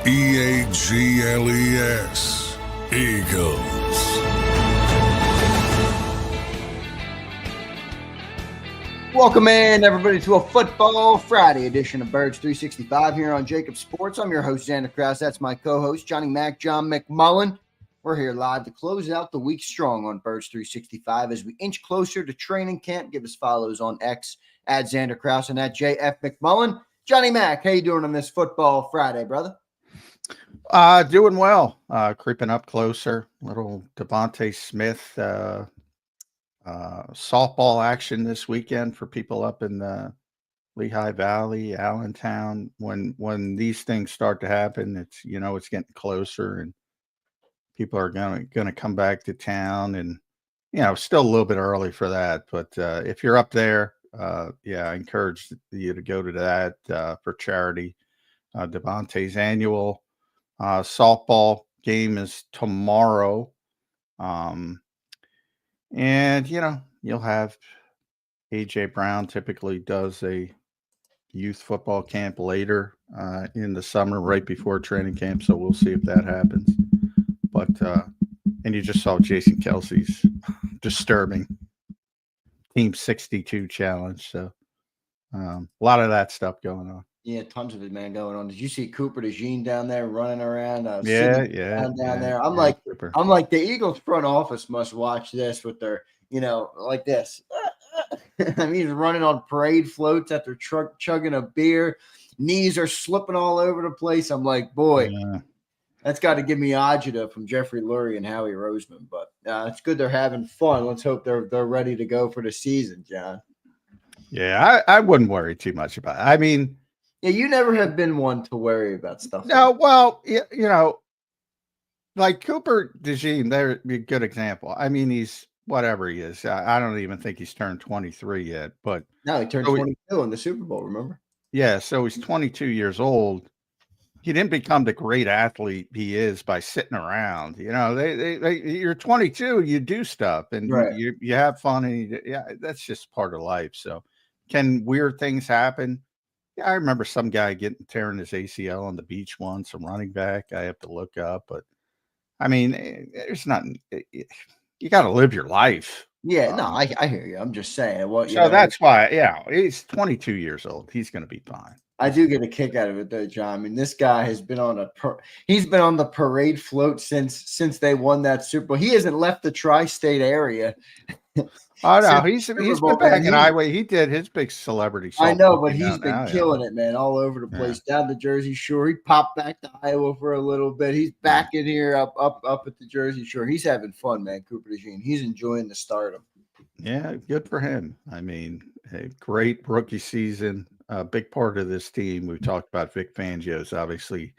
EAGLES, Eagles. Welcome in, everybody, to a Football Friday edition of Birds 365 here on JAKIB Sports. I'm your host, Zander Krause. That's my co-host, Johnny Mac, John McMullen. We're here live to close out the week strong on Birds 365 as we inch closer to training camp. Give us follows on X at Zander Krause and at JF McMullen. Johnny Mac, how you doing on this Football Friday, brother? Doing well. Creeping up closer. Little Devontae Smith softball action this weekend for people up in the Lehigh Valley, Allentown. When these things start to happen, it's getting closer, and people are gonna come back to town, and still a little bit early for that. But if you're up there, I encourage you to go to that for charity. Devontae's annual softball game is tomorrow. And you'll have AJ Brown typically does a youth football camp later in the summer, right before training camp. So we'll see if that happens. But and you just saw Jason Kelsey's disturbing Team 62 challenge. So a lot of that stuff going on. Yeah, tons of it, man, going on. Did you see Cooper DeJean down there running around? Down there. I'm like the Eagles front office must watch this with their, like this. I mean, he's running on parade floats after chugging a beer. Knees are slipping all over the place. I'm like, boy, that's got to give me agita from Jeffrey Lurie and Howie Roseman. But it's good they're having fun. Let's hope they're ready to go for the season, John. Yeah, I wouldn't worry too much about it. I mean, yeah, you never have been one to worry about stuff. No, well, like Cooper DeJean, they're a good example. I mean, he's whatever he is. I don't even think he's turned 23 yet. But no, he turned 22 in the Super Bowl, remember? Yeah, so he's 22 years old. He didn't become the great athlete he is by sitting around. You're 22, you do stuff, and you have fun, and that's just part of life. So can weird things happen? Yeah, I remember some guy tearing his ACL on the beach once, a running back. I have to look up, but I mean, there's nothing. You got to live your life. Yeah, no, I hear you. I'm just saying. That's why. He's 22 years old. He's going to be fine. I do get a kick out of it, though, John. I mean, this guy has been on the parade float since they won that Super Bowl. He hasn't left the tri-state area. Oh no, he's been back in Iowa. He did his big celebrity. I know, but he's been killing it, man, all over the place. Down the Jersey Shore, he popped back to Iowa for a little bit. He's back in here up at the Jersey Shore. He's having fun, man. Cooper DeJean. He's enjoying the stardom. Yeah, good for him. I mean, a great rookie season. A big part of this team. We talked about Vic Fangio is obviously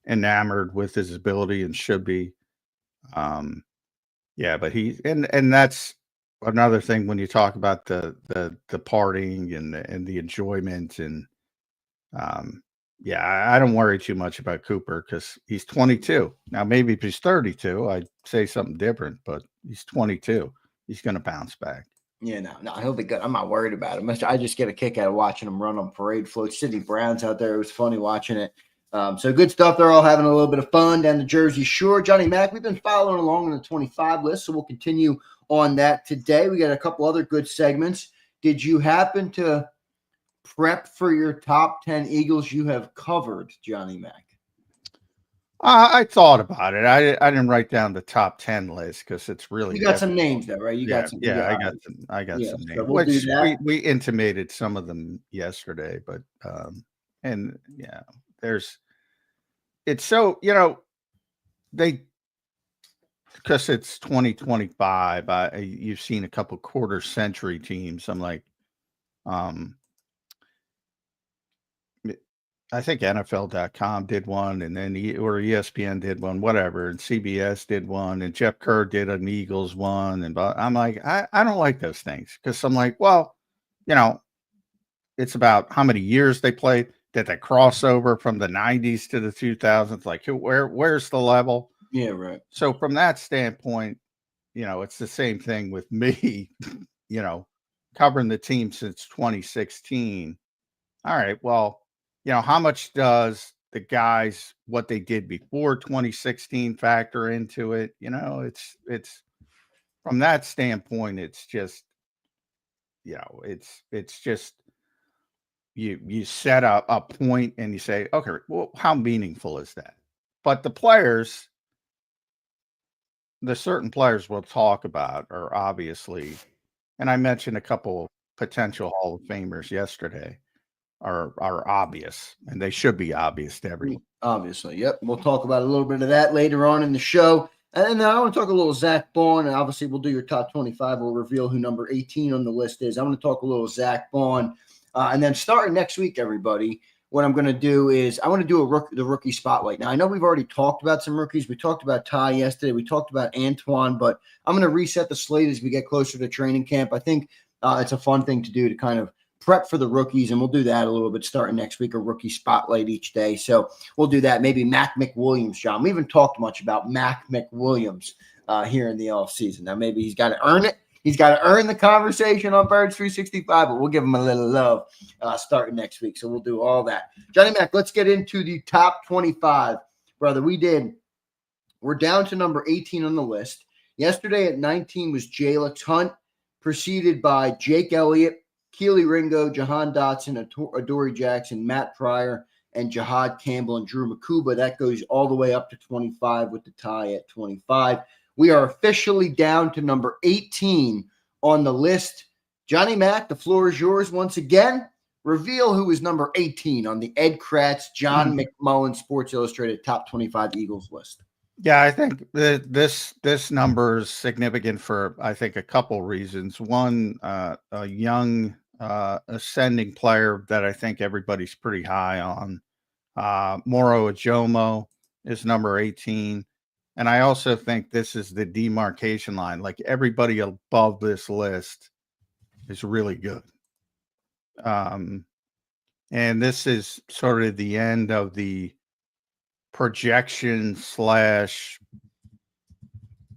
enamored with his ability and should be. But and that's another thing when you talk about the partying and the enjoyment and I don't worry too much about Cooper because he's 22. Now maybe if he's 32, I'd say something different, but he's 22. He's going to bounce back. Yeah, no, he'll be good. I'm not worried about him. I just get a kick out of watching him run on parade floats. Sydney Brown's out there. It was funny watching it. So good stuff. They're all having a little bit of fun down the Jersey Shore. Johnny Mac, we've been following along on the 25 list, so we'll continue on that today. We got a couple other good segments. Did you happen to prep for your top 10 Eagles you have covered, Johnny Mac? I thought about it. I didn't write down the top 10 list because it's really. You got some names though, right? I got some names. So which we intimated some of them yesterday, but it's so because it's 2025. You've seen a couple quarter century teams. I'm like, I think NFL.com did one, and then ESPN did one, whatever, and CBS did one, and Jeff Kerr did an Eagles one, and I'm like, I don't like those things because I'm like, well, it's about how many years they played. Did they cross over from the 90s to the 2000s? Like, where's the level? Yeah, right. So from that standpoint, it's the same thing with me, covering the team since 2016. All right, well, how much does the guys, what they did before 2016 factor into it. You know, it's from that standpoint, it's just, it's just you set a point and you say, okay, well, how meaningful is that? But the players, the certain players we'll talk about are obviously, and I mentioned a couple potential Hall of Famers yesterday, are obvious, and they should be obvious to everyone. Obviously, yep. We'll talk about a little bit of that later on in the show. And then I want to talk a little Zack Baun, and obviously we'll do your top 25. We'll reveal who number 18 on the list is. I want to talk a little Zack Baun. And then starting next week, everybody, what I'm going to do is I want to do the rookie spotlight. Now, I know we've already talked about some rookies. We talked about Ty yesterday. We talked about Antoine, but I'm going to reset the slate as we get closer to training camp. I think it's a fun thing to do to kind of prep for the rookies, and we'll do that a little bit starting next week, a rookie spotlight each day. So we'll do that. Maybe Mac McWilliams, John. We haven't talked much about Mac McWilliams here in the offseason. Now, maybe he's got to earn it. He's got to earn the conversation on Birds 365, but we'll give him a little love starting next week. So we'll do all that. Johnny Mac, let's get into the top 25. Brother, we're down to number 18 on the list. Yesterday at 19 was Jalen Hunt, preceded by Jake Elliott, Keely Ringo, Jahan Dotson, Adoree Jackson, Matt Pryor, and Jihad Campbell and Drew Makuba. That goes all the way up to 25 with the tie at 25. We are officially down to number 18 on the list. Johnny Mac, the floor is yours once again. Reveal who is number 18 on the Ed Kratz, John McMullen Sports Illustrated Top 25 Eagles list. Yeah, I think this number is significant for, I think, a couple reasons. One, a young ascending player that I think everybody's pretty high on. Moro Ojomo is number 18. And I also think this is the demarcation line. Like, everybody above this list is really good. And this is sort of the end of the projection /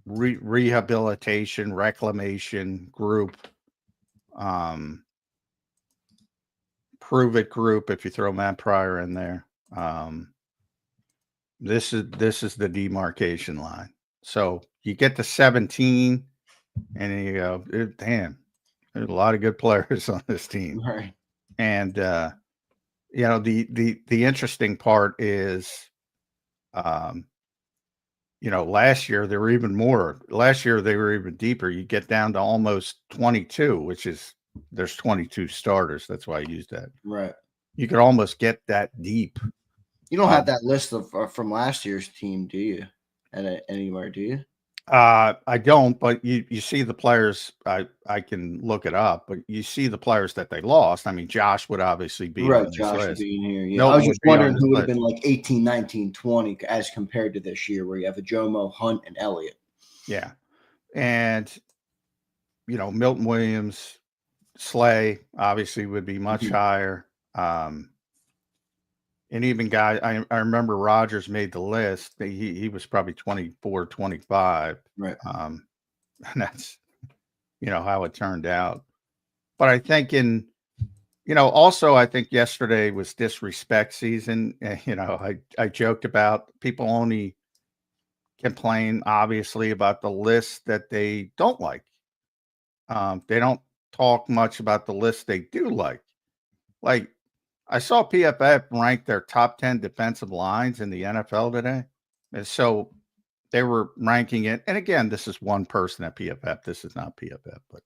rehabilitation reclamation group, prove it group, if you throw Matt Pryor in there. This is the demarcation line. So you get to 17 and you go, damn, there's a lot of good players on this team. Right. And you know, the interesting part is, you know, last year they were even more. Last year they were even deeper. You get down to almost 22, which is, there's 22 starters. That's why I used that. Right. You could almost get that deep. You don't have that list of from last year's team, do you? Anywhere, do you? I don't, but you see the players. I can look it up, but you see the players that they lost. I mean, Josh would obviously be right. on Josh this would list. be in here. Yeah, Milton I was just wondering who would have list. been like 18, 19, 20 as compared to this year, where you have Ojomo, Hunt, and Elliott. Yeah, and you know, Milton Williams, Slay obviously would be much higher. And even guys, I remember Rogers made the list. He was probably 24, 25. Right. And that's, you know, how it turned out. But I think also I think yesterday was disrespect season. You know, I joked about people only complain, obviously, about the list that they don't like. They don't talk much about the list they do like. Like, I saw PFF rank their top 10 defensive lines in the NFL today. And so they were ranking it. And again, this is one person at PFF. This is not PFF, but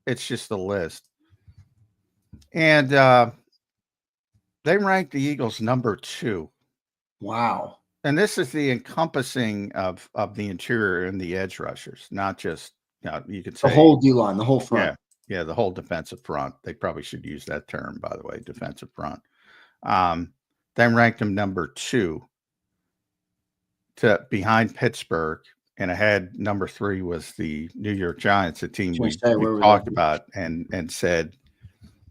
it's just a list. And they ranked the Eagles number 2. Wow. And this is the encompassing of the interior and the edge rushers, not just, you know, you could say the whole D-line, the whole front. Yeah. Yeah, the whole defensive front. They probably should use that term, by the way, defensive front. Then ranked them number 2 to behind Pittsburgh, and ahead number 3 was the New York Giants, a team we talked about and said,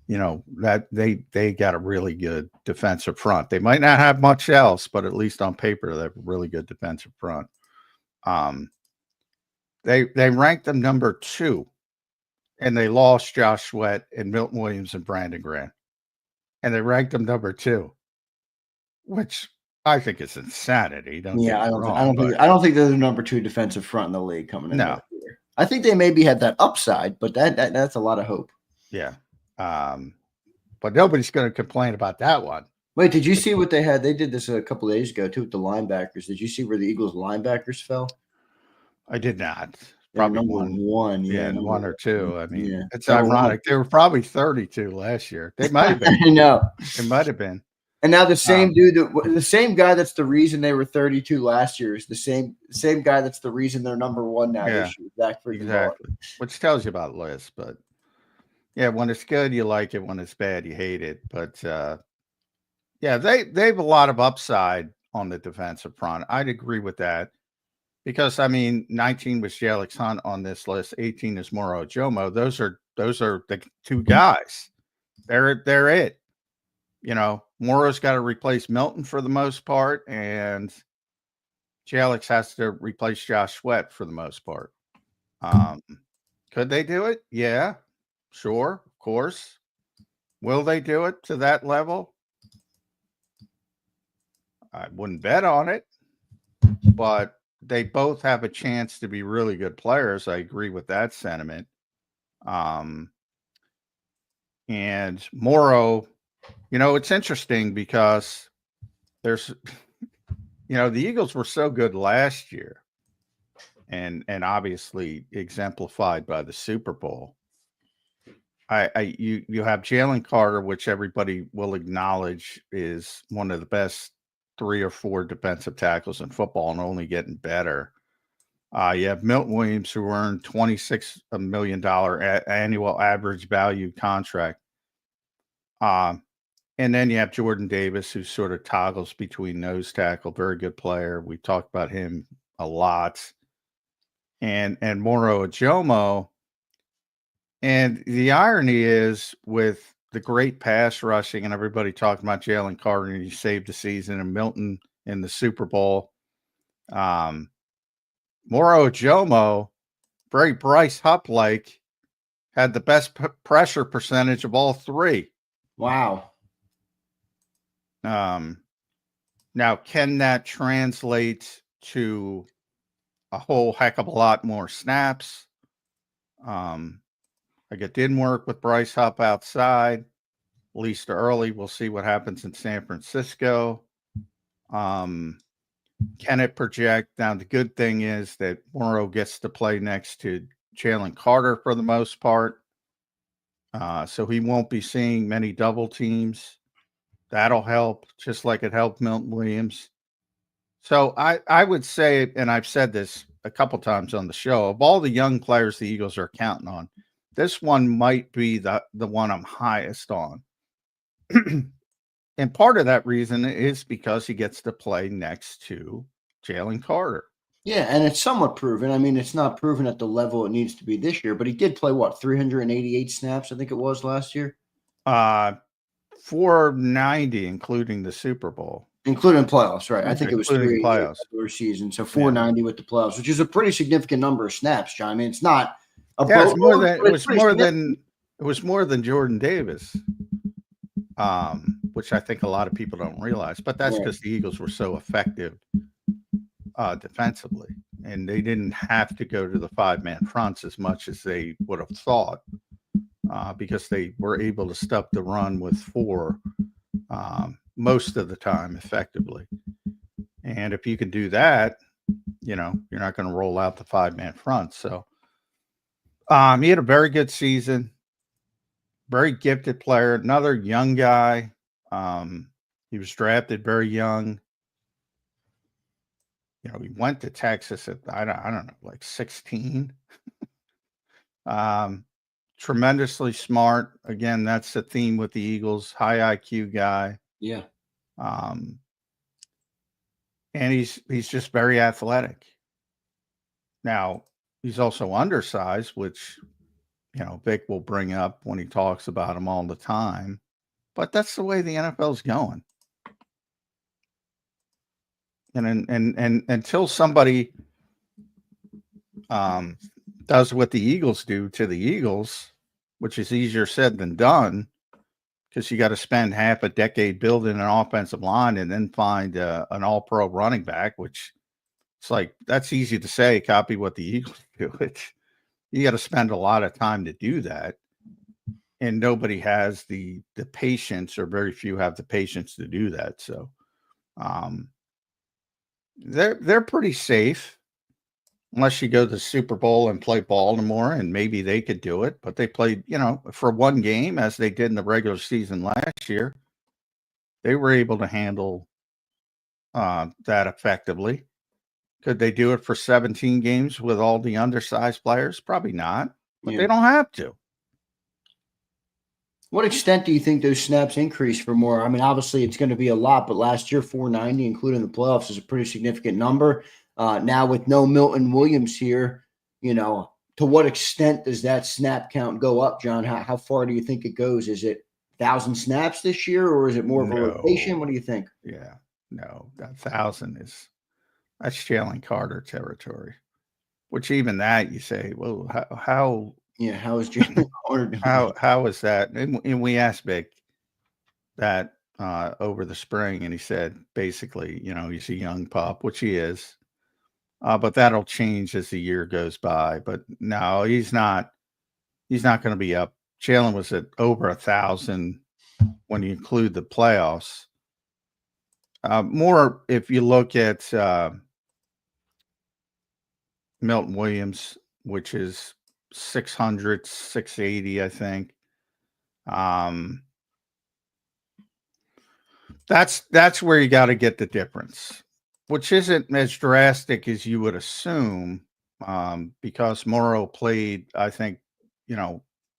you know, that they got a really good defensive front. They might not have much else, but at least on paper, they have a really good defensive front. They ranked them number 2. And they lost Josh Sweat and Milton Williams and Brandon Grant. And they ranked them number 2. which I think is insanity. Don't get Yeah, me I wrong. don't think they're the number 2 defensive front in the league coming in No. this year. I think they maybe had that upside, but that's a lot of hope. Yeah. But nobody's going to complain about that one. Wait, did you see what they had? They did this a couple days ago too with the linebackers. Did you see where the Eagles linebackers fell? I did not. They're Probably number one. 1. Yeah, Number one or two. I mean, yeah. it's Number 1. ironic. They were probably 32 last year. They might have been. I know. It might have been. And now the same the same guy that's the reason they were 32 last year is the same guy that's the reason they're number 1 now this year. Zack freaking Exactly. Which tells you about Liz. But yeah, when it's good, you like it. When it's bad, you hate it. But yeah, they have a lot of upside on the defensive front. I'd agree with that. Because I mean, 19 was Alex Hunt on this list, 18 is Moro Ojomo. Those are the two guys. They're it. You know, Moro's got to replace Milton for the most part, and Alex has to replace Josh Sweat for the most part. Could they do it? Yeah, sure, of course. Will they do it to that level? I wouldn't bet on it, but they both have a chance to be really good players. I agree with that sentiment. And Moro, you know, it's interesting because there's, you know, the Eagles were so good last year and obviously exemplified by the Super Bowl. You have Jalen Carter, which everybody will acknowledge is one of the best 3 or 4 defensive tackles in football and only getting better. You have Milton Williams, who earned $26 million annual average value contract. And then you have Jordan Davis, who sort of toggles between nose tackle, very good player. We talked about him a lot. And Moro Ojomo. And the irony is with the great pass rushing and everybody talking about Jalen Carter and he saved the season and Milton in the Super Bowl. Moro Ojomo, very Bryce Hupp-like, had the best pressure percentage of all 3. Wow. Now, can that translate to a whole heck of a lot more snaps? Like it didn't work with Bryce Hupp outside, at least early. We'll see what happens in San Francisco. Can it project? Now, the good thing is that Moro gets to play next to Jalen Carter for the most part. So he won't be seeing many double teams. That'll help, just like it helped Milton Williams. So I would say, and I've said this a couple times on the show, of all the young players the Eagles are counting on, this one might be the one I'm highest on. And part of that reason is because he gets to play next to Jalen Carter. Yeah, and it's somewhat proven. I mean, it's not proven at the level it needs to be this year, but he did play, 388 snaps, I think it was last year? 490, including the Super Bowl. Including playoffs, right? I think it was including 3 playoffs season, so 490 with the playoffs, which is a pretty significant number of snaps, John. I mean, it's not a it was more than Jordan Davis, which I think a lot of people don't realize. But that's because the Eagles were so effective defensively, and they didn't have to go to the 5-man fronts as much as they would have thought, because they were able to stop the run with 4 most of the time effectively. And if you can do that, you know, you're not going to roll out the 5-man front. So he had a very good season, very gifted player, another young guy. He was drafted very young. You know, he went to Texas at, I don't know, like 16. Tremendously smart. Again, that's the theme with the Eagles, high IQ guy. Yeah. And he's just very athletic. Now, he's also undersized, which, you know, Vic will bring up when he talks about him all the time. But that's the way the NFL's going. And until somebody does what the Eagles do to the Eagles, which is easier said than done, because you got to spend half a decade building an offensive line and then find an all-pro running back, which it's like, that's easy to say, copy what the Eagles do. You got to spend a lot of time to do that. And nobody has the patience, or very few have the patience to do that. So they're pretty safe. Unless you go to the Super Bowl and play Baltimore, and maybe they could do it. But they played, for one game, as they did in the regular season last year. They were able to handle that effectively. Could they do it for 17 games with all the undersized players? Probably not, but they don't have to. What extent do you think those snaps increase for more? I mean, obviously it's going to be a lot, but last year 490, including the playoffs, is a pretty significant number. Now with no Milton Williams here, to what extent does that snap count go up, John? How far do you think it goes? Is it 1,000 snaps this year, or is it more of a rotation? What do you think? Yeah, no, that 1,000 that's Jalen Carter territory. Which even that you say, well, how? Yeah, how is Jalen Carter doing? How is that? And we asked Vic that over the spring, and he said basically, he's a young pup, which he is. But that'll change as the year goes by. But no, he's not going to be up. Jalen was at over 1,000 when you include the playoffs. More if you look at Milton Williams, which is 600, 680, I think. That's where you got to get the difference, which isn't as drastic as you would assume, because Moro played, I think,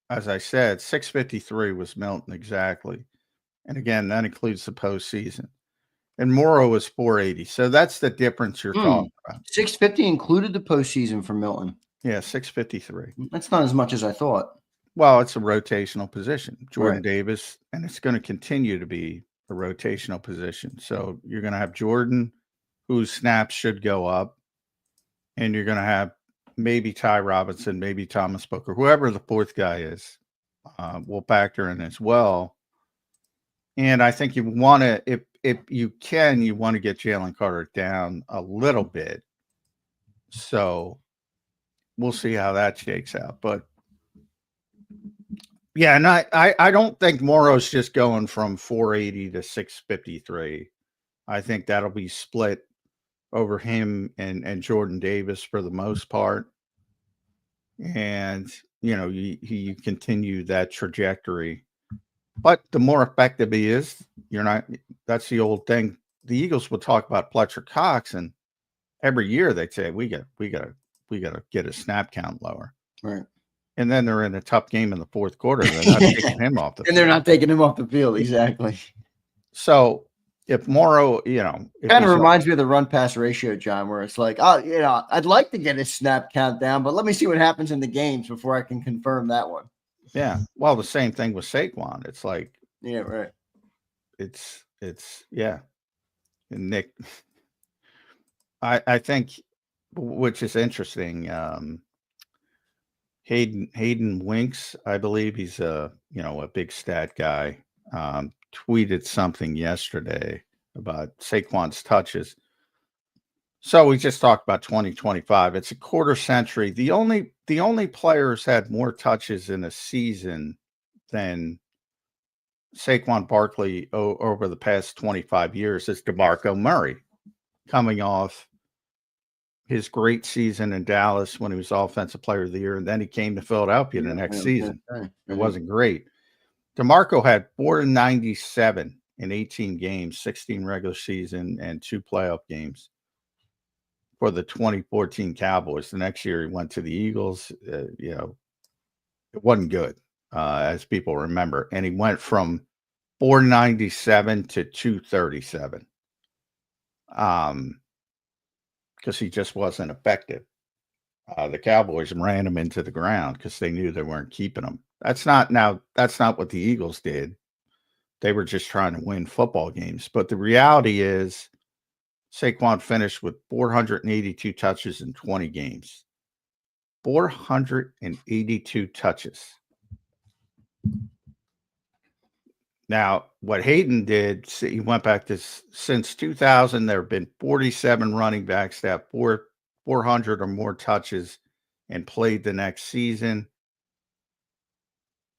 as I said, 653 was Milton exactly. And again, that includes the postseason. And Moro was 480. So that's the difference you're talking about. 650 included the postseason for Milton. Yeah, 653. That's not as much as I thought. Well, it's a rotational position. Jordan Davis, and it's going to continue to be a rotational position. So you're going to have Jordan, whose snaps should go up, and you're going to have maybe Ty Robinson, maybe Thomas Booker, whoever the fourth guy is, will factor in as well. And I think you want to, if you can, you want to get Jalen Carter down a little bit. So we'll see how that shakes out. But yeah, and I don't think Moro's just going from 480 to 653. I think that'll be split over him and Jordan Davis for the most part. And, you continue that trajectory. But the more effective he is, that's the old thing. The Eagles would talk about Fletcher Cox, and every year they'd say, we got to get his snap count lower. Right. And then they're in a tough game in the fourth quarter. They're not taking him off the field. And they're not taking him off the field. Exactly. So if Moro, kind of reminds me of the run pass ratio, John, where it's like, I'd like to get his snap count down, but let me see what happens in the games before I can confirm that one. Yeah. Well, the same thing with Saquon. It's like, yeah, right. It's yeah. And Nick, I think, which is interesting. Hayden Winks, I believe he's a big stat guy, tweeted something yesterday about Saquon's touches. So we just talked about 2025. It's a quarter century. The only players had more touches in a season than Saquon Barkley over the past 25 years is DeMarco Murray, coming off his great season in Dallas when he was Offensive Player of the Year, and then he came to Philadelphia the next season. It wasn't great. DeMarco had 497 in 18 games, 16 regular season, and 2 playoff games for the 2014 Cowboys. The next year he went to the Eagles. It wasn't good, as people remember. And he went from 497 to 237. Because he just wasn't effective. The Cowboys ran him into the ground because they knew they weren't keeping him. That's not what the Eagles did. They were just trying to win football games. But the reality is Saquon finished with 482 touches in 20 games. 482 touches. Now, what Hayden did, he went back to since 2000, there have been 47 running backs that have 400 or more touches and played the next season.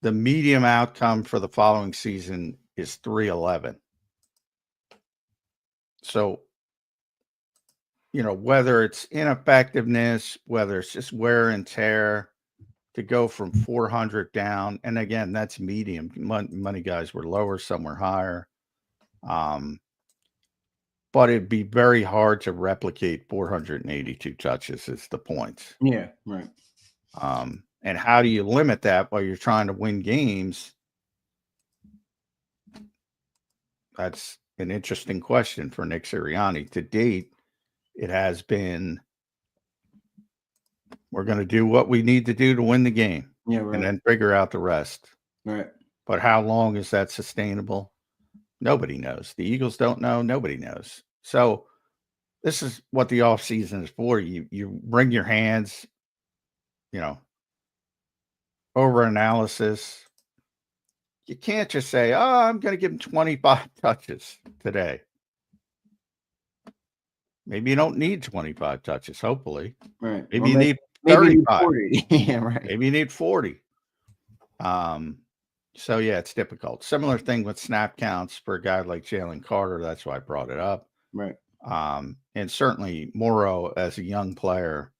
The medium outcome for the following season is 311. So, whether it's ineffectiveness, whether it's just wear and tear, to go from 400 down, and again, that's medium. Money guys were lower, some were higher. But it'd be very hard to replicate 482 touches is the point. Yeah, right. And how do you limit that while you're trying to win games? That's an interesting question for Nick Sirianni. To date, it has been, we're going to do what we need to do to win the game. Yeah, right. And then figure out the rest. Right. But how long is that sustainable? Nobody knows. The Eagles don't know. Nobody knows. So this is what the offseason is for. You bring your hands, over analysis. You can't just say, oh, I'm going to give him 25 touches today. Maybe you don't need 25 touches, hopefully. Right. Maybe you need 35. 40. Yeah, right. Maybe you need 40. So, yeah, it's difficult. Similar thing with snap counts for a guy like Jalen Carter. That's why I brought it up. Right. And certainly Moro as a young player.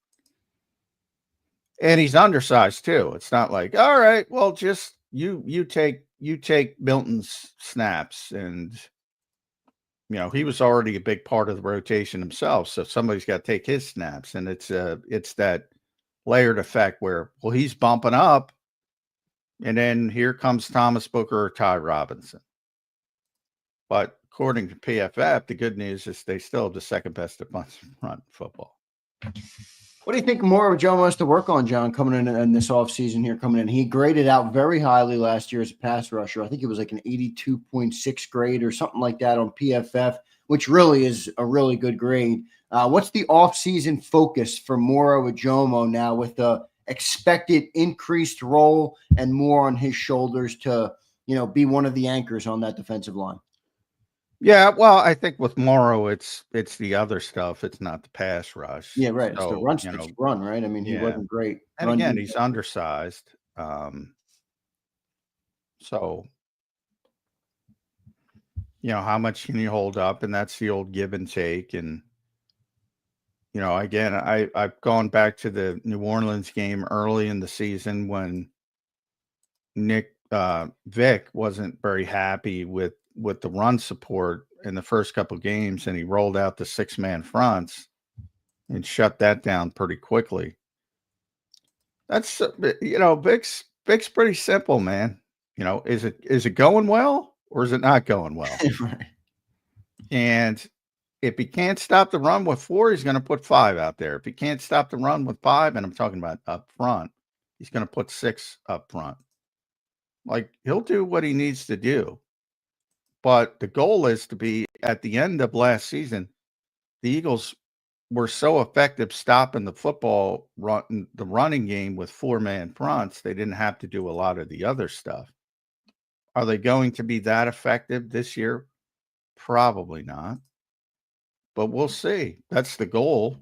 And he's undersized too. It's not like, all right, well, just you take Milton's snaps. And, he was already a big part of the rotation himself. So somebody's got to take his snaps. And it's that layered effect where, well, he's bumping up. And then here comes Thomas Booker or Ty Robinson. But according to PFF, the good news is they still have the second best defensive front in football. What do you think more Ojomo has to work on, John, coming in this offseason here coming in? He graded out very highly last year as a pass rusher. I think it was like an 82.6 grade or something like that on PFF, which really is a really good grade. What's the offseason focus for Moro Ojomo now with the expected increased role and more on his shoulders to, be one of the anchors on that defensive line? Yeah, well, I think with Moro, it's the other stuff. It's not the pass rush. Yeah, right. So, it's the run, right? I mean, he wasn't great. And again, he's undersized. So, how much can you hold up? And that's the old give and take. And, again, I've gone back to the New Orleans game early in the season when Vic wasn't very happy with the run support in the first couple of games, and he rolled out the 6-man fronts and shut that down pretty quickly. That's Vic's pretty simple, man. Is it going well or is it not going well? Right. And if he can't stop the run with 4, he's going to put 5 out there. If he can't stop the run with 5, and I'm talking about up front, he's going to put 6 up front. Like, he'll do what he needs to do. But the goal is to be at the end of last season, the Eagles were so effective stopping the football run, the running game with 4-man fronts, they didn't have to do a lot of the other stuff. Are they going to be that effective this year? Probably not. But we'll see. That's the goal.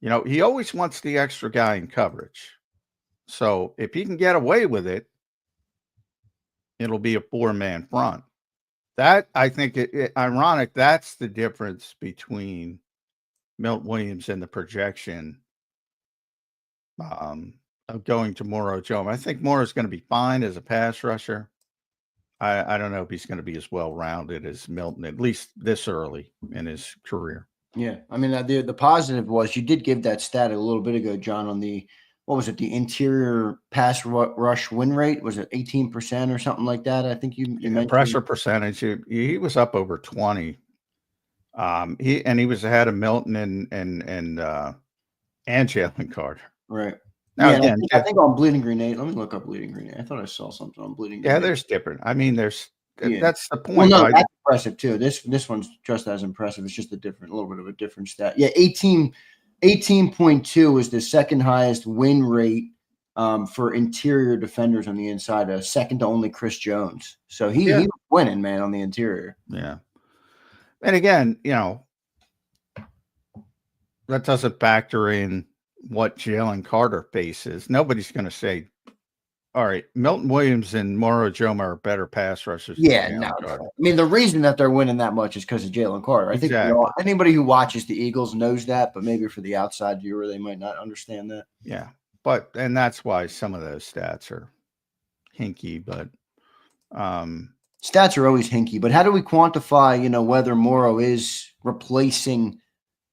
He always wants the extra guy in coverage. So if he can get away with it, it'll be a 4-man front. That, I think, ironic, that's the difference between Milt Williams and the projection of going to Moro Ojomo. I think Moro's going to be fine as a pass rusher. I don't know if he's going to be as well-rounded as Milton, at least this early in his career. Yeah. I mean, the positive was you did give that stat a little bit ago, John, on the, what was it, the interior pass rush win rate? Was it 18% or something like that? I think you mentioned. Pressure percentage, he was up over 20. He was ahead of Milton and Jalen Carter. Right. Now, yeah, again, I think on Bleeding Grenade. Let me look up Bleeding Grenade. I thought I saw something on Bleeding Grenade. Yeah, there's different. I mean, that's the point. Well, no, that's impressive too. This one's just as impressive. It's just a little bit of a different stat. Yeah, 18.2 is the second highest win rate for interior defenders on the inside, second to only Chris Jones. So he was winning, man, on the interior. Yeah. And again, that doesn't factor in what Jalen Carter faces. Nobody's going to say, all right, Milton Williams and Moro Ojomo are better pass rushers. Yeah, no. I mean, the reason that they're winning that much is because of Jalen Carter. I think anybody who watches the Eagles knows that, but maybe for the outside viewer, they might not understand that. Yeah, and that's why some of those stats are hinky, but stats are always hinky. But how do we quantify, whether Moro is replacing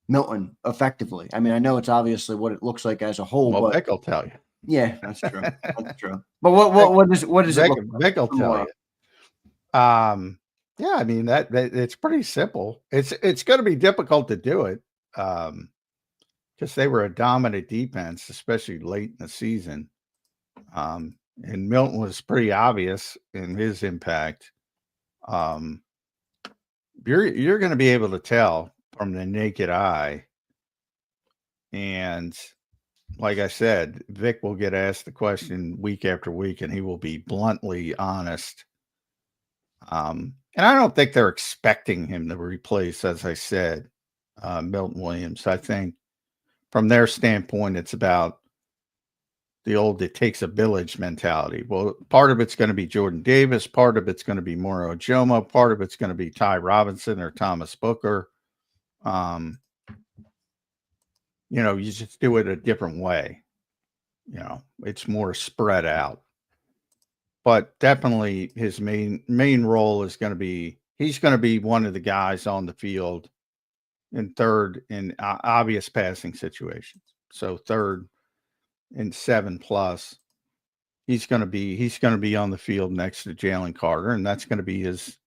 Milton effectively? I mean, I know it's obviously what it looks like as a whole. Well, but Vic will tell you. Yeah, that's true. That's true. But what does it look like? Vic will tell you. Yeah, I mean that it's pretty simple. It's going to be difficult to do it because they were a dominant defense, especially late in the season. And Milton was pretty obvious in his impact. You're going to be able to tell from the naked eye, and like I said, Vic will get asked the question week after week, and he will be bluntly honest. And I don't think they're expecting him to replace, as I said, Milton Williams. I think from their standpoint, it's about the old "it takes a village" mentality. Well, part of it's going to be Jordan Davis, part of it's going to be Moro Ojomo, part of it's going to be Ty Robinson or Thomas Booker. You just do it a different way. It's more spread out. But definitely his main role is going to be, he's going to be one of the guys on the field in third in obvious passing situations. So third and 7+, he's going to be on the field next to Jalen Carter, and that's going to be his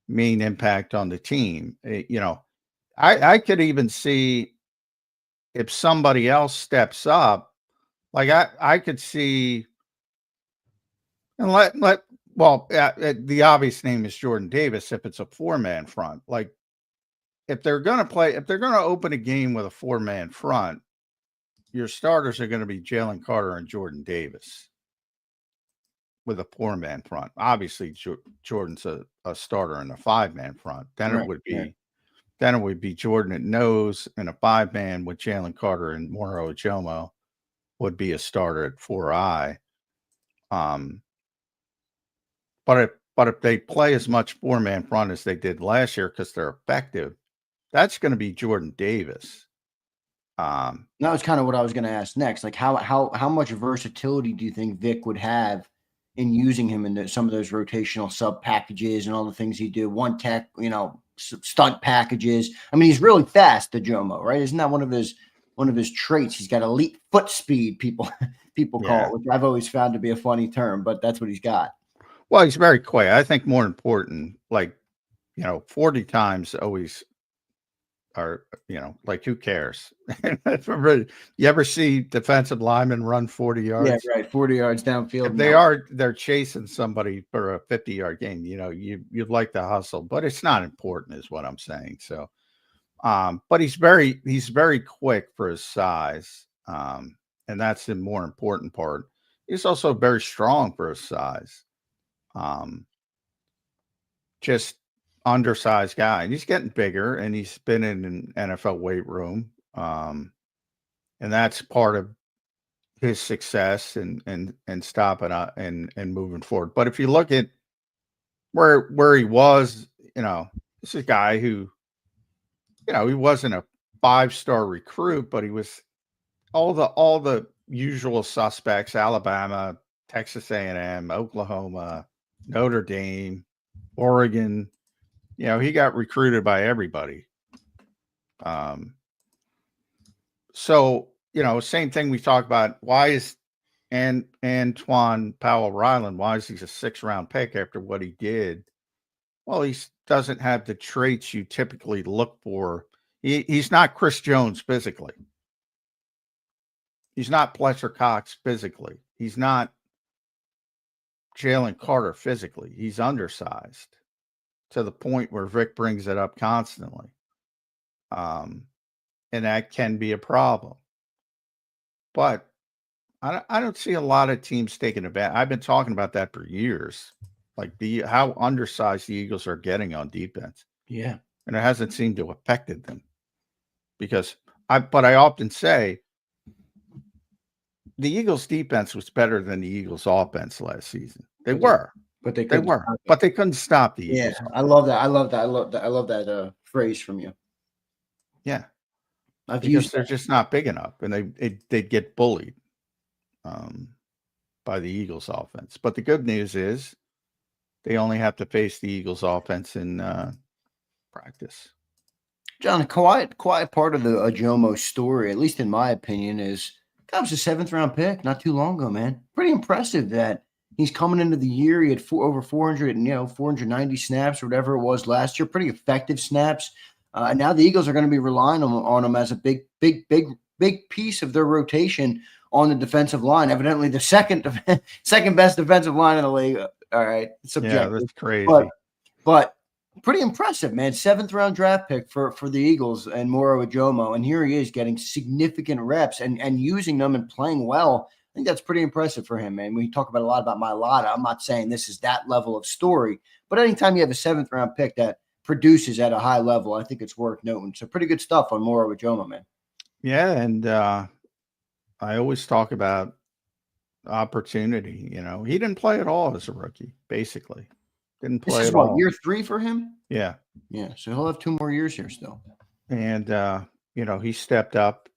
main impact on the team. I could even see if somebody else steps up, like I could see, and the obvious name is Jordan Davis if it's a 4-man front. Like if they're going to open a game with a 4-man front, your starters are going to be Jalen Carter and Jordan Davis with a 4-man front. Obviously, Jordan's a starter in a 5-man front. Then it would be Jordan at nose and a 5-man with Jalen Carter and Moro Ojomo would be a starter at 4-eye. But if they play as much 4-man front as they did last year because they're effective, that's going to be Jordan Davis. That was kind of what I was going to ask next. Like how much versatility do you think Vic would have in using him in some of those rotational sub packages and all the things he do? One tech, stunt packages. I mean, he's really fast, the Jomo, right? Isn't that one of his traits? He's got elite foot speed. People call it, which I've always found to be a funny term, but that's what he's got. Well, he's very quick. I think more important, 40 times always are, like who cares? You ever see defensive linemen run 40 yards? Yeah, right. 40 yards downfield. If they're chasing somebody for a 50-yard gain, you'd like to hustle, but it's not important is what I'm saying. So, but he's very quick for his size. And that's the more important part. He's also very strong for his size. Just undersized guy, and he's getting bigger, and he's been in an NFL weight room, and that's part of his success and stopping and moving forward. But if you look at where he was, this is a guy who, he wasn't a 5-star recruit, but he was all the usual suspects: Alabama, Texas A&M, Oklahoma, Notre Dame, Oregon. He got recruited by everybody. So, same thing we talk about. Why is Antoine Powell-Ryland, why is he a 6th-round pick after what he did? Well, he doesn't have the traits you typically look for. He's not Chris Jones physically. He's not Fletcher Cox physically. He's not Jalen Carter physically. He's undersized to the point where Vic brings it up constantly. And that can be a problem. But I don't see a lot of teams taking advantage. I've been talking about that for years. Like how undersized the Eagles are getting on defense. Yeah. And it hasn't seemed to have affected them. But I often say the Eagles defense was better than the Eagles offense last season. They were. But they couldn't stop the Eagles. Yeah, I love that. I love that phrase from you. Yeah. Because they're just not big enough, and they'd get bullied by the Eagles offense. But the good news is they only have to face the Eagles offense in practice. John, a quiet part of the Ojomo story, at least in my opinion, is that was a 7th round pick not too long ago, man. Pretty impressive that he's coming into the year. He had over 400, 490 snaps or whatever it was last year. Pretty effective snaps. And now the Eagles are going to be relying on him as a big piece of their rotation on the defensive line. Evidently, the second best defensive line in the league. All right, subjective. Yeah, that's crazy. But pretty impressive, man. 7th round draft pick for the Eagles and Moro Ojomo, and here he is getting significant reps and using them and playing well. I think that's pretty impressive for him, man. We talk about a lot about Mailata. I'm not saying this is that level of story, but anytime you have a 7th round pick that produces at a high level, I think it's worth noting. So pretty good stuff on Moro Ojomo, man. Yeah, and I always talk about opportunity. He didn't play at all as a rookie, basically. Didn't play this is at all. Year 3 for him? Yeah. Yeah, so he'll have 2 more years here still. And, he stepped up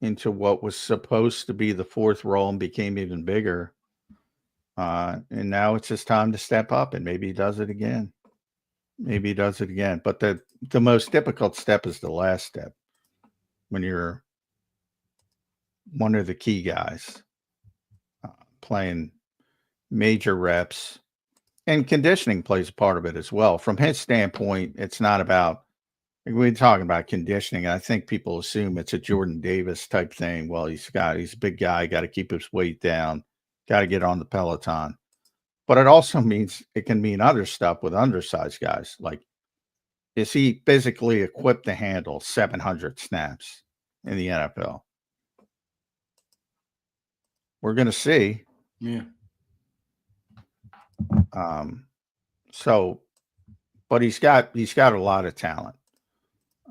into what was supposed to be the 4th role and became even bigger. And now it's his time to step up, and maybe he does it again. But the most difficult step is the last step when you're one of the key guys playing major reps. And conditioning plays a part of it as well. From his standpoint, it's not about – we're talking about conditioning. I think people assume it's a Jordan Davis type thing. Well, he's a big guy, got to keep his weight down, got to get on the Peloton. But it also it can mean other stuff with undersized guys. Like, is he physically equipped to handle 700 snaps in the NFL? We're going to see. Yeah. But he's got a lot of talent.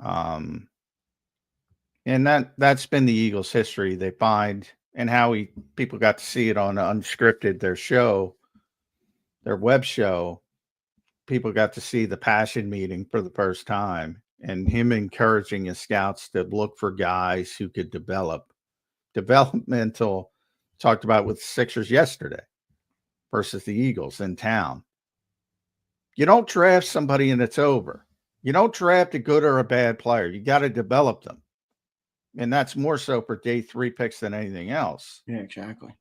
And that's been the Eagles' history. They find, and Howie, people got to see it on Unscripted, their web show. People got to see the passion meeting for the first time, and him encouraging his scouts to look for guys who could develop. Developmental talked about with the Sixers yesterday versus the Eagles in town. You don't draft somebody and it's over. You don't draft a good or a bad player. You got to develop them. And that's more so for day 3 picks than anything else. Yeah, exactly.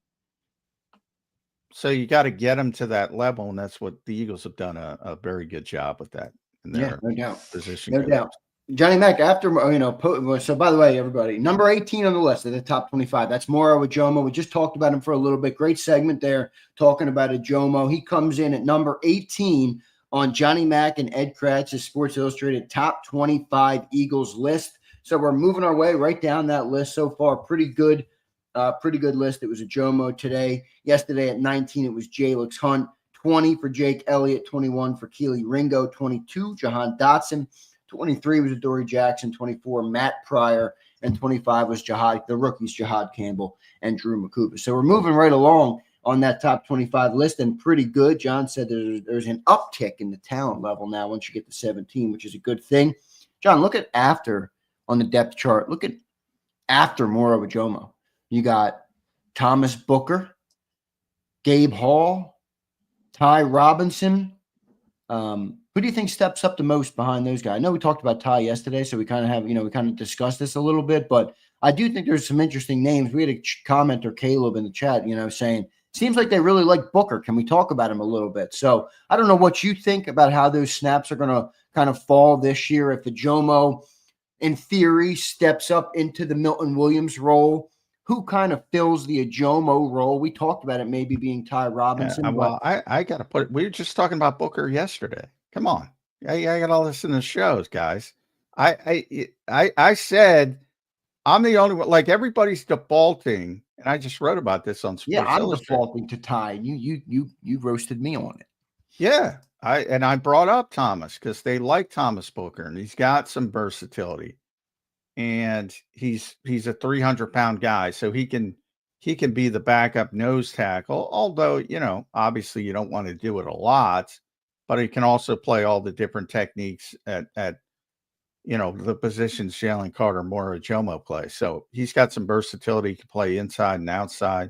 So you got to get them to that level, and that's what the Eagles have done a very good job with that. No doubt. Position. No doubt. Johnny Mac, so by the way, everybody, number 18 on the list of the top 25, that's Moro Ojomo. We just talked about him for a little bit. Great segment there talking about Ojomo. He comes in at number 18 on Johnny Mac and Ed Kratz's Sports Illustrated top 25 Eagles list. So we're moving our way right down that list so far. Pretty good list. It was Ojomo today. Yesterday at 19, it was Jalix Hunt. 20 for Jake Elliott. 21 for Keely Ringo. 22, Jahan Dotson. 23 was Adoree Jackson. 24, Matt Pryor. And 25 was the rookies, Jihad Campbell and Drew Makuba. So we're moving right along on that top 25 list, and pretty good. John said there's an uptick in the talent level now once you get to 17, which is a good thing. John, look at after on the depth chart. Look at after Moro Ojomo. You got Thomas Booker, Gabe Hall, Ty Robinson. Who do you think steps up the most behind those guys? I know we talked about Ty yesterday, so we kind of discussed this a little bit, but I do think there's some interesting names. We had a commenter, Caleb, in the chat, saying, seems like they really like Booker. Can we talk about him a little bit? So I don't know what you think about how those snaps are going to kind of fall this year. If Ojomo, in theory, steps up into the Milton Williams role, who kind of fills the Ojomo role? We talked about it maybe being Ty Robinson. I got to put it. We were just talking about Booker yesterday. Come on. I got all this in the shows, guys. I said I'm the only one. Like, everybody's defaulting And I just wrote about this on Sports I'm Illustrated. defaulting to Ty. You roasted me on it. Yeah, I brought up Thomas because they like Thomas Booker, and he's got some versatility, and he's a 300-pound guy, so he can be the backup nose tackle. Although, you know, obviously you don't want to do it a lot, but he can also play all the different techniques at you know, the positions Jalen Carter, Moro, Ojomo play. So he's got some versatility. He can play inside and outside.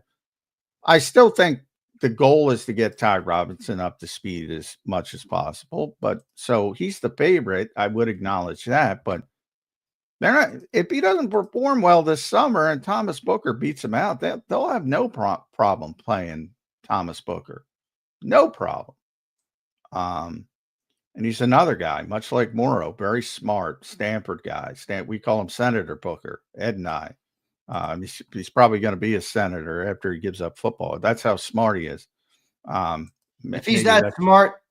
I still think the goal is to get Ty Robinson up to speed as much as possible. But so he's the favorite. I would acknowledge that. But they're not, if he doesn't perform well this summer and Thomas Booker beats him out, they'll have no problem playing Thomas Booker. No problem. And he's another guy, much like Moro, very smart Stanford guy. We call him Senator Booker, Ed and I. He's probably going to be a senator after he gives up football. That's how smart he is. If he's that smart,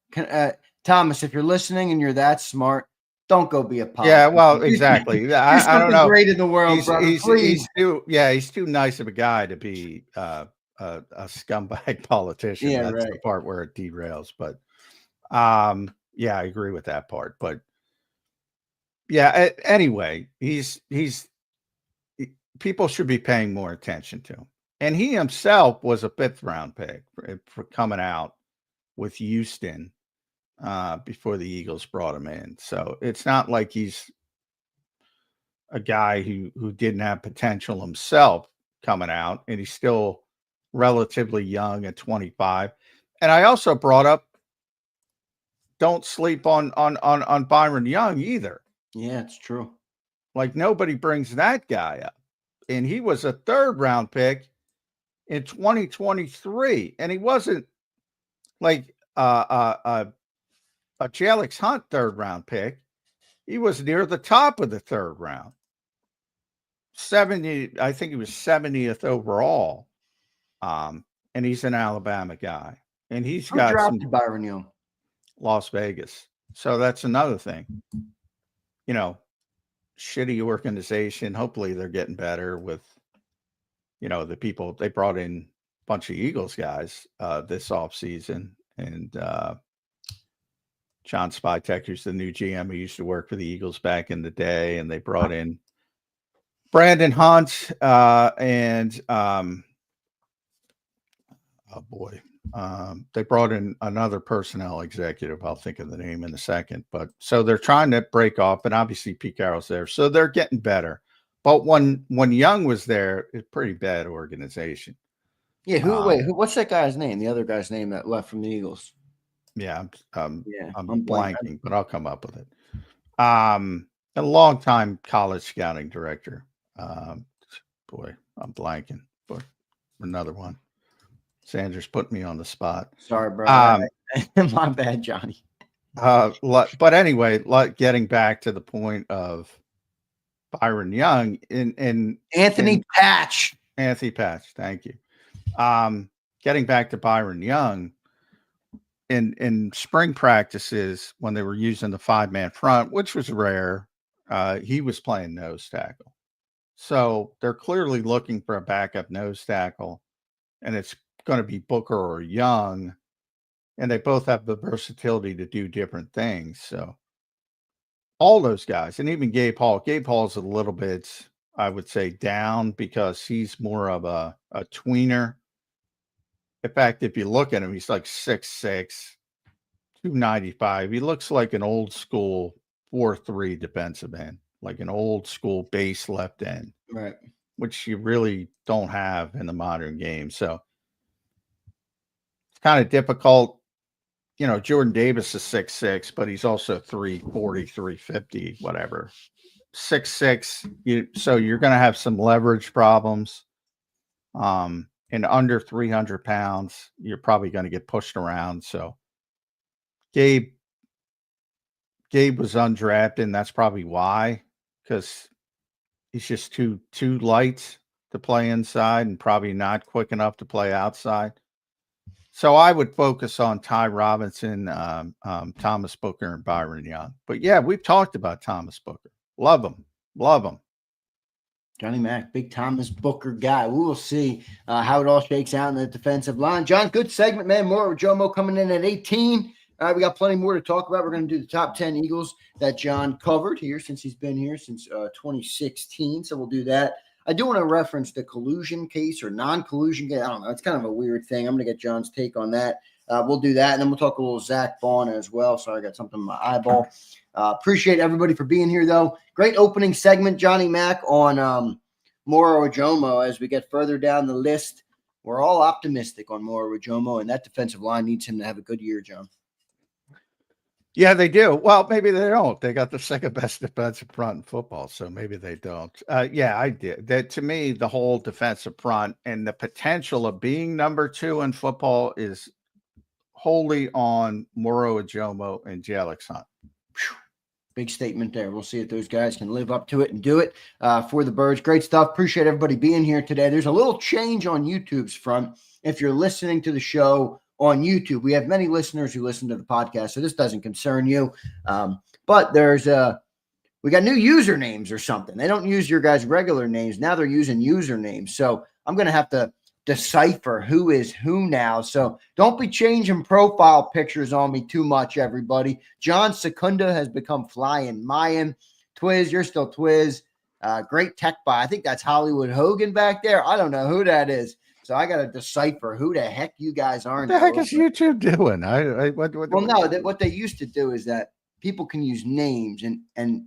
Thomas, if you're listening and you're that smart, don't go be a politician. Yeah, well, exactly. I don't know. Great in the world, he's too nice of a guy to be a scumbag politician. Yeah, That's right. the part where it derails. But yeah, I agree with that part. But yeah, anyway, people should be paying more attention to him. And he himself was a 5th round pick for coming out with Houston before the Eagles brought him in. So it's not like he's a guy who didn't have potential himself coming out, and he's still relatively young at 25. And I also brought up, don't sleep on Byron Young either. Yeah, it's true. Like, nobody brings that guy up. And he was a 3rd round pick in 2023. And he wasn't like a Jalix Hunt 3rd round pick. He was near the top of the 3rd round. 70, I think he was 70th overall. And he's an Alabama guy. And he's got some Byron Young. Las Vegas. So that's another thing. You know, shitty organization. Hopefully they're getting better with, you know, the people. They brought in a bunch of Eagles guys this offseason. And John Spytek, who's the new GM, who used to work for the Eagles back in the day. And they brought in Brandon Hunt and oh boy. They brought in another personnel executive. I'll think of the name in a second. But so they're trying to break off, and obviously Pete Carroll's there. So they're getting better. But when Young was there, it's a pretty bad organization. Yeah, what's that guy's name? The other guy's name that left from the Eagles. Yeah, I'm blanking, but I'll come up with it. A long-time college scouting director. Boy, I'm blanking. But another one. Sanders put me on the spot. Sorry, bro. My bad, Johnny. But anyway, getting back to the point of Byron Young and Anthony Patch. Anthony Patch, thank you. Getting back to Byron Young, in spring practices when they were using the 5-man front, which was rare, he was playing nose tackle. So they're clearly looking for a backup nose tackle, and it's going to be Booker or Young, and they both have the versatility to do different things. So all those guys, and even Gabe Hall's a little bit, I would say, down because he's more of a tweener. In fact, if you look at him, he's like 6'6", 295. He looks like an old school 4-3 defensive end, like an old school base left end, right? Which you really don't have in the modern game. So kind of difficult. You know, Jordan Davis is 6'6", but he's also 340, 350, whatever. 6'6", so you're going to have some leverage problems. And under 300 pounds, you're probably going to get pushed around. So Gabe was undrafted, and that's probably why, because he's just too light to play inside and probably not quick enough to play outside. So I would focus on Ty Robinson, Thomas Booker, and Byron Young. But yeah, we've talked about Thomas Booker. Love him. Johnny Mack, big Thomas Booker guy. We will see how it all shakes out in the defensive line. John, good segment, man. Moro Ojomo coming in at 18. We got plenty more to talk about. We're going to do the top 10 Eagles that John covered here since he's been here since 2016. So we'll do that. I do want to reference the collusion case or non-collusion case. I don't know. It's kind of a weird thing. I'm going to get John's take on that. We'll do that. And then we'll talk a little Zack Baun as well. Sorry, I got something in my eyeball. Appreciate everybody for being here, though. Great opening segment, Johnny Mack, on Moro Ojomo. As we get further down the list, we're all optimistic on Moro Ojomo, and that defensive line needs him to have a good year, John. Yeah, they do. Well, maybe they don't. They got the second best defensive front in football, so maybe they don't. Yeah, I did. That, to me, the whole defensive front and the potential of being number 2 in football is wholly on Moro Ojomo and Jalen Hunt. Big statement there. We'll see if those guys can live up to it and do it for the Birds. Great stuff. Appreciate everybody being here today. There's a little change on YouTube's front. If you're listening to the show on YouTube, we have many listeners who listen to the podcast, so this doesn't concern you. But we got new usernames or something. They don't use your guys' regular names. Now they're using usernames. So I'm going to have to decipher who is who now. So don't be changing profile pictures on me too much, everybody. John Secunda has become Flying Mayan. Twiz, you're still Twiz. Great tech buy. I think that's Hollywood Hogan back there. I don't know who that is. So I got to decipher who the heck you guys are. What the heck is YouTube doing? What they used to do is that people can use names, and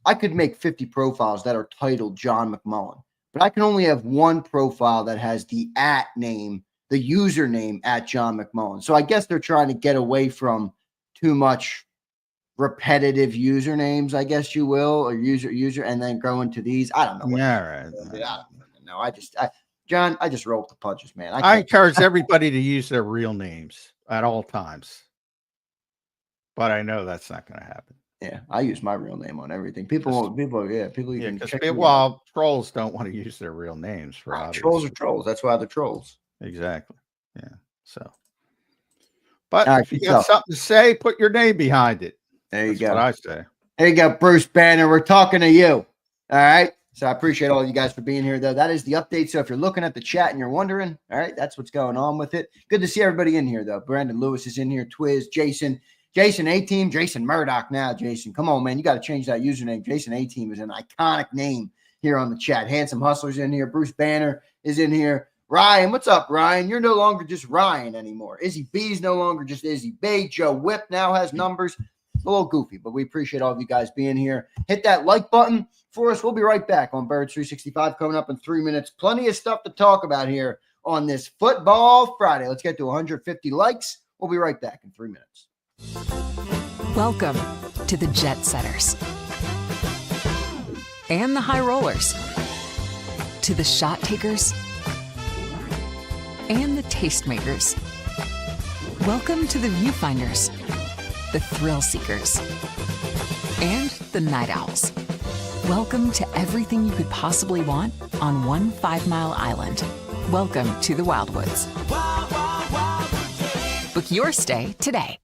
I could make 50 profiles that are titled John McMullen, but I can only have one profile that has the @ name, the username @ John McMullen. So I guess they're trying to get away from too much repetitive usernames, I guess you will, or user, and then go into these. I don't know. Yeah, right. No, John, I just roll with the punches, man. I encourage everybody to use their real names at all times, but I know that's not going to happen. Yeah, I use my real name on everything. People. Well, trolls don't want to use their real names for obvious. Trolls are trolls. That's why they're trolls. Exactly. Yeah. So, but if you got something to say, put your name behind it. There you go. That's what I say. There you go, Bruce Banner. We're talking to you. All right. So I appreciate all you guys for being here, though. That is the update. So if you're looking at the chat and you're wondering, all right, that's what's going on with it. Good to see everybody in here, though. Brandon Lewis is in here. Twiz, Jason A-Team, Jason Murdoch now. Jason, come on, man. You got to change that username. Jason A-Team is an iconic name here on the chat. Handsome Hustler's in here. Bruce Banner is in here. Ryan, what's up, Ryan? You're no longer just Ryan anymore. Izzy B's no longer just Izzy B. Joe Whip now has numbers. A little goofy, but we appreciate all of you guys being here. Hit that like button for us. We'll be right back on Birds 365 coming up in 3 minutes. Plenty of stuff to talk about here on this Football Friday. Let's get to 150 likes. We'll be right back in 3 minutes. Welcome to the Jet Setters and the High Rollers, to the Shot Takers and the Tastemakers. Welcome to the Viewfinders, the Thrill Seekers, and the Night Owls. Welcome to everything you could possibly want on one 5-mile island. Welcome to the Wildwoods. Book your stay today.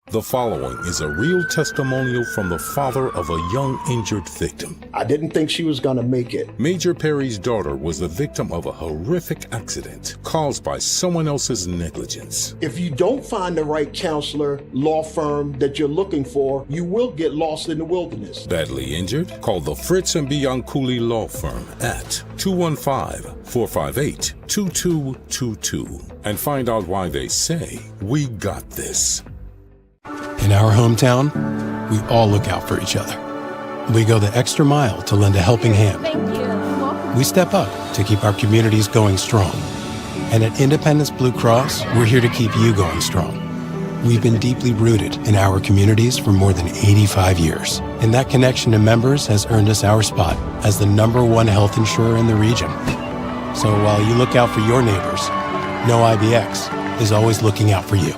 The following is a real testimonial from the father of a young injured victim. I didn't think she was going to make it. Major Perry's daughter was the victim of a horrific accident caused by someone else's negligence. If you don't find the right counselor, law firm that you're looking for, you will get lost in the wilderness. Badly injured? Call the Fritz and Bianculli Law Firm at 215-458-2222 and find out why they say, "We got this." In our hometown, we all look out for each other. We go the extra mile to lend a helping hand. Thank you. We step up to keep our communities going strong. And at Independence Blue Cross, we're here to keep you going strong. We've been deeply rooted in our communities for more than 85 years. And that connection to members has earned us our spot as the #1 health insurer in the region. So while you look out for your neighbors, know IBX is always looking out for you.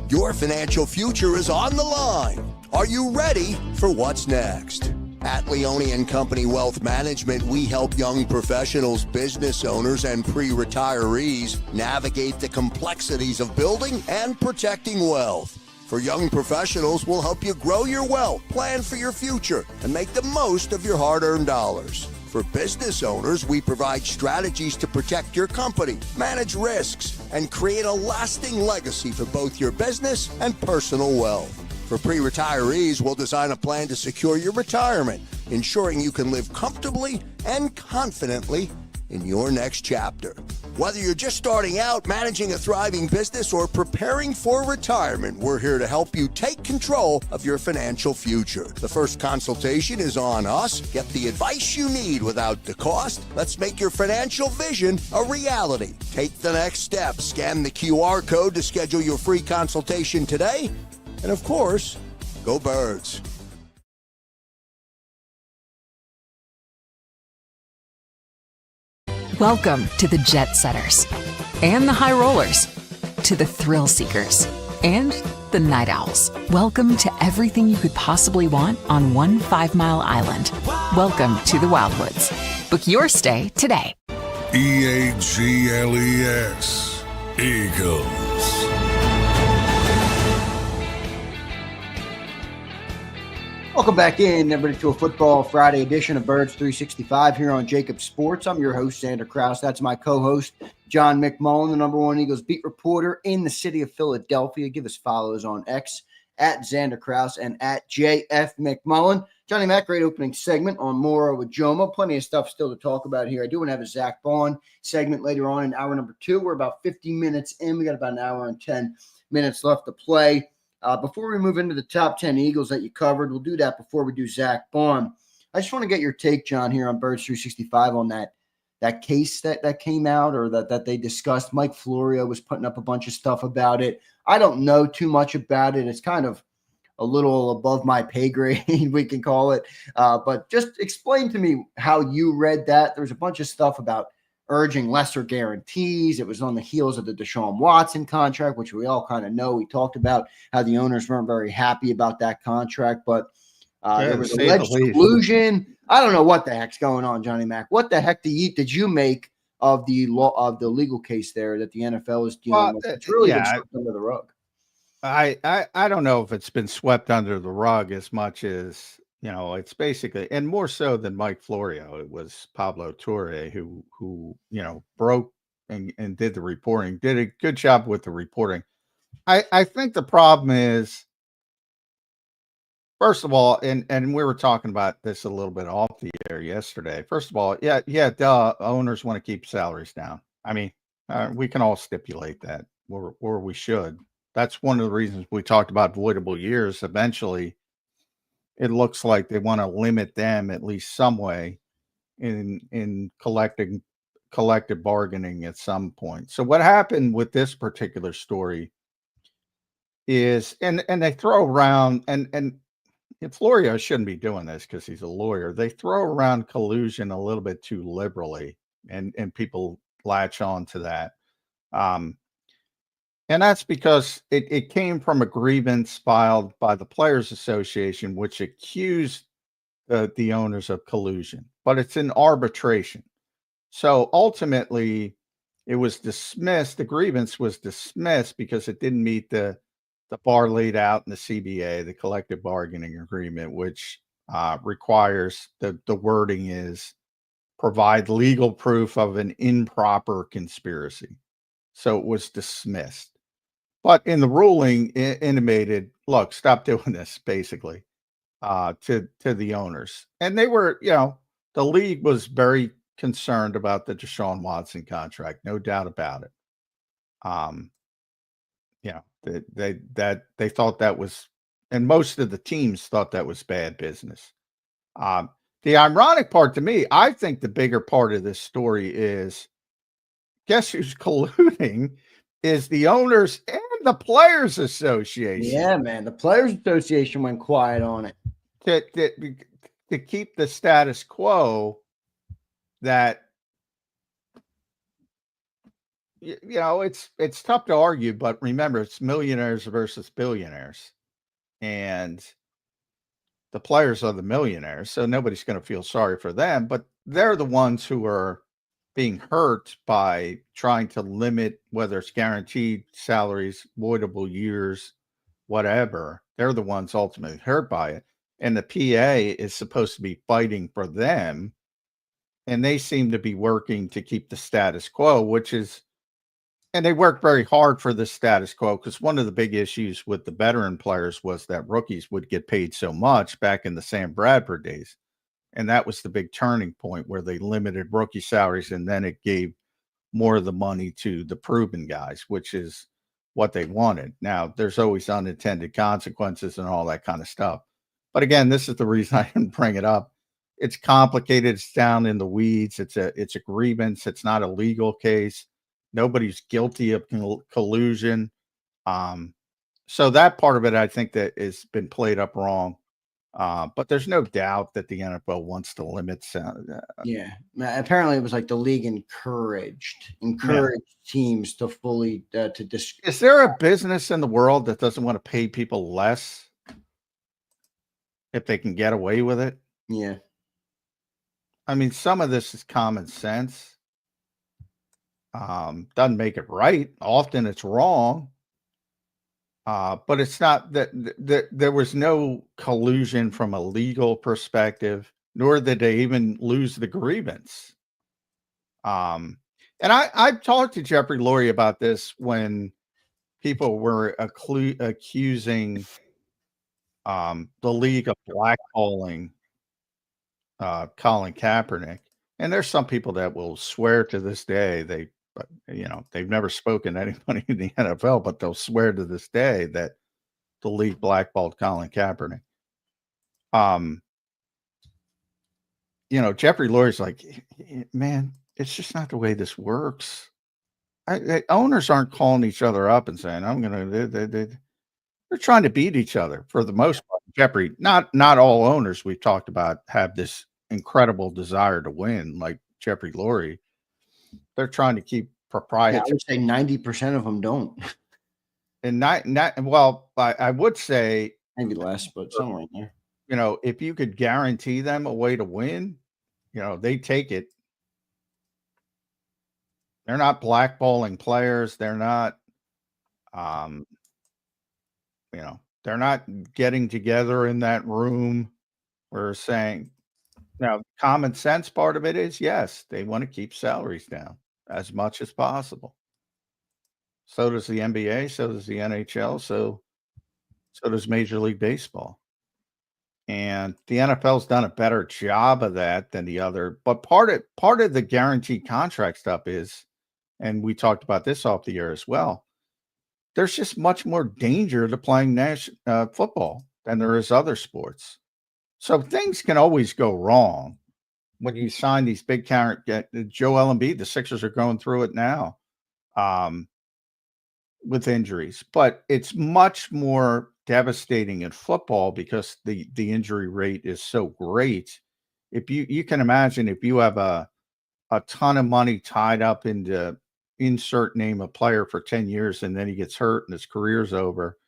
Your financial future is on the line. Are you ready for what's next? At Leone & Company Wealth Management, we help young professionals, business owners, and pre-retirees navigate the complexities of building and protecting wealth. For young professionals, we'll help you grow your wealth, plan for your future, and make the most of your hard-earned dollars. For business owners, we provide strategies to protect your company, manage risks, and create a lasting legacy for both your business and personal wealth. For pre-retirees, we'll design a plan to secure your retirement, ensuring you can live comfortably and confidently in your next chapter. Whether you're just starting out, managing a thriving business, or preparing for retirement, we're here to help you take control of your financial future. The first consultation is on us. Get the advice you need without the cost. Let's make your financial vision a reality. Take the next step. Scan the QR code to schedule your free consultation today. And of course, go Birds. Welcome to the Jet Setters and the High Rollers, to the Thrill Seekers and the Night Owls. Welcome to everything you could possibly want on one 5-mile island. Welcome to the Wildwoods. Book your stay today. EAGLES, Eagles. Welcome back in, everybody, to a Football Friday edition of Birds 365 here on JAKIB Sports. I'm your host, Zander Krause. That's my co-host, John McMullen, the #1 Eagles beat reporter in the city of Philadelphia. Give us follows on X at Zander Krause and at JF McMullen. Johnny Mac, great opening segment on Moro, Ojomo. Plenty of stuff still to talk about here. I do want to have a Zack Baun segment later on in hour number 2. We're about 50 minutes in. We got about an hour and 10 minutes left to play. Before we move into the top 10 Eagles that you covered, we'll do that before we do Zack Baun. I just want to get your take, John, here on Birds 365 on that case that came out, or that they discussed. Mike Florio was putting up a bunch of stuff about it. I don't know too much about it. It's kind of a little above my pay grade, we can call it. But just explain to me how you read that. There's a bunch of stuff about urging lesser guarantees. It was on the heels of the Deshaun Watson contract, which we all kind of know. We talked about how the owners weren't very happy about that contract, but there was alleged collusion. I don't know what the heck's going on, Johnny Mac. What the heck did you make of the legal case there that the NFL is dealing with? It's really been swept under the rug. I don't know if it's been swept under the rug as much as, it's basically, and more so than Mike Florio, it was Pablo Torre who broke and did the reporting, did a good job with the reporting. I think the problem is, first of all, and we were talking about this a little bit off the air yesterday. First of all, owners want to keep salaries down. I mean, we can all stipulate that, or we should. That's one of the reasons we talked about voidable years. Eventually, it looks like they want to limit them at least some way in collective bargaining at some point. So what happened with this particular story is, and they throw around, and Florio shouldn't be doing this because he's a lawyer. They throw around collusion a little bit too liberally, and people latch on to that. And that's because it came from a grievance filed by the Players Association, which accused the owners of collusion, but it's in arbitration. So ultimately, it was dismissed. The grievance was dismissed because it didn't meet the bar laid out in the CBA, the collective bargaining agreement, which requires the wording is provide legal proof of an improper conspiracy. So it was dismissed. But in the ruling, it intimated, look, stop doing this, basically, to the owners. And they were, the league was very concerned about the Deshaun Watson contract, no doubt about it. They thought that was, and most of the teams thought that was bad business. The ironic part to me, I think the bigger part of this story is, guess who's colluding is the owners and the Players Association. Yeah, man. The Players Association went quiet on it. To keep the status quo that, it's tough to argue, but remember, it's millionaires versus billionaires. And the players are the millionaires, so nobody's going to feel sorry for them, but they're the ones who are being hurt by trying to limit, whether it's guaranteed salaries, voidable years, whatever, they're the ones ultimately hurt by it. And the PA is supposed to be fighting for them. And they seem to be working to keep the status quo, which is, and they work very hard for the status quo, because one of the big issues with the veteran players was that rookies would get paid so much back in the Sam Bradford days. And that was the big turning point where they limited rookie salaries, and then it gave more of the money to the proven guys, which is what they wanted. Now, there's always unintended consequences and all that kind of stuff. But again, this is the reason I didn't bring it up. It's complicated. It's down in the weeds. It's a grievance. It's not a legal case. Nobody's guilty of collusion. So that part of it, I think that has been played up wrong. But there's no doubt that the NFL wants to limit. Yeah, apparently it was like the league encouraged teams to fully Is there a business in the world that doesn't want to pay people less if they can get away with it? Yeah. I mean, some of this is common sense. Doesn't make it right. Often it's wrong. But it's not that there was no collusion from a legal perspective, nor did they even lose the grievance. And I've talked to Jeffrey Lurie about this when people were accusing the league of blackballing Colin Kaepernick. And there's some people that will swear to this day they've never spoken to anybody in the NFL, but they'll swear to this day that the league blackballed Colin Kaepernick. Jeffrey Lurie's like, man, it's just not the way this works. Owners aren't calling each other up and saying, they're trying to beat each other for the most part. Jeffrey, not all owners we've talked about have this incredible desire to win like Jeffrey Lurie. They're trying to keep proprietary. I would say 90% of them don't. And I would say maybe less, but somewhere in there. If you could guarantee them a way to win, they take it. They're not blackballing players. They're not, they're not getting together in that room. We're saying, now, common sense part of it is, yes, they want to keep salaries down as much as possible. So does the NBA, so does the NHL, so does Major League Baseball. And the NFL's done a better job of that than the other. But part of the guaranteed contract stuff is, and we talked about this off the air as well, there's just much more danger to playing football than there is other sports. So things can always go wrong when you sign these big Joel Embiid. The Sixers are going through it now with injuries, but it's much more devastating in football because the injury rate is so great. If you can imagine, if you have a ton of money tied up into insert name a player for 10 years and then he gets hurt and his career's over,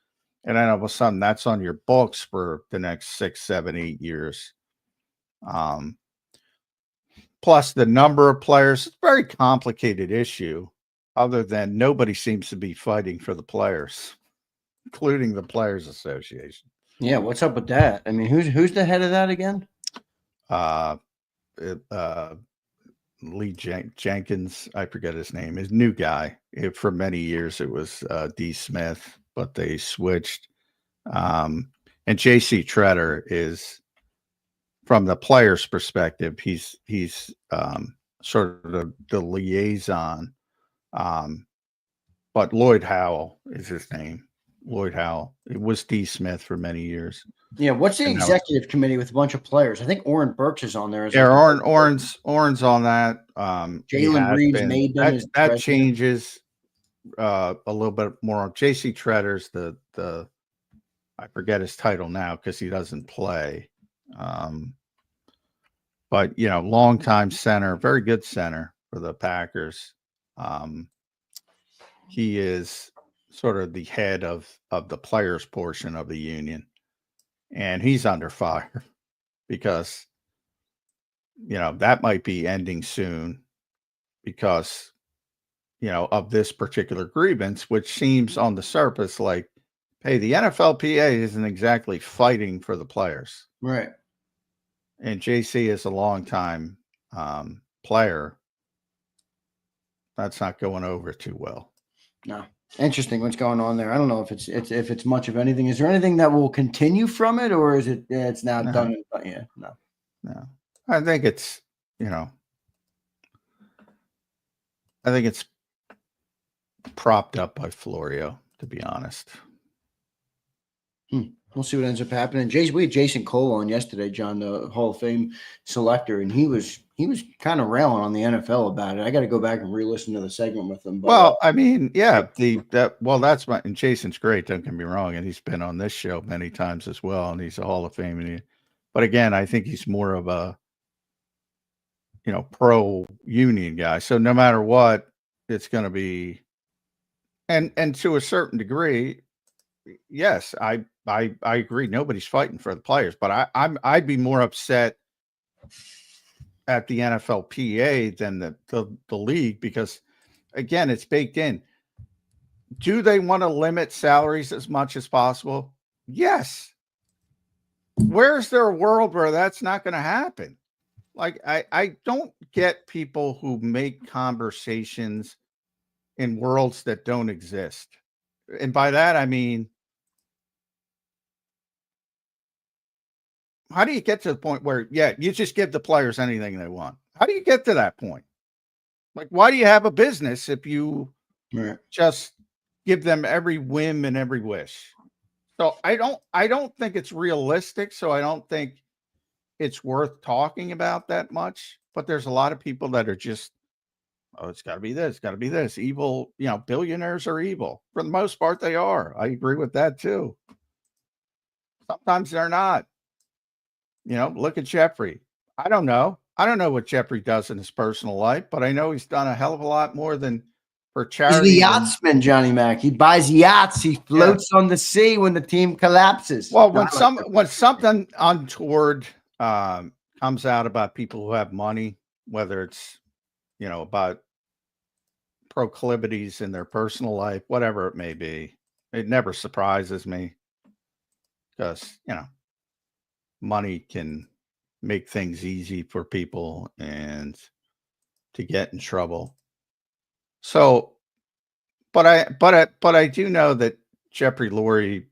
and then all of a sudden that's on your books for the next 6, 7, 8 years. Plus the number of players, it's a very complicated issue, other than nobody seems to be fighting for the players, including the Players Association. Yeah, what's up with that? I mean, who's the head of that again? Lee Jenkins, I forget his name, his new guy. For many years it was D. Smith, but they switched. And J.C. Treader is, from the player's perspective, he's sort of the liaison. But Lloyd Howell is his name. Lloyd Howell. It was D. Smith for many years. Yeah, what's the executive committee with a bunch of players? I think Oren Burks is on there. Oren's on that. Jalen Reeves made them. That changes a little bit more. J.C. Treader's the I forget his title now because he doesn't play. But longtime center, very good center for the Packers. He is sort of the head of the players portion of the union, and he's under fire because that might be ending soon because of this particular grievance, which seems on the surface like Hey, the NFLPA isn't exactly fighting for the players. Right. And JC is a longtime player. That's not going over too well. No. Interesting what's going on there. I don't know if it's much of anything. Is there anything that will continue from it, or is it it's now done? Yeah, no. I think it's, I think it's propped up by Florio, to be honest. We'll see what ends up happening. We had Jason Cole on yesterday, John, the Hall of Fame selector, and he was kind of railing on the NFL about it. I got to go back and re-listen to the segment with him. But, well, I mean, yeah, that's and Jason's great. Don't get me wrong, and he's been on this show many times as well, and he's a Hall of Fame. But again, I think he's more of a pro union guy. So no matter what, it's going to be, and to a certain degree, yes, I agree. Nobody's fighting for the players, but I'd be more upset at the NFLPA than the league, because again, it's baked in. Do they want to limit salaries as much as possible? Yes. Where's there a world where that's not going to happen? Like, I don't get people who make conversations in worlds that don't exist. And by that, I mean, how do you get to the point where, you just give the players anything they want? How do you get to that point? Like, why do you have a business if you just give them every whim and every wish? So I don't think it's realistic. So I don't think it's worth talking about that much. But there's a lot of people that are just, it's got to be this, got to be this. Evil, billionaires are evil. For the most part, they are. I agree with that too. Sometimes they're not. Look at Jeffrey. I don't know what Jeffrey does in his personal life, but I know he's done a hell of a lot more than for charity. He's the yachtsman, Johnny Mac. He buys yachts. He floats on the sea when the team collapses. Well, when something untoward comes out about people who have money, whether it's about proclivities in their personal life, whatever it may be, it never surprises me, because money can make things easy for people and to get in trouble. So, but I do know that Jeffrey Lurie,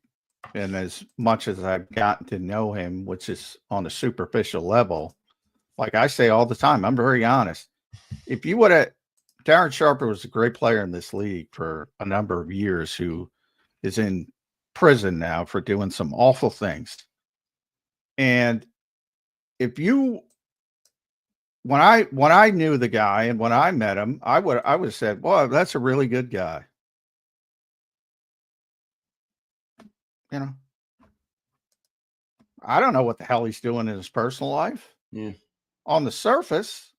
and as much as I've gotten to know him, which is on a superficial level, like I say all the time, I'm very honest. If you would have, Darren Sharper was a great player in this league for a number of years, who is in prison now for doing some awful things. And if you, when I knew the guy and when I met him, I would have said, well, that's a really good guy. I don't know what the hell he's doing in his personal life. Yeah. On the surface,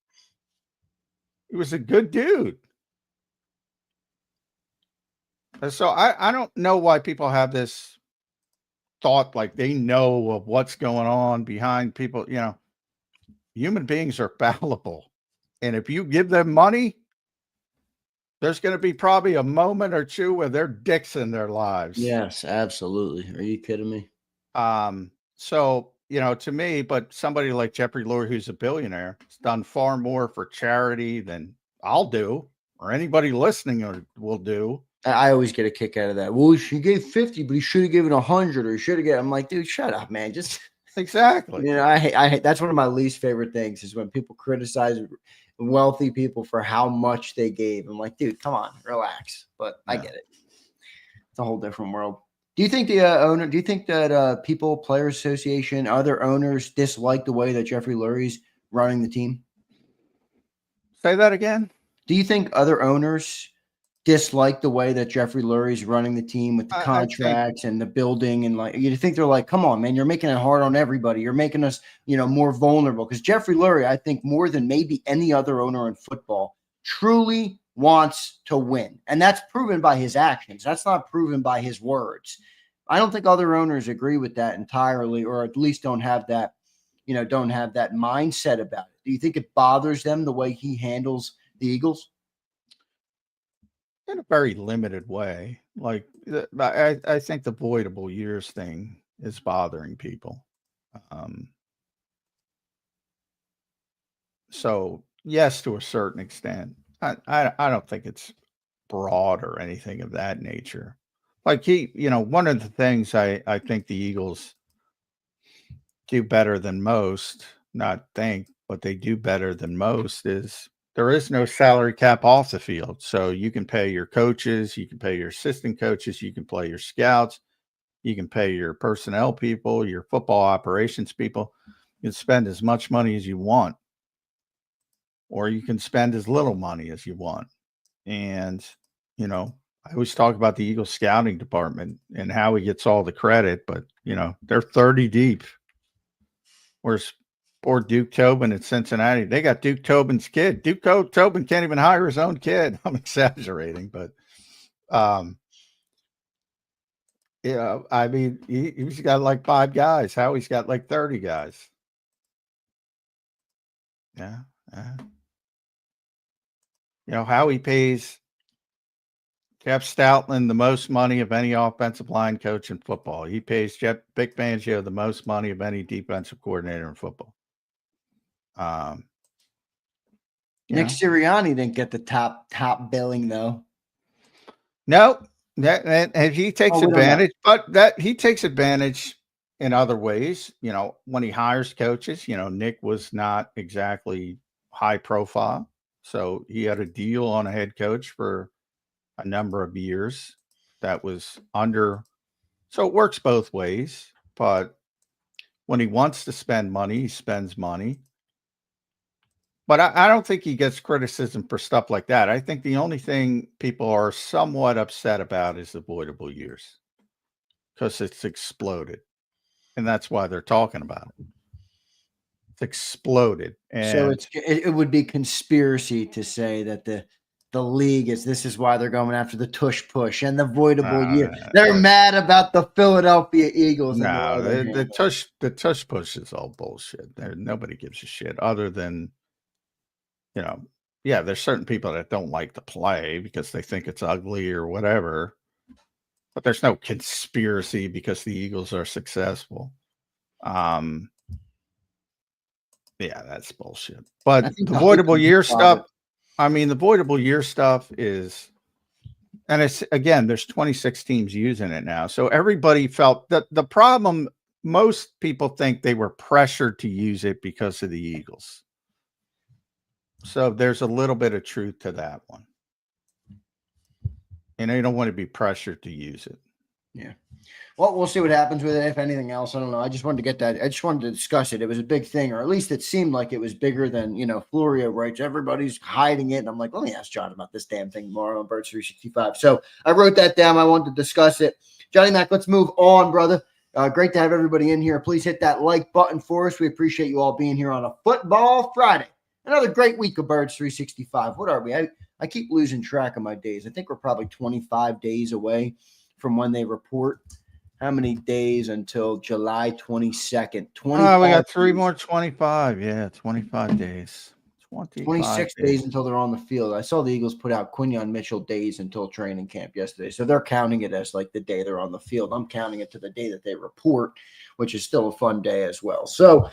he was a good dude. And so I don't know why people have this thought like they know of what's going on behind people. Human beings are fallible. And if you give them money, there's going to be probably a moment or two where they're dicks in their lives. Yes, absolutely. Are you kidding me? So, to me, but somebody like Jeffrey Lurie, who's a billionaire, has done far more for charity than I'll do, or anybody listening will do. I always get a kick out of that. Well, he gave 50, but he should have given 100, or he should have given. I'm like, dude, shut up, man. Just exactly. I hate. That's one of my least favorite things, is when people criticize wealthy people for how much they gave. I'm like, dude, come on, relax. But I get it. It's a whole different world. Do you think the owner? Do you think that Players Association, other owners dislike the way that Jeffrey Lurie's running the team? Say that again. Do you think other owners dislike the way that Jeffrey Lurie's running the team with the contracts and the building, and like, you think they're like, come on, man, you're making it hard on everybody. You're making us, more vulnerable. Because Jeffrey Lurie, I think more than maybe any other owner in football, truly wants to win. And that's proven by his actions. That's not proven by his words. I don't think other owners agree with that entirely, or at least don't have that mindset about it. Do you think it bothers them the way he handles the Eagles? In a very limited way. Like, I think the voidable years thing is bothering people. So yes, to a certain extent. I don't think it's broad or anything of that nature. Like one of the things I think the Eagles do better than most, not think, but they do better than most is there is no salary cap off the field. So you can pay your coaches, you can pay your assistant coaches, you can play your scouts, you can pay your personnel people, your football operations people. You can spend as much money as you want, or you can spend as little money as you want. And, I always talk about the Eagles scouting department and how he gets all the credit, but, they're 30 deep. Whereas poor Duke Tobin at Cincinnati, they got Duke Tobin's kid. Duke Tobin can't even hire his own kid. I'm exaggerating, but, I mean, he's got like 5 guys. Howie's got like 30 guys. Yeah. Howie pays Jeff Stoutland the most money of any offensive line coach in football. He pays Vic Fangio the most money of any defensive coordinator in football. Nick Sirianni didn't get the top billing though. No, and he takes advantage, but he takes advantage in other ways. When he hires coaches, Nick was not exactly high profile, so he had a deal on a head coach for a number of years that was under. So it works both ways, but when he wants to spend money, he spends money. But I don't think he gets criticism for stuff like that. I think the only thing people are somewhat upset about is the voidable years because it's exploded. And that's why they're talking about it. It's exploded. And so it would be conspiracy to say that the league this is why they're going after the tush push and the voidable year. They're mad about the Philadelphia Eagles. No, the tush push is all bullshit. Nobody gives a shit other than, there's certain people that don't like the play because they think it's ugly or whatever. But there's no conspiracy because the Eagles are successful. That's bullshit. But the voidable year stuff, the voidable year stuff is, and it's, again, there's 26 teams using it now. So everybody felt that the problem, most people think they were pressured to use it because of the Eagles. So there's a little bit of truth to that one. And they don't want to be pressured to use it. Yeah. Well, we'll see what happens with it. If anything else, I don't know. I just wanted to get that. I just wanted to discuss it. It was a big thing, or at least it seemed like it was bigger than, Florio writes. Everybody's hiding it. And I'm like, let me ask John about this damn thing tomorrow on Birds 365. So I wrote that down. I wanted to discuss it. Johnny Mac, let's move on, brother. Great to have everybody in here. Please hit that like button for us. We appreciate you all being here on a Football Friday. Another great week of Birds 365. What are we? I keep losing track of my days. I think we're probably 25 days away from when they report. How many days until July 22nd? We got 3 more 25. Yeah, 25 days. 26 days until they're on the field. I saw the Eagles put out Quinyon Mitchell days until training camp yesterday. So they're counting it as like the day they're on the field. I'm counting it to the day that they report, which is still a fun day as well. So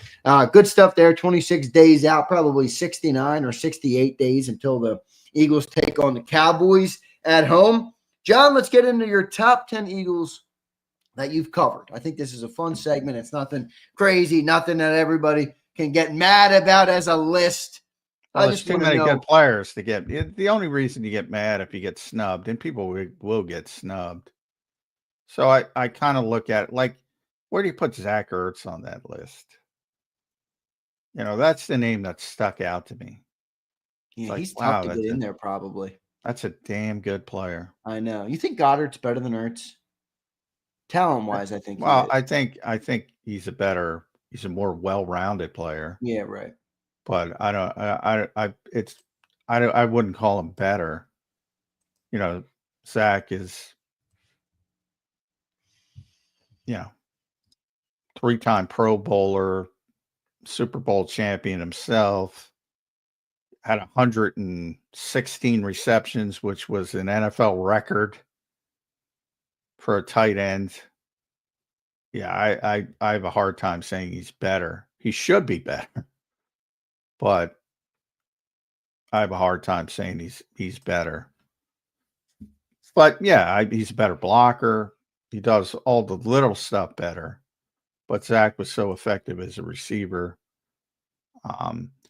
good stuff there. 26 days out, probably 69 or 68 days until the Eagles take on the Cowboys at home. John, let's get into your top 10 Eagles that you've covered. I think this is a fun segment. It's nothing crazy, nothing that everybody can get mad about as a list. Well, there's too many good players to get. The only reason you get mad if you get snubbed, and people will get snubbed. So I kind of look at it like, where do you put Zach Ertz on that list? That's the name that stuck out to me. Yeah, he's tough to get in there probably. That's a damn good player. I know. You think Goddard's better than Ertz? Talent-wise, I think. Well, I think he's a more well-rounded player. Yeah, right. But I wouldn't call him better. Zack is, 3-time Pro Bowler, Super Bowl champion himself, had 116 receptions, which was an NFL record. for a tight end, yeah, I have a hard time saying he's better. He should be better, but I have a hard time saying he's better. But yeah, he's a better blocker. He does all the little stuff better. But Zack was so effective as a receiver.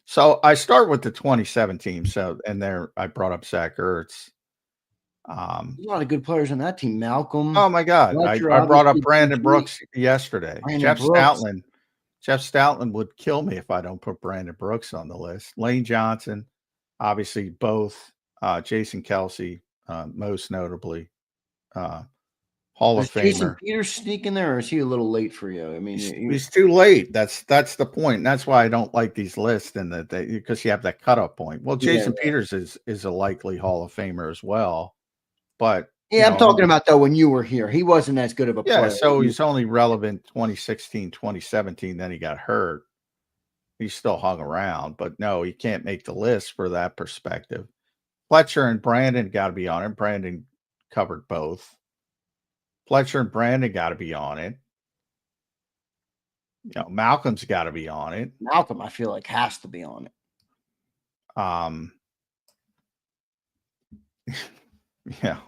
So I start with the 2017. So, and there I brought up Zach Ertz. There's a lot of good players on that team. Malcolm. Oh my God. Fletcher, I brought up obviously, Brandon Brooks yesterday. Brandon Brooks. Jeff Stoutland would kill me if I don't put Brandon Brooks on the list. Lane Johnson, obviously both. Jason Kelsey, most notably. Hall of Famer. Jason Peters sneak in there, or is he a little late for you? I mean, he's too late. That's the point. And that's why I don't like these lists, and because you have that cutoff point. Well, Jason Peters is a likely Hall of Famer as well, but I'm talking about though when you were here, he wasn't as good of a player. So he's only relevant 2016, 2017. Then he got hurt. He still hung around, but no, he can't make the list for that perspective. Fletcher and Brandon got to be on it. Brandon covered both. Fletcher and Brandon got to be on it. Malcolm's got to be on it. Malcolm, I feel like, has to be on it. Yeah.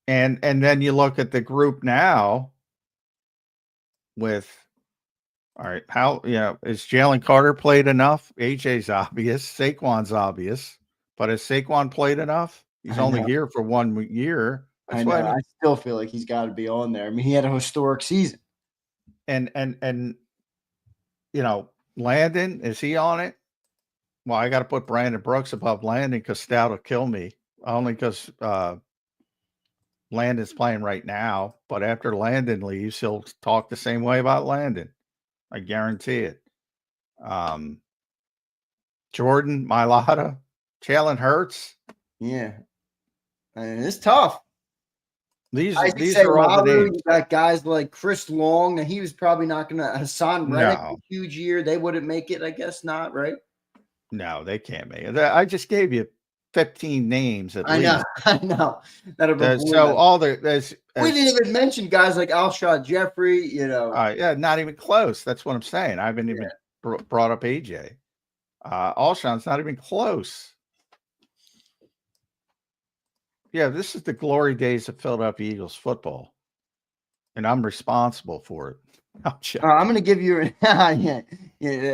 And then you look at the group now with, all right, how, is Jalen Carter played enough? AJ's obvious. Saquon's obvious. But has Saquon played enough? He's only here for 1 year. I know. I still feel like he's got to be on there. I mean, he had a historic season. And Landon, is he on it? Well, I got to put Brandon Brooks above Landon because Stout will kill me. Only because Landon's playing right now. But after Landon leaves, he'll talk the same way about Landon. I guarantee it. Jordan, Mailata, Jalen Hurts. Yeah. And it's tough. These are all the names. You got guys like Chris Long, and he was probably not going to. Hassan Reddick, a huge year. They wouldn't make it, I guess not, right? No, they can't make it. I just gave you 15 names at least. I know. We didn't even mention guys like Alshon Jeffrey, not even close. That's what I'm saying. I haven't even brought up AJ. Alshon's not even close. Yeah, this is the glory days of Philadelphia Eagles football, and I'm responsible for it. I'm going to give you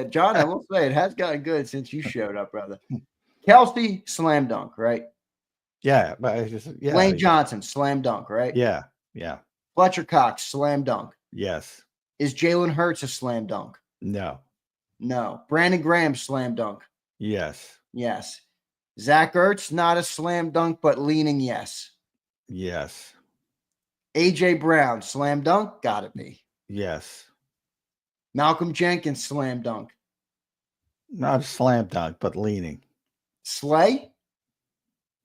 John, I will say it has gotten good since you showed up, brother. Kelsey, slam dunk, right? Yeah, but Lane Johnson, slam dunk, right? Yeah. Fletcher Cox, slam dunk. Yes. Is Jalen Hurts a slam dunk? No. Brandon Graham, slam dunk. Yes. Zach Ertz, not a slam dunk, but leaning yes. Yes. AJ Brown, slam dunk, gotta be. Yes. Malcolm Jenkins, slam dunk. Not a slam dunk, but leaning. Slay?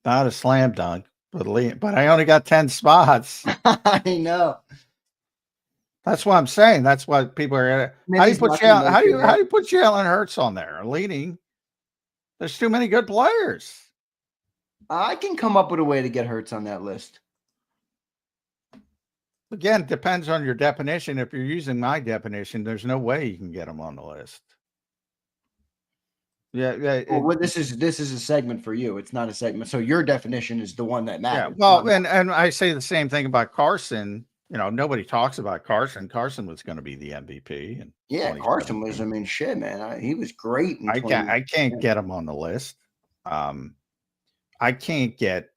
Not a slam dunk, but leaning. But I only got 10 spots. I know. That's what I'm saying. That's what people are. How do you put Jalen Hurts on there? Leaning. There's too many good players. I can come up with a way to get Hurts on that list. Again, it depends on your definition. If you're using my definition, there's no way you can get them on the list. Yeah. Well, this is a segment for you. It's not a segment. So your definition is the one that matters. Yeah. Well, and I say the same thing about Carson. Nobody talks about Carson. Carson was going to be the MVP. And Carson was. I mean, shit, man. He was great. I can't get him on the list. I can't get.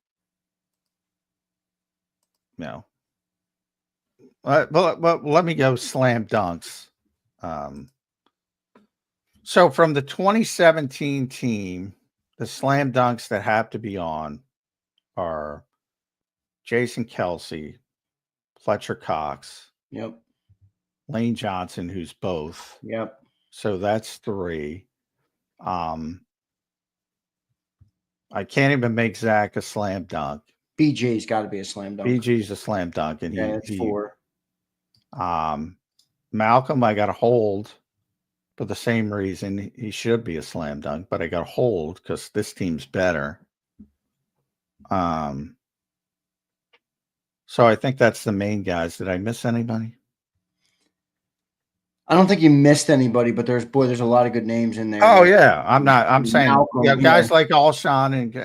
But let me go slam dunks. So from the 2017 team, the slam dunks that have to be on are Jason Kelsey, Fletcher Cox. Yep. Lane Johnson, who's both. Yep. So that's 3. I can't even make Zack a slam dunk. BJ's got to be a slam dunk. BG's a slam dunk, and that's 4. Malcolm, I got to hold for the same reason. He should be a slam dunk, but I got to hold because this team's better. So I think that's the main guys. Did I miss anybody? I don't think you missed anybody, but there's a lot of good names in there. Oh yeah, I'm saying Malcolm, guys like Alshon and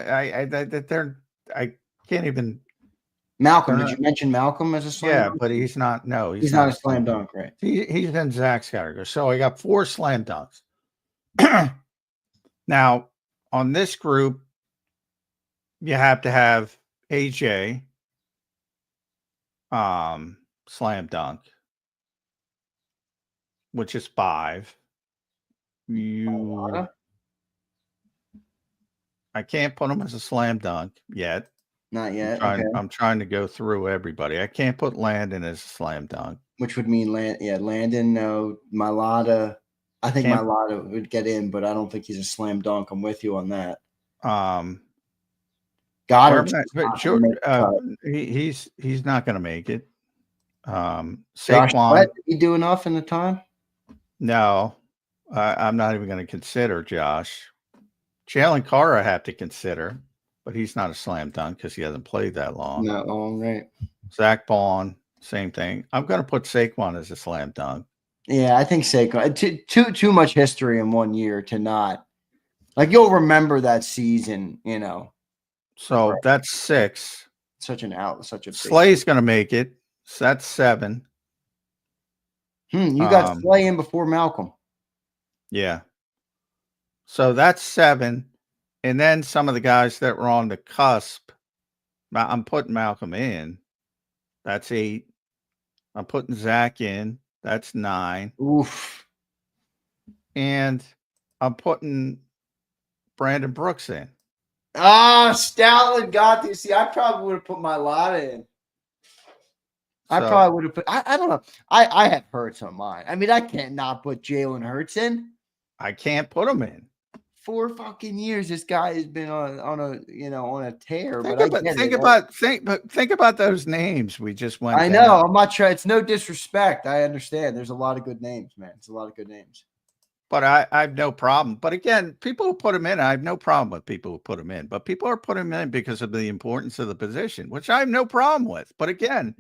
I can't even. Malcolm, did you mention Malcolm as a slam dunk? But he's not. No, He's not a slam dunk, right? He's in Zack's category. So I got 4 slam dunks. Now on this group, you have to have AJ slam dunk, which is 5. I can't put him as a slam dunk yet. Not yet. I'm trying to go through everybody. I can't put Landon as a slam dunk. Which would mean Landon, no. Mailata. I think Mailata would get in, but I don't think he's a slam dunk. I'm with you on that. Goddard. He's not going to make it. Saquon. Did he do enough in the time? No. I'm not even going to consider Josh. Jalen Carr I have to consider, but he's not a slam dunk because he hasn't played that long. Not long, right? Zach Baun, same thing. I'm going to put Saquon as a slam dunk. Yeah, I think Saquon. Too much history in 1 year to not. Like, you'll remember that season, you know. So right. That's 6. Such a Slay's going to make it. So that's 7. You got Slay in before Malcolm. Yeah. So that's 7. And then some of the guys that were on the cusp, I'm putting Malcolm in. That's 8. I'm putting Zack in. That's 9. Oof. And I'm putting Brandon Brooks in. Stoutland got this. See, I probably would have put Mailata in. I probably would have put. I don't know. I have Hurts on mine. I mean, I can't not put Jalen Hurts in. I can't put him in. 4 fucking years, this guy has been on a tear. Think about those names we just went. I know. I'm not trying. It's no disrespect. I understand. There's a lot of good names, man. It's a lot of good names. But I have no problem. But again, people who put him in, I have no problem with people who put him in. But people are putting him in because of the importance of the position, which I have no problem with. But again,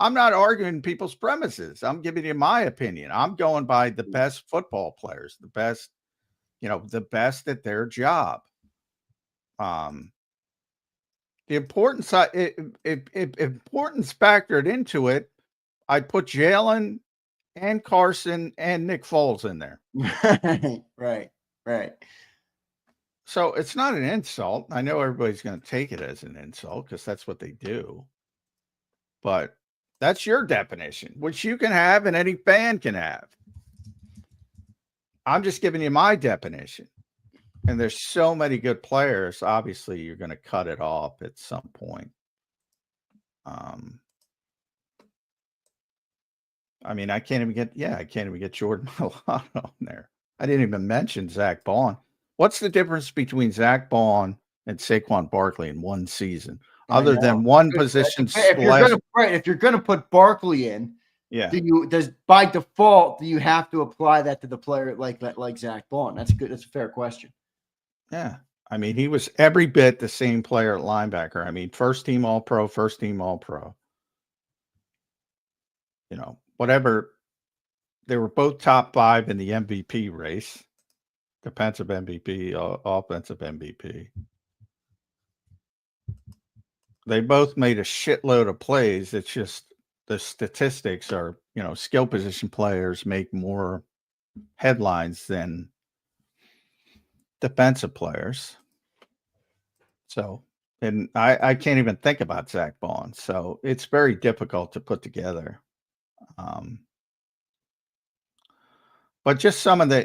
I'm not arguing people's premises. I'm giving you my opinion. I'm going by the best football players, the best at their job. The importance, importance factored into it, I'd put Jalen and Carson and Nick Foles in there. Right. So it's not an insult. I know everybody's going to take it as an insult because that's what they do. But that's your definition, which you can have and any fan can have. I'm just giving you my definition. And there's so many good players. Obviously, you're going to cut it off at some point. I mean, I can't even get Jordan Mailata on there. I didn't even mention Zach Baun. What's the difference between Zach Baun and Saquon Barkley in one season? Other than one position. If you're gonna put Barkley in, does by default do you have to apply that to the player like Zach Baun? That's good. That's a fair question. Yeah, I mean, he was every bit the same player at linebacker. I mean, first team All Pro. You know, whatever. They were both top 5 in the MVP race, defensive MVP, offensive MVP. They both made a shitload of plays. It's just the statistics are, skill position players make more headlines than defensive players. So, and I can't even think about Zach Baun. So it's very difficult to put together. But just some of the,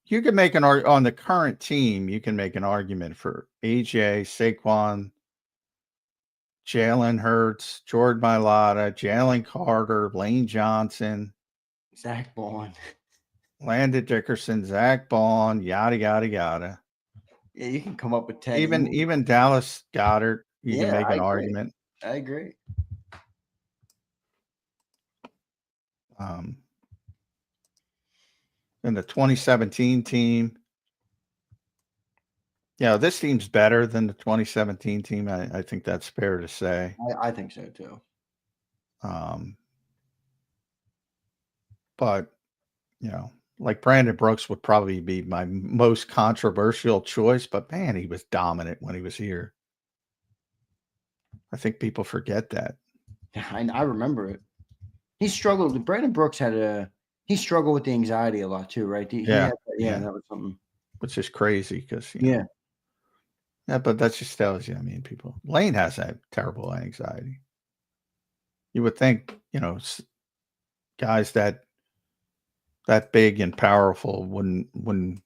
you can make on the current team, you can make an argument for AJ, Saquon, Jalen Hurts, Jordan Mailata, Jalen Carter, Lane Johnson, Zach Baun, Landon Dickerson, Zach Baun, yada yada yada. Yeah, you can come up with 10. Even Dallas Goedert, you can make an argument. I agree. In the 2017 team, this team's better than the 2017 team. I think that's fair to say. I think so too. But, like Brandon Brooks would probably be my most controversial choice, but man, he was dominant when he was here. I think people forget that. I remember it. He struggled. Brandon Brooks he struggled with the anxiety a lot too, right? Yeah. That was something. Which is crazy because, Yeah, but that just tells you, people. Lane has that terrible anxiety. You would think, guys that big and powerful wouldn't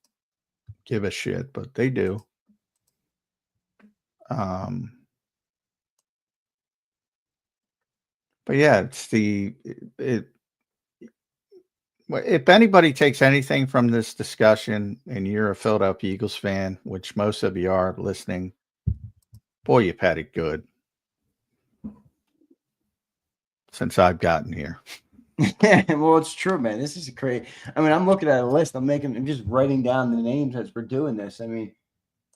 give a shit, but they do. But yeah, if anybody takes anything from this discussion and you're a Philadelphia Eagles fan, which most of you are listening, boy, you've had it good since I've gotten here. Yeah, well, it's true, man. This is crazy. I'm looking at a list. I'm just writing down the names as we're doing this.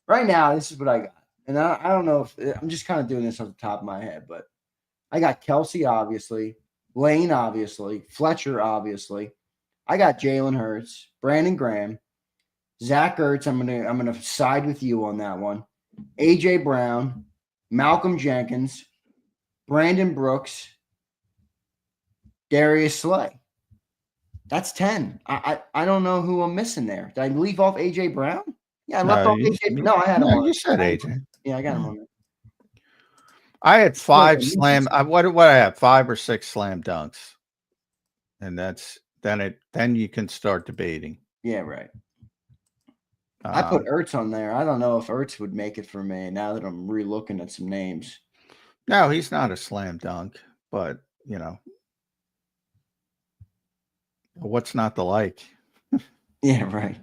Right now, this is what I got. And I don't know if I'm just kind of doing this off the top of my head, but I got Kelsey, obviously, Lane, obviously, Fletcher, obviously. I got Jalen Hurts, Brandon Graham, Zach Ertz. I'm gonna side with you on that one. AJ Brown, Malcolm Jenkins, Brandon Brooks, Darius Slay. That's 10. I don't know who I'm missing there. Did I leave off AJ Brown? Yeah, I left off AJ. No, I had him on. You said AJ. Yeah, I got him on there. I had 5 slam. What I have 5 or 6 slam dunks, and then you can start debating. Yeah, right. I put Ertz on there. I don't know if Ertz would make it for me now that I'm re-looking at some names. No, he's not a slam dunk, but what's not to like? Yeah, right.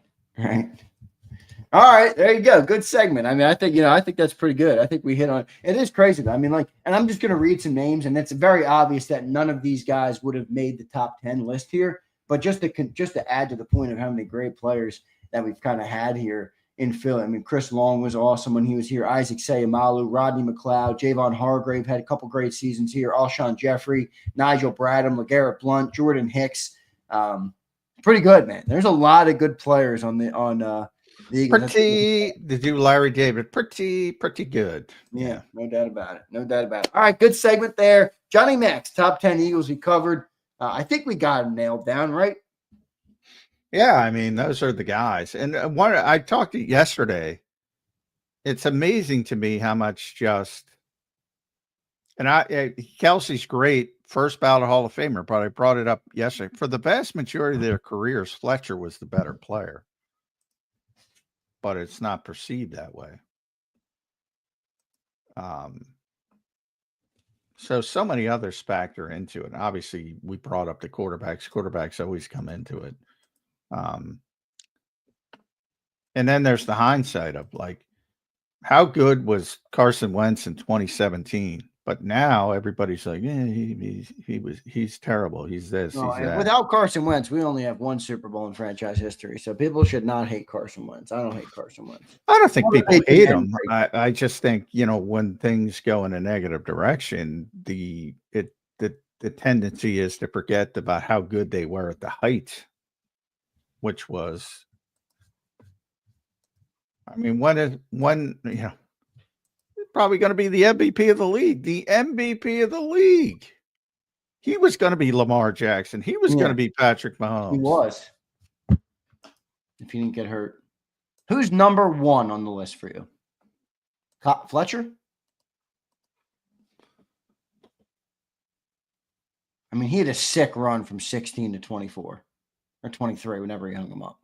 All right, there you go. Good segment. I think that's pretty good. I think we hit on it. Is crazy though. And I'm just gonna read some names, and it's very obvious that none of these guys would have made the top 10 list here. But just to add to the point of how many great players that we've kind of had here in Philly. Chris Long was awesome when he was here. Isaac Sayamalu, Rodney McLeod, Javon Hargrave had a couple great seasons here. Alshon Jeffrey, Nigel Bradham, LeGarrette Blount, Jordan Hicks. Pretty good, man. There's a lot of good players on the Eagles. Did you Larry David? Pretty good. Yeah, no doubt about it. All right, good segment there. Johnny Mack's top 10 Eagles we covered. I think we got them nailed down, right? Yeah, those are the guys. And I talked to yesterday. It's amazing to me how much Kelsey's great, first ballot Hall of Famer, but I brought it up yesterday. For the vast majority of their careers, Fletcher was the better player. But it's not perceived that way. So many others factor into it. Obviously, we brought up the quarterbacks. Quarterbacks always come into it. And then there's the hindsight of how good was Carson Wentz in 2017? But now everybody's like, yeah, he's terrible. He's this. No, he's that. Without Carson Wentz, we only have 1 Super Bowl in franchise history. So people should not hate Carson Wentz. I don't hate Carson Wentz. I don't think people hate him. I just think, when things go in a negative direction, the tendency is to forget about how good they were at the height, which was, probably going to be the MVP of the league. The MVP of the league. He was going to be Lamar Jackson. He was going to be Patrick Mahomes. He was. If he didn't get hurt. Who's number 1 on the list for you? Fletcher? He had a sick run from 16 to 24 or 23 whenever he hung him up.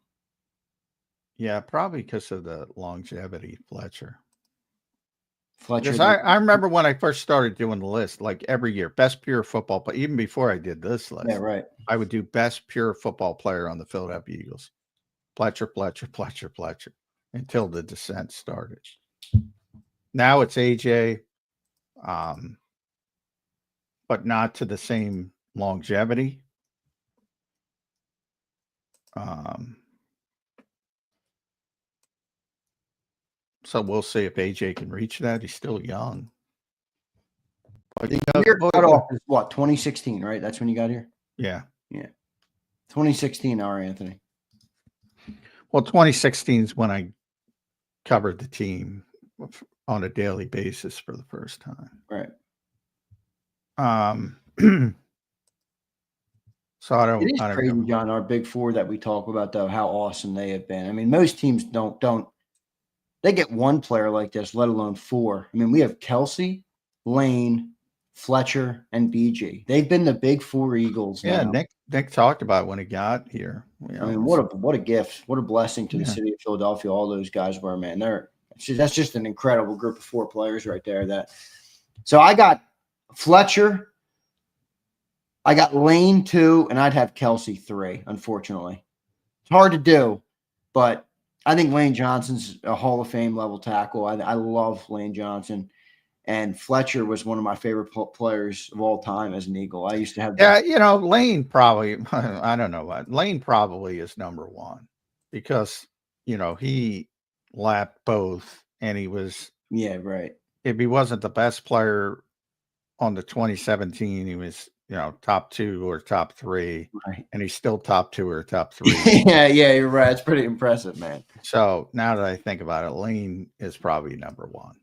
Yeah, probably because of the longevity, Fletcher. Fletcher. Because I remember when I first started doing the list, every year, best pure football, but even before I did this list, yeah, right. I would do best pure football player on the Philadelphia Eagles. Fletcher, until the descent started. Now it's AJ, but not to the same longevity. So we'll see if AJ can reach that. He's still young. The year cut off is what, 2016, right? That's when you got here? Yeah. Yeah. 2016, our Anthony. Well, 2016 is when I covered the team on a daily basis for the first time. Right. So I don't It is crazy, know. John, our big four that we talk about, though, how awesome they have been. I mean, most teams don't they get one player like this, let alone four. I mean, we have Kelsey, Lane, Fletcher, and BG. They've been the big four Eagles Yeah, now. Nick talked about it when he got here. You know, I mean, what a gift. What a blessing to the city of Philadelphia all those guys were, man. That's just an incredible group of four players right there. So I got Fletcher, I got Lane 2, and I'd have Kelsey 3, unfortunately. It's hard to do, but I think Lane Johnson's a Hall of Fame level tackle. I love Lane Johnson. And Fletcher was one of my favorite players of all time as an Eagle. I used to have Yeah, you know, Lane probably, I don't know what, Lane probably is number one because, you know, he lapped both and he was, yeah, right. If he wasn't the best player on the 2017, he was, you know, top 2 or top 3, right. And he's still top 2 or top 3. yeah, you're right. It's pretty impressive, man. So now that I think about it, Lane is probably number one.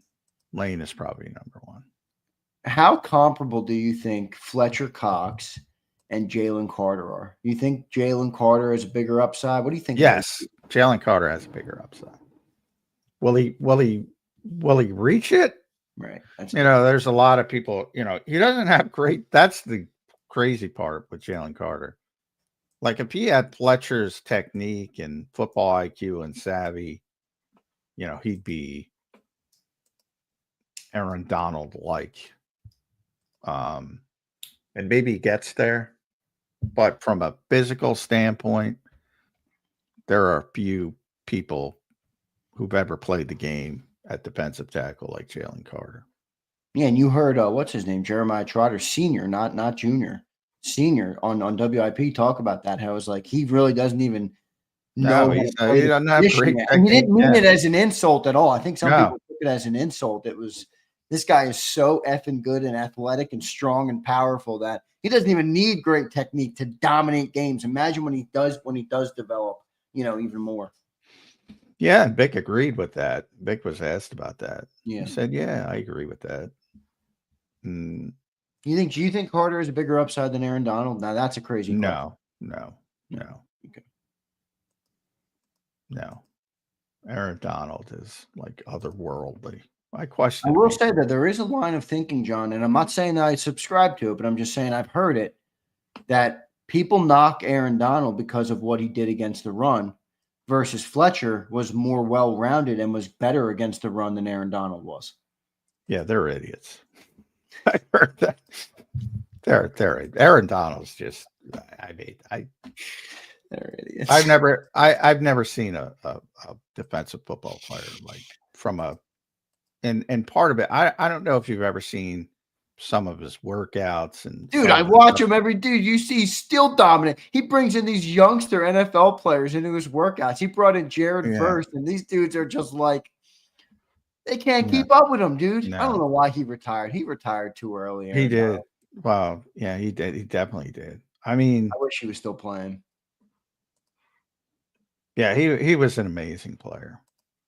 Lane is probably number one. How comparable do you think Fletcher Cox and Jalen Carter are? You think Jalen Carter has a bigger upside? What do you think? Yes, Jalen Carter has a bigger upside. Will he reach it? Right. You know, there's a lot of people, you know, he doesn't have great, that's the crazy part with Jalen Carter. Like if he had Fletcher's technique and football IQ and savvy, you know, he'd be Aaron Donald like. And maybe he gets there. But from a physical standpoint, there are a few people who've ever played the game at defensive tackle like Jalen Carter. Yeah, and you heard what's his name, Jeremiah Trotter, senior, not junior, senior on WIP talk about that. How it was like he really doesn't even know. He doesn't have great technique. And he didn't mean it as an insult at all. I think some No. people took it as an insult. It was, this guy is so effing good and athletic and strong and powerful that he doesn't even need great technique to dominate games. Imagine when he does develop, you know, even more. Yeah, and Vic agreed with that. Vic was asked about that. Yeah. He said, yeah, I agree with that. Do you think Carter is a bigger upside than Aaron Donald? Now that's a crazy question. No. Okay. No. Aaron Donald is like otherworldly. I will say that there is a line of thinking, John, and I'm not saying that I subscribe to it, but I'm just saying I've heard it, that people knock Aaron Donald because of what he did against the run versus Fletcher was more well-rounded and was better against the run than Aaron Donald was. Yeah, they're idiots. I heard that. They're Aaron Donald's just, they're idiots. I've never seen a defensive football player like from a, and part of it, I don't know if you've ever seen some of his workouts and dude, I watch him every dude. You see, he's still dominant. He brings in these youngster NFL players into his workouts. He brought in Jared first, and these dudes are just like they can't keep up with him, dude. No. I don't know why he retired. He retired too early. He did. Wow. Yeah, he did. He definitely did. I mean, I wish he was still playing. Yeah, he was an amazing player.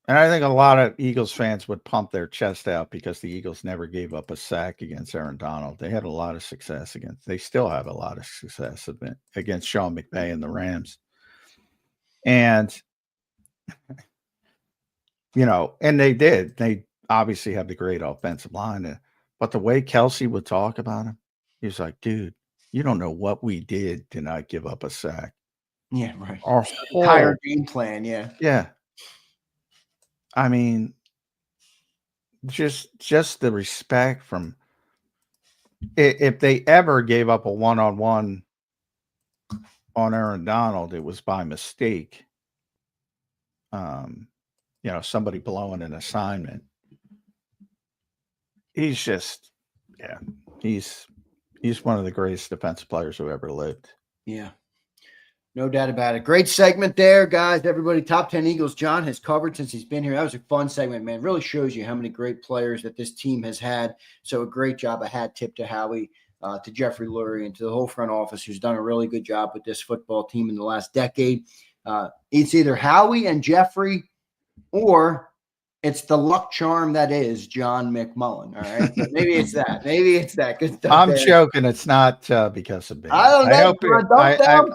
And I think a lot of Eagles fans would pump their chest out because the Eagles never gave up a sack against Aaron Donald. They had a lot of success they still have a lot of success against Sean McVay and the Rams. And, you know, and they did. They obviously have the great offensive line. But the way Kelsey would talk about him, he was like, dude, you don't know what we did to not give up a sack. Yeah, right. Our entire game plan, yeah. Yeah. I mean, just the respect from if they ever gave up a one-on-one on Aaron Donald, it was by mistake. You know, somebody blowing an assignment. He's just, yeah, he's one of the greatest defensive players who ever lived. Yeah. No doubt about it. Great segment there, guys. Everybody, top 10 Eagles John has covered since he's been here. That was a fun segment, man. Really shows you how many great players that this team has had. So a great job. A hat tip to Howie, to Jeffrey Lurie, and to the whole front office who's done a really good job with this football team in the last decade. It's either Howie and Jeffrey, or it's the luck charm that is John McMullen. All right. So maybe it's that. Maybe it's that. Good stuff. I'm there. joking. It's not because of me. I don't know. I hope,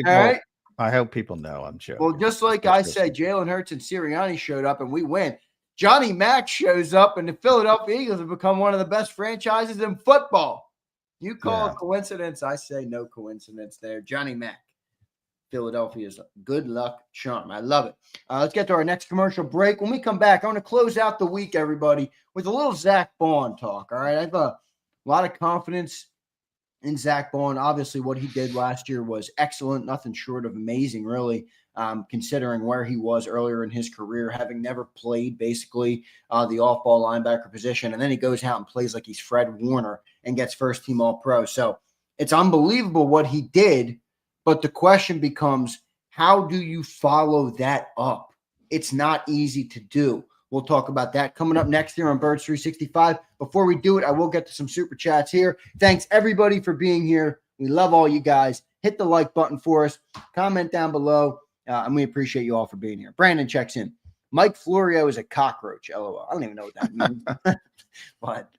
All right. I hope people know I'm joking. Well, just like I said, Jalen Hurts and Sirianni showed up and we win. Johnny Mack shows up and the Philadelphia Eagles have become one of the best franchises in football. You call it coincidence. I say no coincidence there. Johnny Mack, Philadelphia's good luck charm. I love it. Let's get to our next commercial break. When we come back, I want to close out the week, everybody, with a little Zack Baun talk. All right. I have a lot of confidence in Zack Baun. Obviously, what he did last year was excellent, nothing short of amazing, really, considering where he was earlier in his career, having never played basically the off-ball linebacker position. And then he goes out and plays like he's Fred Warner and gets first-team All-Pro. So it's unbelievable what he did. But the question becomes, how do you follow that up? It's not easy to do. We'll talk about that coming up next here on Birds 365. Before we do it, I will get to some super chats here. Thanks, everybody, for being here. We love all you guys. Hit the like button for us. Comment down below, and we appreciate you all for being here. Brandon checks in. Mike Florio is a cockroach, LOL. I don't even know what that means. But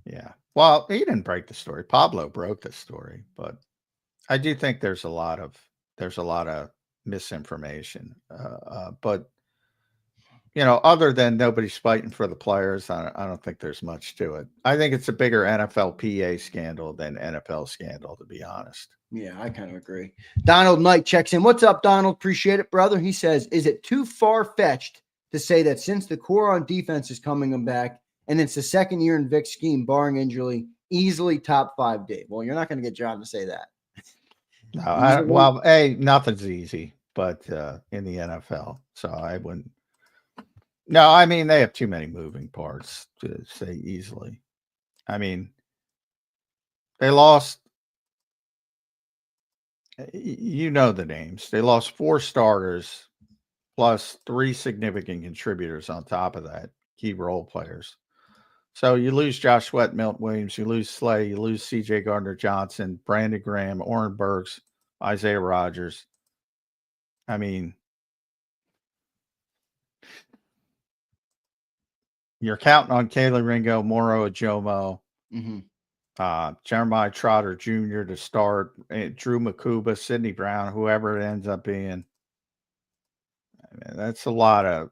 yeah. Well, he didn't break the story. Pablo broke the story, but I do think there's a lot of misinformation. But other than nobody's fighting for the players, I don't think there's much to it. I think it's a bigger NFLPA scandal than NFL scandal, to be honest. Yeah, I kind of agree. Donald Knight checks in. What's up, Donald? Appreciate it, brother. He says, is it too far-fetched to say that since the core on defense is coming back, and it's the second year in Vic's scheme, barring injury, easily top 5 day? Well, you're not going to get John to say that. No, nothing's easy, but in the NFL, so I wouldn't. No, I mean, they have too many moving parts to say easily. I mean, they lost, the names. They lost 4 starters plus 3 significant contributors on top of that, key role players. So you lose Josh Sweat, Milton Williams, you lose Slay, you lose C.J. Gardner-Johnson, Brandon Graham, Oren Burks, Isaiah Rodgers. I mean, you're counting on Kaylee Ringo, Moro, Ojomo, Jeremiah Trotter Jr. to start, Drew Makuba, Sidney Brown, whoever it ends up being. I mean, that's a lot of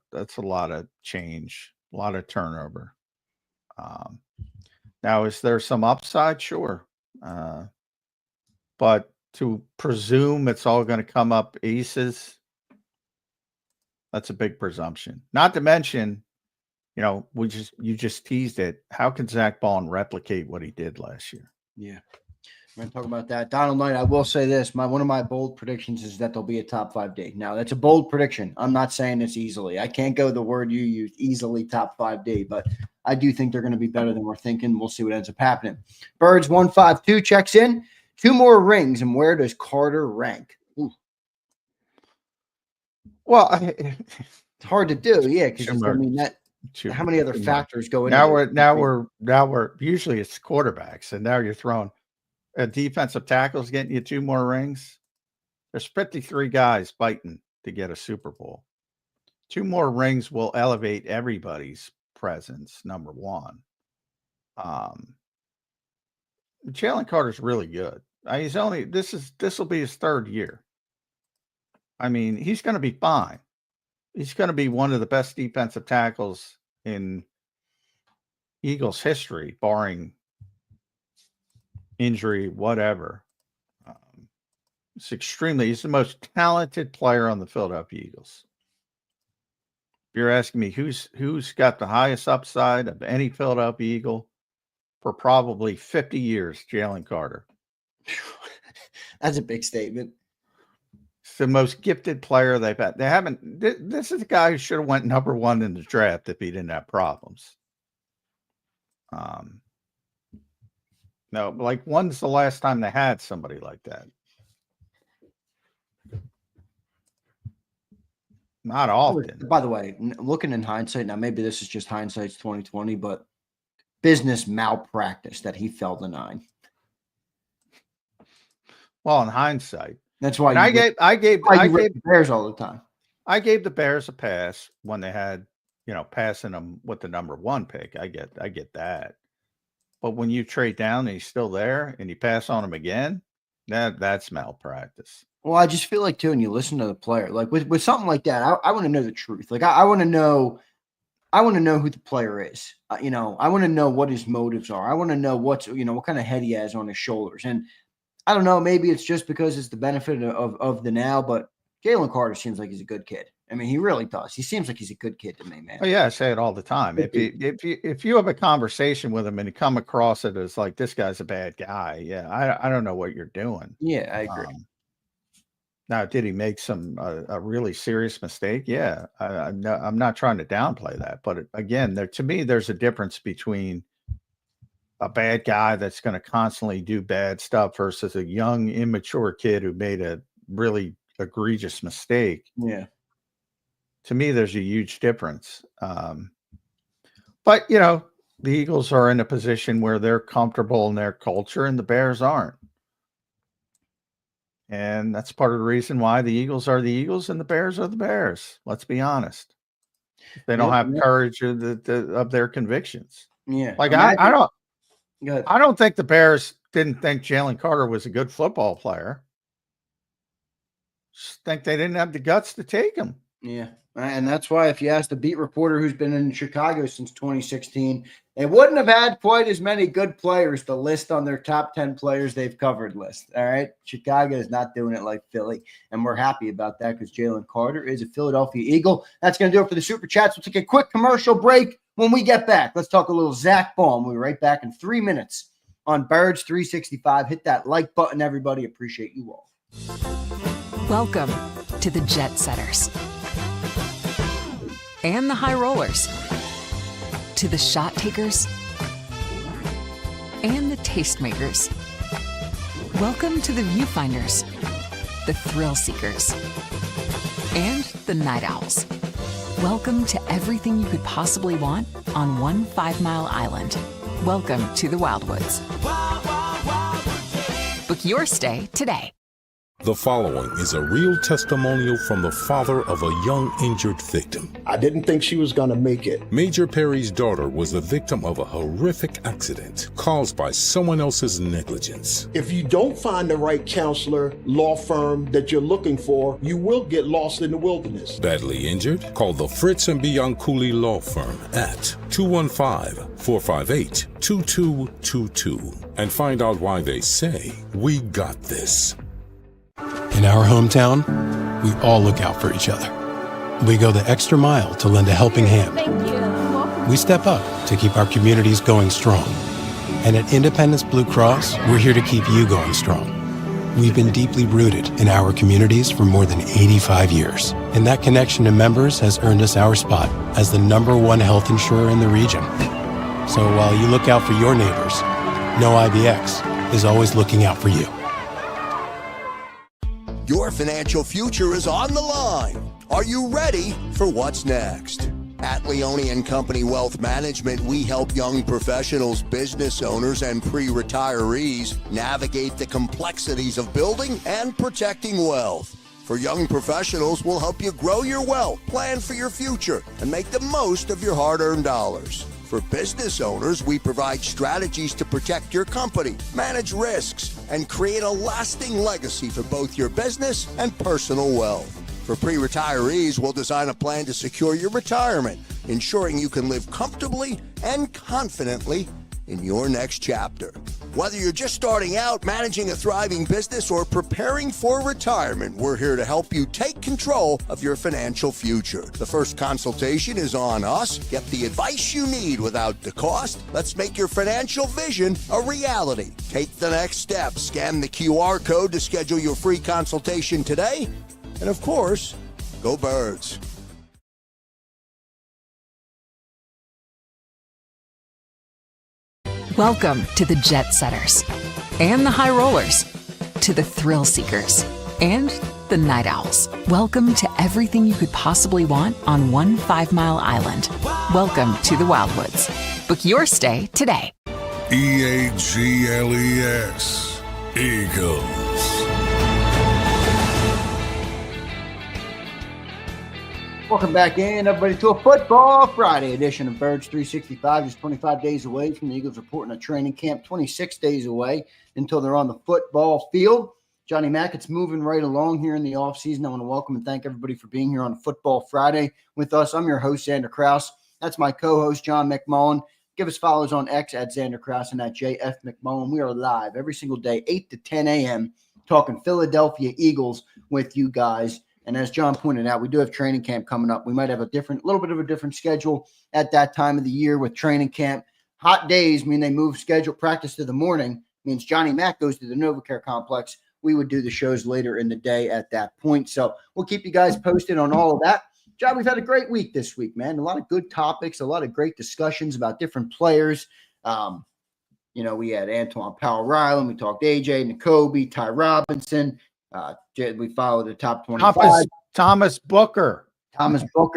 change, a lot of turnover. Now, is there some upside? Sure. But to presume it's all going to come up aces, that's a big presumption. Not to mention, you just teased it. How can Zack Baun replicate what he did last year? Yeah. We're going to talk about that. Donald Knight, I will say this. One of my bold predictions is that there'll be a top 5 day. Now, that's a bold prediction. I'm not saying it's easily. I can't go the word you used, easily top 5 day, but I do think they're going to be better than we're thinking. We'll see what ends up happening. Birds 152 checks in. 2 more rings, and where does Carter rank? Ooh. Well, it's hard to do, yeah, because how many other factors go into now we're usually it's quarterbacks, and now you're throwing a defensive tackle's getting you 2 more rings. There's 53 guys fighting to get a Super Bowl. 2 more rings will elevate everybody's presence, number one. Jalen Carter's really good. This will be his 3rd year. I mean, he's going to be fine. He's going to be one of the best defensive tackles in Eagles history, barring injury, whatever. He's the most talented player on the Philadelphia Eagles. If you're asking me who's got the highest upside of any Philadelphia Eagle for probably 50 years, Jalen Carter. That's a big statement. It's the most gifted player they've had. This is the guy who should have went number 1 in the draft if he didn't have problems. No, like when's the last time they had somebody like that? Not often. By the way, looking in hindsight, now maybe this is just hindsight's 2020, but business malpractice that he fell to 9. Well, in hindsight, That's why and I gave the Bears all the time. I gave the Bears a pass when they had, passing them with the number 1 pick. I get that. But when you trade down and he's still there and you pass on him again, that's malpractice. Well, I just feel like too, and you listen to the player, like with something like that, I want to know the truth. Like I want to know who the player is. I want to know what his motives are. I want to know what kind of head he has on his shoulders. And I don't know, maybe it's just because it's the benefit of the now, but Jalen Carter seems like he's a good kid. I mean, he really does. He seems like he's a good kid to me, man. Oh yeah, I say it all the time. If you have a conversation with him and you come across it as like this guy's a bad guy, yeah, I don't know what you're doing. Yeah, I agree. Now, did he make a really serious mistake? Yeah, I'm not trying to downplay that, but again, to me, there's a difference between a bad guy that's going to constantly do bad stuff versus a young, immature kid who made a really egregious mistake. Yeah. To me, there's a huge difference. But, the Eagles are in a position where they're comfortable in their culture and the Bears aren't. And that's part of the reason why the Eagles are the Eagles and the Bears are the Bears. Let's be honest. They don't have courage of their convictions. Yeah. Like, I don't think the Bears didn't think Jalen Carter was a good football player. Just think they didn't have the guts to take him. Yeah. And that's why if you ask the beat reporter who's been in Chicago since 2016, they wouldn't have had quite as many good players to list on their top 10 players they've covered list. All right. Chicago is not doing it like Philly. And we're happy about that because Jalen Carter is a Philadelphia Eagle. That's going to do it for the Super Chats. We'll take a quick commercial break. When we get back, let's talk a little Zack Baun. We'll be right back in 3 minutes on Birds 365. Hit that like button, everybody. Appreciate you all. Welcome to the Jet Setters and the High Rollers, to the Shot Takers and the Tastemakers. Welcome to the Viewfinders, the Thrill Seekers, and the Night Owls. Welcome to everything you could possibly want on one 5-mile island. Welcome to the Wildwoods. Book your stay today. The following is a real testimonial from the father of a young injured victim. I didn't think she was going to make it. Major Perry's daughter was the victim of a horrific accident caused by someone else's negligence. If you don't find the right counselor, law firm that you're looking for, you will get lost in the wilderness. Badly injured? Call the Fritz and Bianculli Law Firm at 215-458-2222 and find out why they say, "We got this." In our hometown, we all look out for each other. We go the extra mile to lend a helping hand. Thank you. We step up to keep our communities going strong. And at Independence Blue Cross, we're here to keep you going strong. We've been deeply rooted in our communities for more than 85 years. And that connection to members has earned us our spot as the #1 health insurer in the region. So while you look out for your neighbors, know IBX is always looking out for you. Your financial future is on the line. Are you ready for what's next? At Leone & Company Wealth Management, we help young professionals, business owners, and pre-retirees navigate the complexities of building and protecting wealth. For young professionals, we'll help you grow your wealth, plan for your future, and make the most of your hard-earned dollars. For business owners, we provide strategies to protect your company, manage risks, and create a lasting legacy for both your business and personal wealth. For pre-retirees, we'll design a plan to secure your retirement, ensuring you can live comfortably and confidently in your next chapter. Whether you're just starting out, managing a thriving business, or preparing for retirement, we're here to help you take control of your financial future. The first consultation is on us. Get the advice you need without the cost. Let's make your financial vision a reality. Take the next step. Scan the QR code to schedule your free consultation today. And of course, go Birds. Welcome to the Jet Setters and the High Rollers, to the Thrill Seekers and the Night Owls. Welcome to everything you could possibly want on one 5-mile island. Welcome to the Wildwoods. Book your stay today. EAGLES, Eagles. Welcome back in, everybody, to a Football Friday edition of Birds 365. Just 25 days away from the Eagles reporting a training camp, 26 days away until they're on the football field. Johnny Mack, it's moving right along here in the offseason. I want to welcome and thank everybody for being here on Football Friday with us. I'm your host, Zander Krause. That's my co-host, John McMullen. Give us follows on X at Zander Krause and at JF McMullen. We are live every single day, 8 to 10 a.m., talking Philadelphia Eagles with you guys. And as John pointed out, we do have training camp coming up. We might have little bit of a different schedule at that time of the year with training camp. Hot days mean they move schedule practice to the morning. Means Johnny Mack goes to the NovaCare complex. We would do the shows later in the day at that point. So we'll keep you guys posted on all of that. John, we've had a great week this week, man. A lot of good topics, a lot of great discussions about different players. We had Antoine Powell-Ryland. We talked AJ, N'Kobe, Ty Robinson. We followed the top 25. Thomas Booker.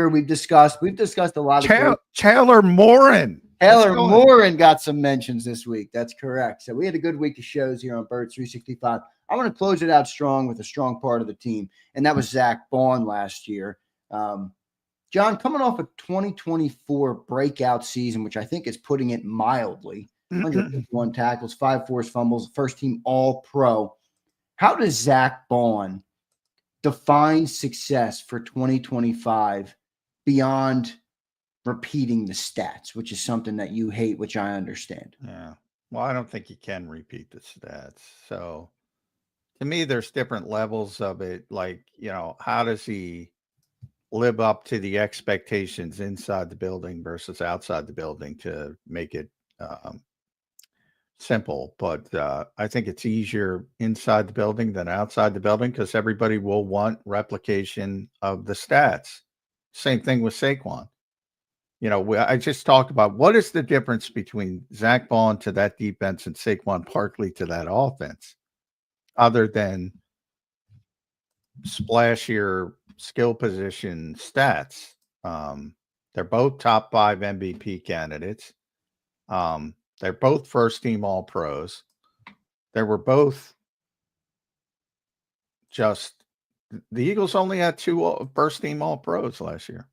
We've discussed a lot of Taylor Morin. Taylor Morin got some mentions this week. That's correct. So we had a good week of shows here on Birds 365. I want to close it out strong with a strong part of the team, and that was Zack Baun last year. John, coming off a 2024 breakout season, which I think is putting it mildly, 151 tackles, 5 forced fumbles, first team All-Pro. How does Zack Baun define success for 2025 beyond repeating the stats, which is something that you hate, which I understand? Yeah. Well, I don't think you can repeat the stats. So to me, there's different levels of it. Like, how does he live up to the expectations inside the building versus outside the building to make it simple? But I think it's easier inside the building than outside the building because everybody will want replication of the stats. Same thing with Saquon. I just talked about what is the difference between Zack Baun to that defense and Saquon Barkley to that offense, other than splashier skill position stats. They're both top 5 MVP candidates. They're both first team All Pros. They were both the Eagles only had 2 first team All Pros last year.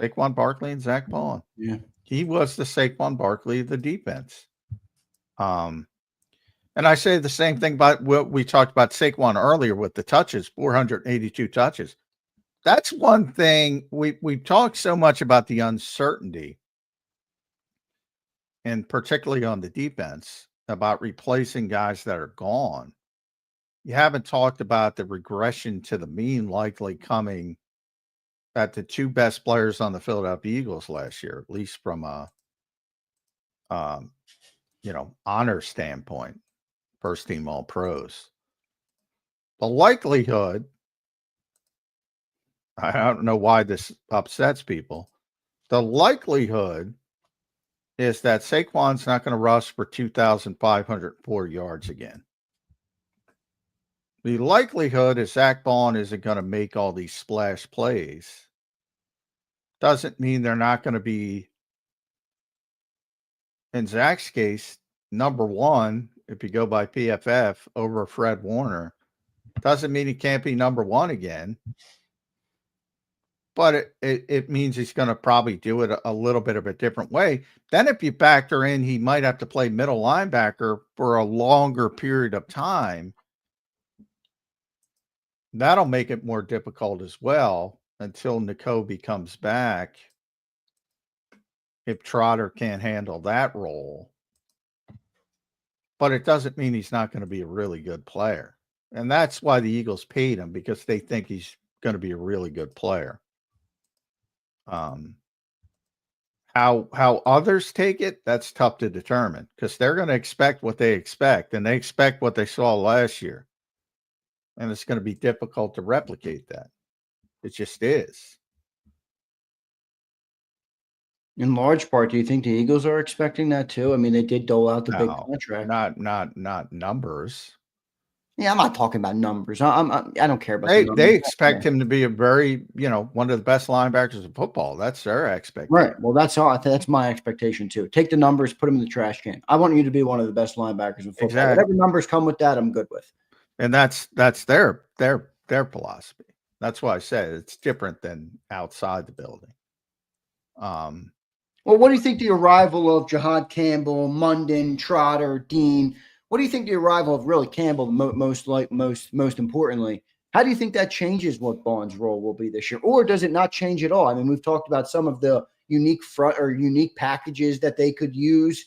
Saquon Barkley and Zack Baun. Yeah. He was the Saquon Barkley of the defense. And I say the same thing about what we talked about Saquon earlier with the touches, 482 touches. That's one thing we talked so much about the uncertainty, and particularly on the defense, about replacing guys that are gone. You haven't talked about the regression to the mean likely coming at the 2 best players on the Philadelphia Eagles last year, at least from a, honor standpoint, first team All Pros. The likelihood, I don't know why this upsets people. The likelihood is that Saquon's not going to rush for 2,504 yards again. The likelihood is Zack Baun isn't going to make all these splash plays. Doesn't mean they're not going to be, in Zach's case, number 1, if you go by PFF, over Fred Warner. Doesn't mean he can't be number 1 again. But it means he's going to probably do it a little bit of a different way. Then if you factor in he might have to play middle linebacker for a longer period of time, that'll make it more difficult as well until N'Kobe comes back, if Trotter can't handle that role. But it doesn't mean he's not going to be a really good player. And that's why the Eagles paid him, because they think he's going to be a really good player. How others take it, that's tough to determine, because they're going to expect what they expect, and they expect what they saw last year. And it's going to be difficult to replicate that. It just is. In large part, do you think the Eagles are expecting that too? I mean, they did dole out the big No, contract. not numbers. Yeah, I'm not talking about numbers. I don't care about the They numbers. they expect him to be a very, one of the best linebackers in football. That's their expectation. Right. Well, that's all. That's my expectation too. Take the numbers, put them in the trash can. I want you to be one of the best linebackers in football. Exactly. Whatever numbers come with that, I'm good with. And that's their philosophy. That's why I said it's different than outside the building. Well, what do you think the arrival of Jahad Campbell, Munden, Trotter, Dean? What do you think the arrival of really Campbell, most importantly? How do you think that changes what Baun's role will be this year, or does it not change at all? I mean, we've talked about some of the unique front or unique packages that they could use.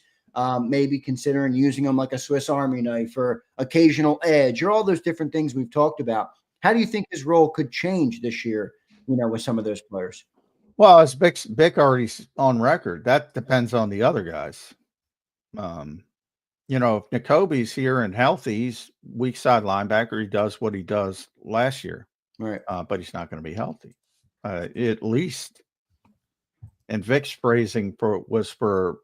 Maybe considering using them like a Swiss Army knife or occasional edge, or all those different things we've talked about. How do you think his role could change this year? With some of those players. Well, as Bick already on record, that depends on the other guys. If Nakobe's here and healthy, he's weak side linebacker. He does what he does last year, right? But he's not going to be healthy, at least. And Vic's phrasing was for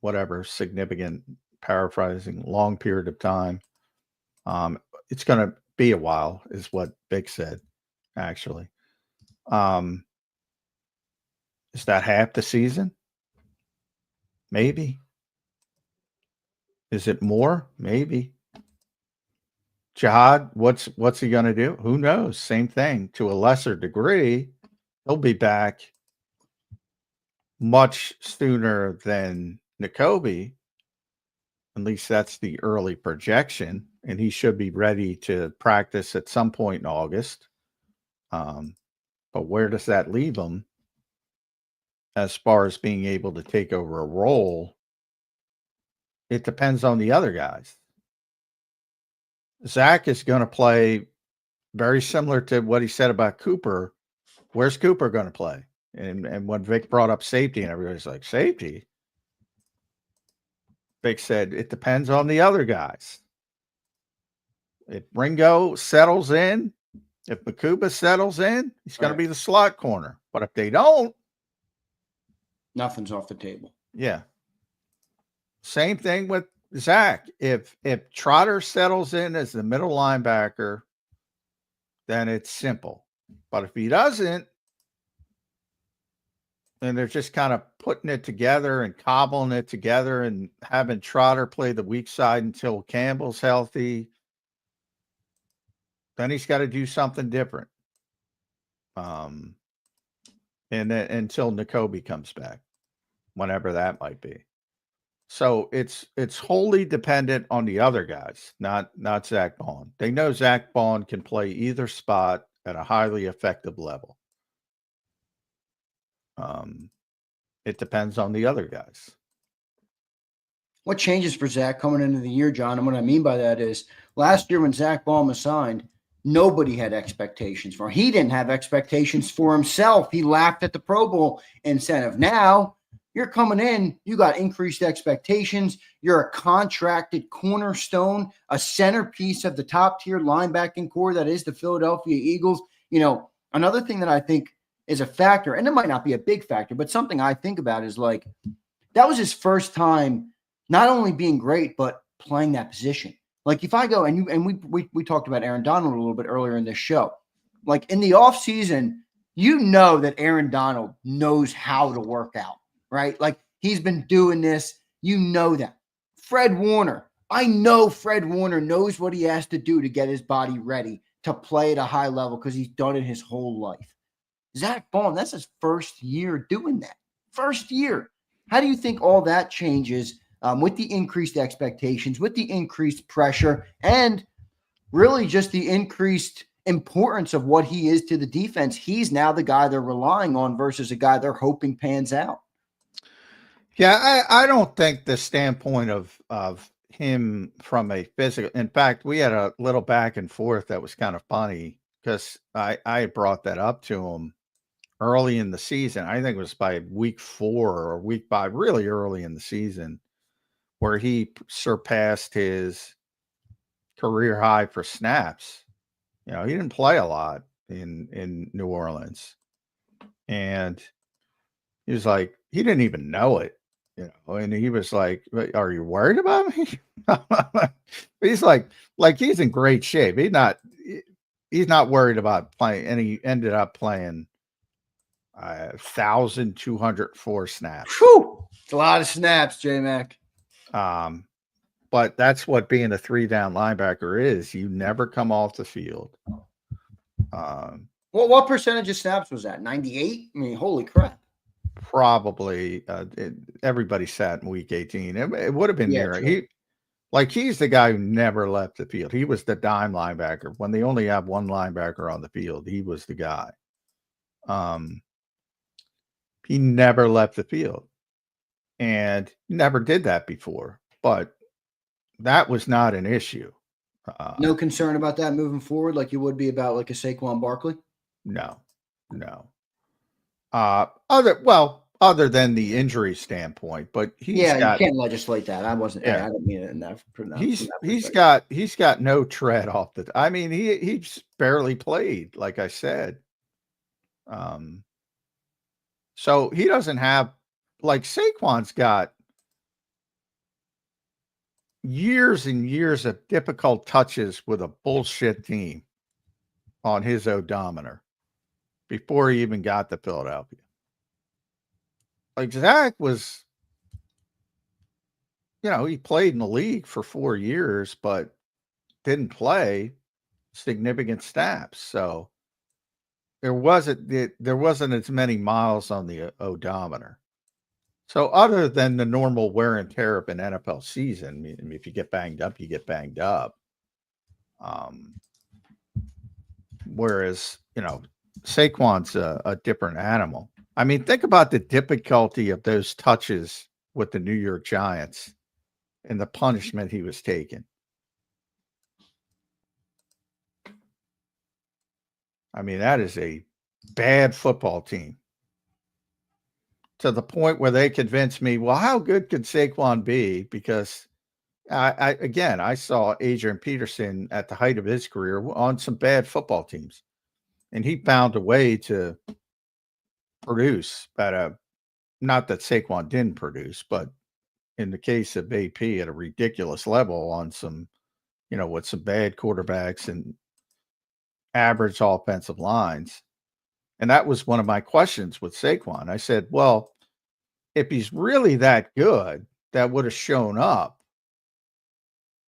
whatever significant, paraphrasing, long period of time. It's going to be a while, is what Vic said. Actually, is that half the season? Maybe. Is it more? Maybe. Jahad, what's he going to do? Who knows? Same thing. To a lesser degree, he'll be back much sooner than Nakobe. At least that's the early projection. And he should be ready to practice at some point in August. But where does that leave him as far as being able to take over a role? It depends on the other guys. Zack is going to play very similar to what he said about Cooper. Where's Cooper going to play? And when Vic brought up safety, and everybody's like, safety? Vic said, it depends on the other guys. If Ringo settles in, if Makuba settles in, he's going to be the slot corner. But if they don't, nothing's off the table. Yeah. Same thing with Zack. If Trotter settles in as the middle linebacker, then it's simple. But if he doesn't, then they're just kind of putting it together and cobbling it together and having Trotter play the weak side until Campbell's healthy. Then he's got to do something different. And then until Nakobe comes back, whenever that might be. So it's wholly dependent on the other guys, not Zack Baun. They know Zack Baun can play either spot at a highly effective level. It depends on the other guys. What changes for Zack coming into the year, John? And what I mean by that is last year when Zack Baun was signed, nobody had expectations for him. He didn't have expectations for himself. He laughed at the Pro Bowl incentive. Now, you're coming in, you got increased expectations. You're a contracted cornerstone, a centerpiece of the top-tier linebacking core that is the Philadelphia Eagles. Another thing that I think is a factor, and it might not be a big factor, but something I think about is like that was his first time not only being great, but playing that position. Like if I go and we talked about Aaron Donald a little bit earlier in this show. Like in the offseason, that Aaron Donald knows how to work out. Right? Like he's been doing this, that. Fred Warner, I know Fred Warner knows what he has to do to get his body ready to play at a high level because he's done it his whole life. Zack Baun, that's his first year doing that. First year. How do you think all that changes with the increased expectations, with the increased pressure, and really just the increased importance of what he is to the defense? He's now the guy they're relying on versus a guy they're hoping pans out. Yeah, I don't think the standpoint of him from a physical. In fact, we had a little back and forth that was kind of funny because I brought that up to him early in the season. I think it was by week 4 or week 5, really early in the season, where he surpassed his career high for snaps. He didn't play a lot in New Orleans, and He was like, he didn't even know it, and he was like, "Are you worried about me?" He's like he's in great shape. He's not worried about playing, and he ended up playing 1,204 snaps. Whew! It's a lot of snaps, J-Mac. But that's what being a 3-down linebacker is. You never come off the field. Well, what percentage of snaps was that? 98? I mean, holy crap. Probably everybody sat in week 18. It would have been near. True. He's the guy who never left the field. He was the dime linebacker. When they only have one linebacker on the field, he was the guy. He never left the field and never did that before, but that was not an issue. No concern about that moving forward, like you would be about like a Saquon Barkley? No. Other than the injury standpoint, but you can't legislate that. I didn't mean it in that. He's got no tread off the. I mean, he's barely played, like I said. So he doesn't have, like, Saquon's got years and years of difficult touches with a bullshit team on his odometer before he even got to Philadelphia. Like, Zack was, he played in the league for 4 years, but didn't play significant snaps. So there wasn't as many miles on the odometer. So other than the normal wear and tear of an NFL season, I mean, if you get banged up, you get banged up. Whereas, Saquon's a different animal. I mean, think about the difficulty of those touches with the New York Giants and the punishment he was taking. I mean, that is a bad football team. To the point where they convinced me, well, how good could Saquon be? Because I saw Adrian Peterson at the height of his career on some bad football teams. And he found a way to produce not that Saquon didn't produce, but in the case of AP at a ridiculous level on some, with some bad quarterbacks and average offensive lines. And that was one of my questions with Saquon. I said, well, if he's really that good, that would have shown up.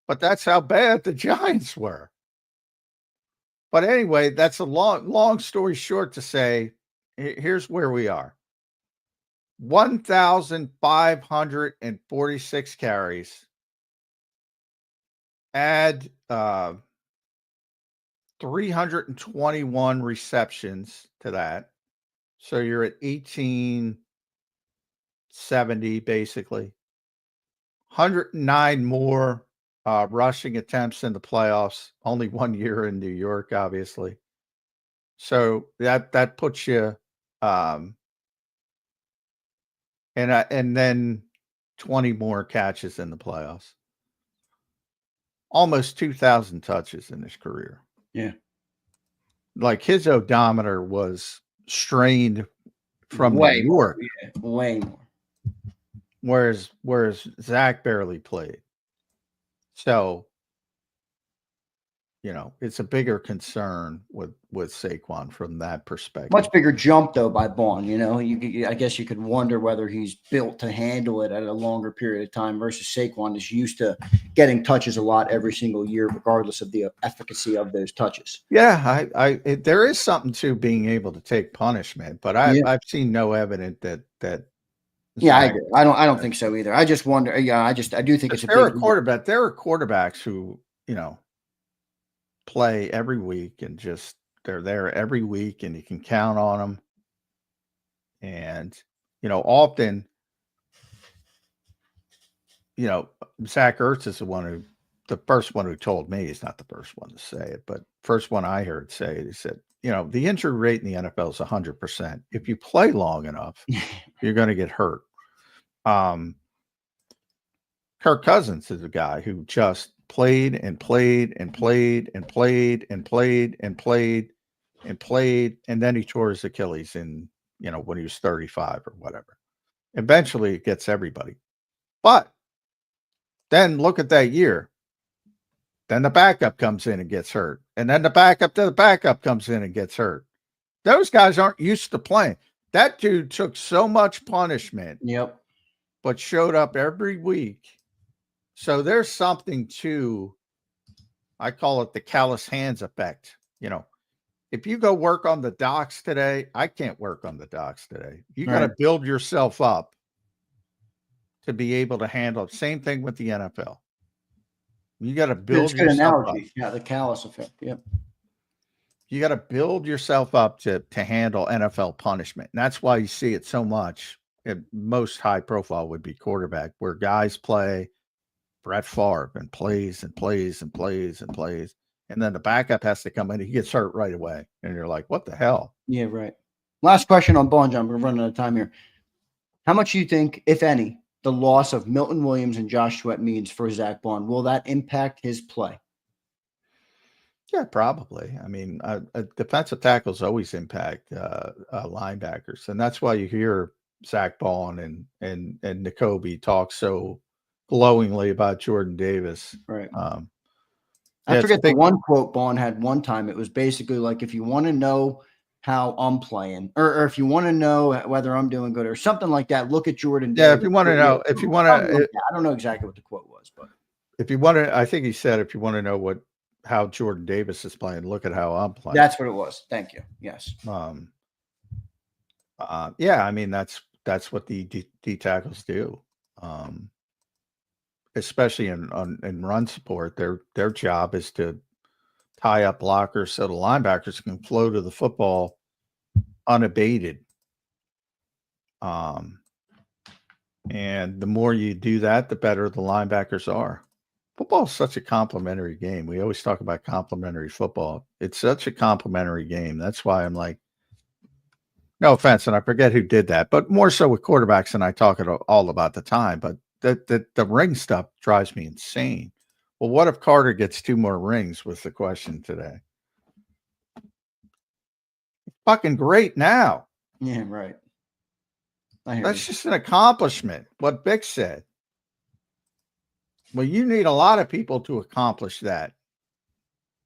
But that's how bad the Giants were. But anyway, that's a long story short to say, here's where we are. 1,546 carries. Add 321 receptions to that. So you're at 1,870 basically. 109 more rushing attempts in the playoffs. Only 1 year in New York, obviously. So that puts you and then 20 more catches in the playoffs. Almost 2,000 touches in his career. Yeah. Like his odometer was strained from New York. Way more. Whereas Zack barely played. So, it's a bigger concern with Saquon from that perspective. Much bigger jump, though, by Baun. I guess you could wonder whether he's built to handle it at a longer period of time versus Saquon is used to getting touches a lot every single year, regardless of the efficacy of those touches. Yeah, there is something to being able to take punishment, but I've seen no evidence that. Yeah, I agree. I don't think so either. I just wonder. Yeah, I do think it's there are quarterbacks who play every week and just they're there every week and you can count on them. And often, Zach Ertz is the first one who told me. He's not the first one to say it, but first one I heard say it. He said, the injury rate in the NFL is 100%. If you play long enough, you're going to get hurt. Kirk Cousins is a guy who just played and played and played and played and played and played and played, and then he tore his Achilles in when he was 35 or whatever. Eventually it gets everybody. But then look at that year. Then the backup comes in and gets hurt. And then the backup to the backup comes in and gets hurt. Those guys aren't used to playing. That dude took so much punishment. Yep. But showed up every week. So there's something to, I call it the callous hands effect. If you go work on the docks today, I can't work on the docks today. You got to build yourself up to be able to handle it. Same thing with the NFL. You got to build yourself up. Yeah, the callous effect. Yep. You got to build yourself up to handle NFL punishment. And that's why you see it so much. Most high profile would be quarterback, where guys play Brett Favre and plays and plays and plays and plays. And then the backup has to come in. He gets hurt right away. And you're like, what the hell? Yeah, right. Last question on Baun, John. We're running out of time here. How much do you think, if any, the loss of Milton Williams and Josh Sweat means for Zack Baun? Will that impact his play? Yeah, probably. I mean, defensive tackles always impact linebackers. And that's why you hear Zack Baun and N'Kobe talk so glowingly about Jordan Davis. Right. I forget the one quote Baun had one time. It was basically like, if you want to know how I'm playing, or if you want to know whether I'm doing good or something like that, look at Jordan Davis. Yeah, if you want to know, I don't know exactly what the quote was, but if you want to, I think he said, if you want to know how Jordan Davis is playing, look at how I'm playing. That's what it was. Thank you. Yes. Yeah, I mean, that's what the D tackles do. Especially in run support, their job is to tie up blockers so the linebackers can flow to the football unabated. And the more you do that, the better the linebackers are. Football is such a complimentary game. We always talk about complimentary football. It's such a complimentary game. That's why I'm like, no offense, and I forget who did that, but more so with quarterbacks, and I talk it all about the time, but the ring stuff drives me insane. Well, what if Carter gets 2 more rings was the question today. Fucking great now. Yeah, right. That's just an accomplishment, what Bick said. Well, you need a lot of people to accomplish that.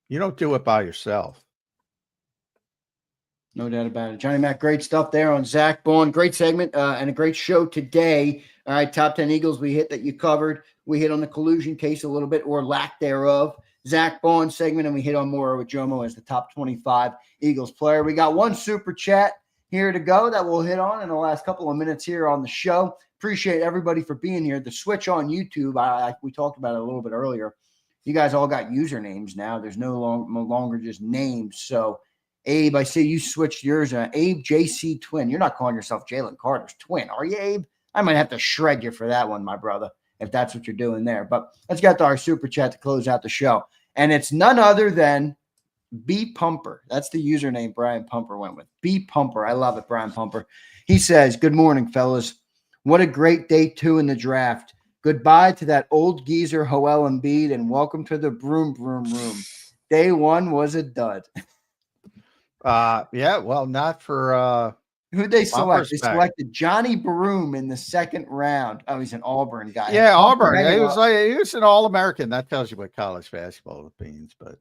You don't do it by yourself. No doubt about it. Johnny Mac, great stuff there on Zack Baun. Great segment and a great show today. All right, top 10 Eagles we hit that you covered. We hit on the collusion case a little bit, or lack thereof. Zack Baun segment, and we hit on Moro Ojomo as the top 25 Eagles player. We got one super chat here to go that we'll hit on in the last couple of minutes here on the show. Appreciate everybody for being here. The switch on YouTube, we talked about it a little bit earlier. You guys all got usernames now. There's no longer just names. So, Abe, I see you switched yours. Abe JC Twin. You're not calling yourself Jalen Carter's twin, are you, Abe? I might have to shred you for that one, my brother, if that's what you're doing there. But let's get to our super chat to close out the show. And it's none other than B Pumper. That's the username Brian Pumper went with. B Pumper. I love it, Brian Pumper. He says, good morning, fellas. What a great day 2 in the draft. Goodbye to that old geezer Joel Embiid, and welcome to the broom room. Day 1 was a dud. Yeah, well, not for who'd they select? They selected Johnny Broom in the 2nd round. Oh, he's an Auburn guy. Yeah, Auburn. He was an All-American. That tells you what college basketball means. But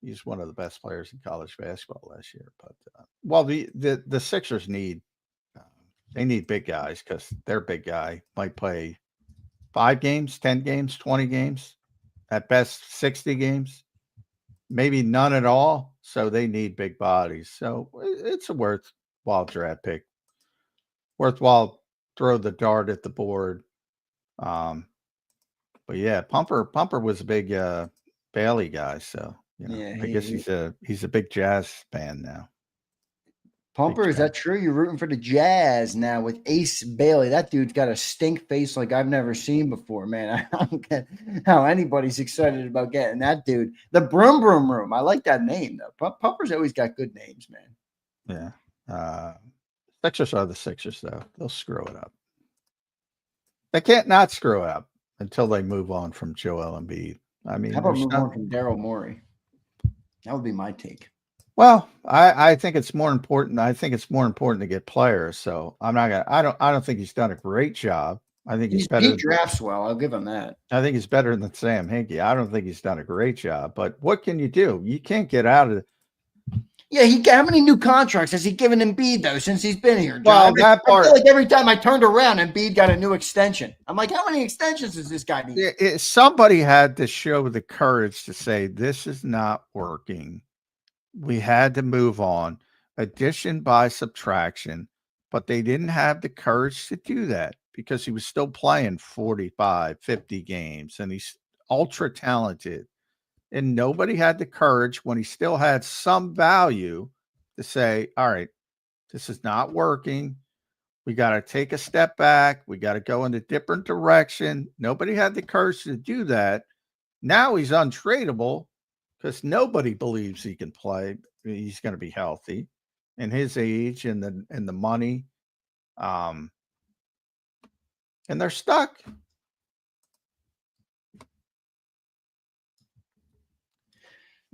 he's one of the best players in college basketball last year. But well, the Sixers need big guys, because their big guy might play 5 games, 10 games, 20 games, at best 60 games, maybe none at all. So they need big bodies. So it's a worthwhile draft pick. Worthwhile throw the dart at the board. But yeah, Pumper was a big Bailey guy. So I guess he's a big Jazz fan now. Pumper, is that true? You're rooting for the Jazz now with Ace Bailey. That dude's got a stink face like I've never seen before, man. I don't get how anybody's excited about getting that dude. The Broom Room. I like that name, though. Pumper's always got good names, man. Yeah. Sixers are the Sixers, though. They'll screw it up. They can't not screw it up until they move on from Joel Embiid. I mean, how about move on from Daryl Morey? That would be my take. Well, I think it's more important. I think it's more important to get players. So I'm not gonna. I don't think he's done a great job. I think he's better. He drafts well. I'll give him that. I think he's better than Sam Hinkie. I don't think he's done a great job. But what can you do? You can't get out of it. Yeah, how many new contracts has he given Embiid though since he's been here? John? Well, that part. I feel like every time I turned around, Embiid got a new extension. I'm like, how many extensions does this guy need? Somebody had to show the courage to say this is not working. We had to move on. Addition by subtraction, but they didn't have the courage to do that because he was still playing 45, 50 games, and he's ultra talented. And nobody had the courage when he still had some value to say, all right, this is not working. We got to take a step back. We got to go in a different direction. Nobody had the courage to do that. Now he's untradeable because nobody believes he can play. He's going to be healthy and his age and the money. And they're stuck.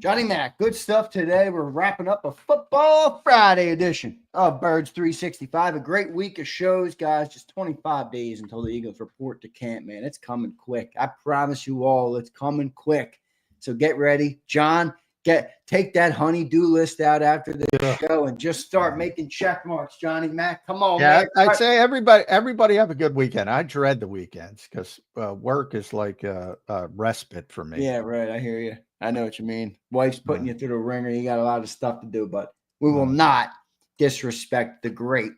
Johnny Mac, good stuff today. We're wrapping up a Football Friday edition of Birds 365. A great week of shows, guys. Just 25 days until the Eagles report to camp, man. It's coming quick. I promise you all, it's coming quick. So get ready. John, take that honey-do list out after the show and just start making check marks, Johnny Mac. Come on, man. I'd say everybody have a good weekend. I dread the weekends because work is like a respite for me. Yeah, right. I hear you. I know what you mean. Wife's putting you through the ringer. You got a lot of stuff to do, but we will not disrespect the great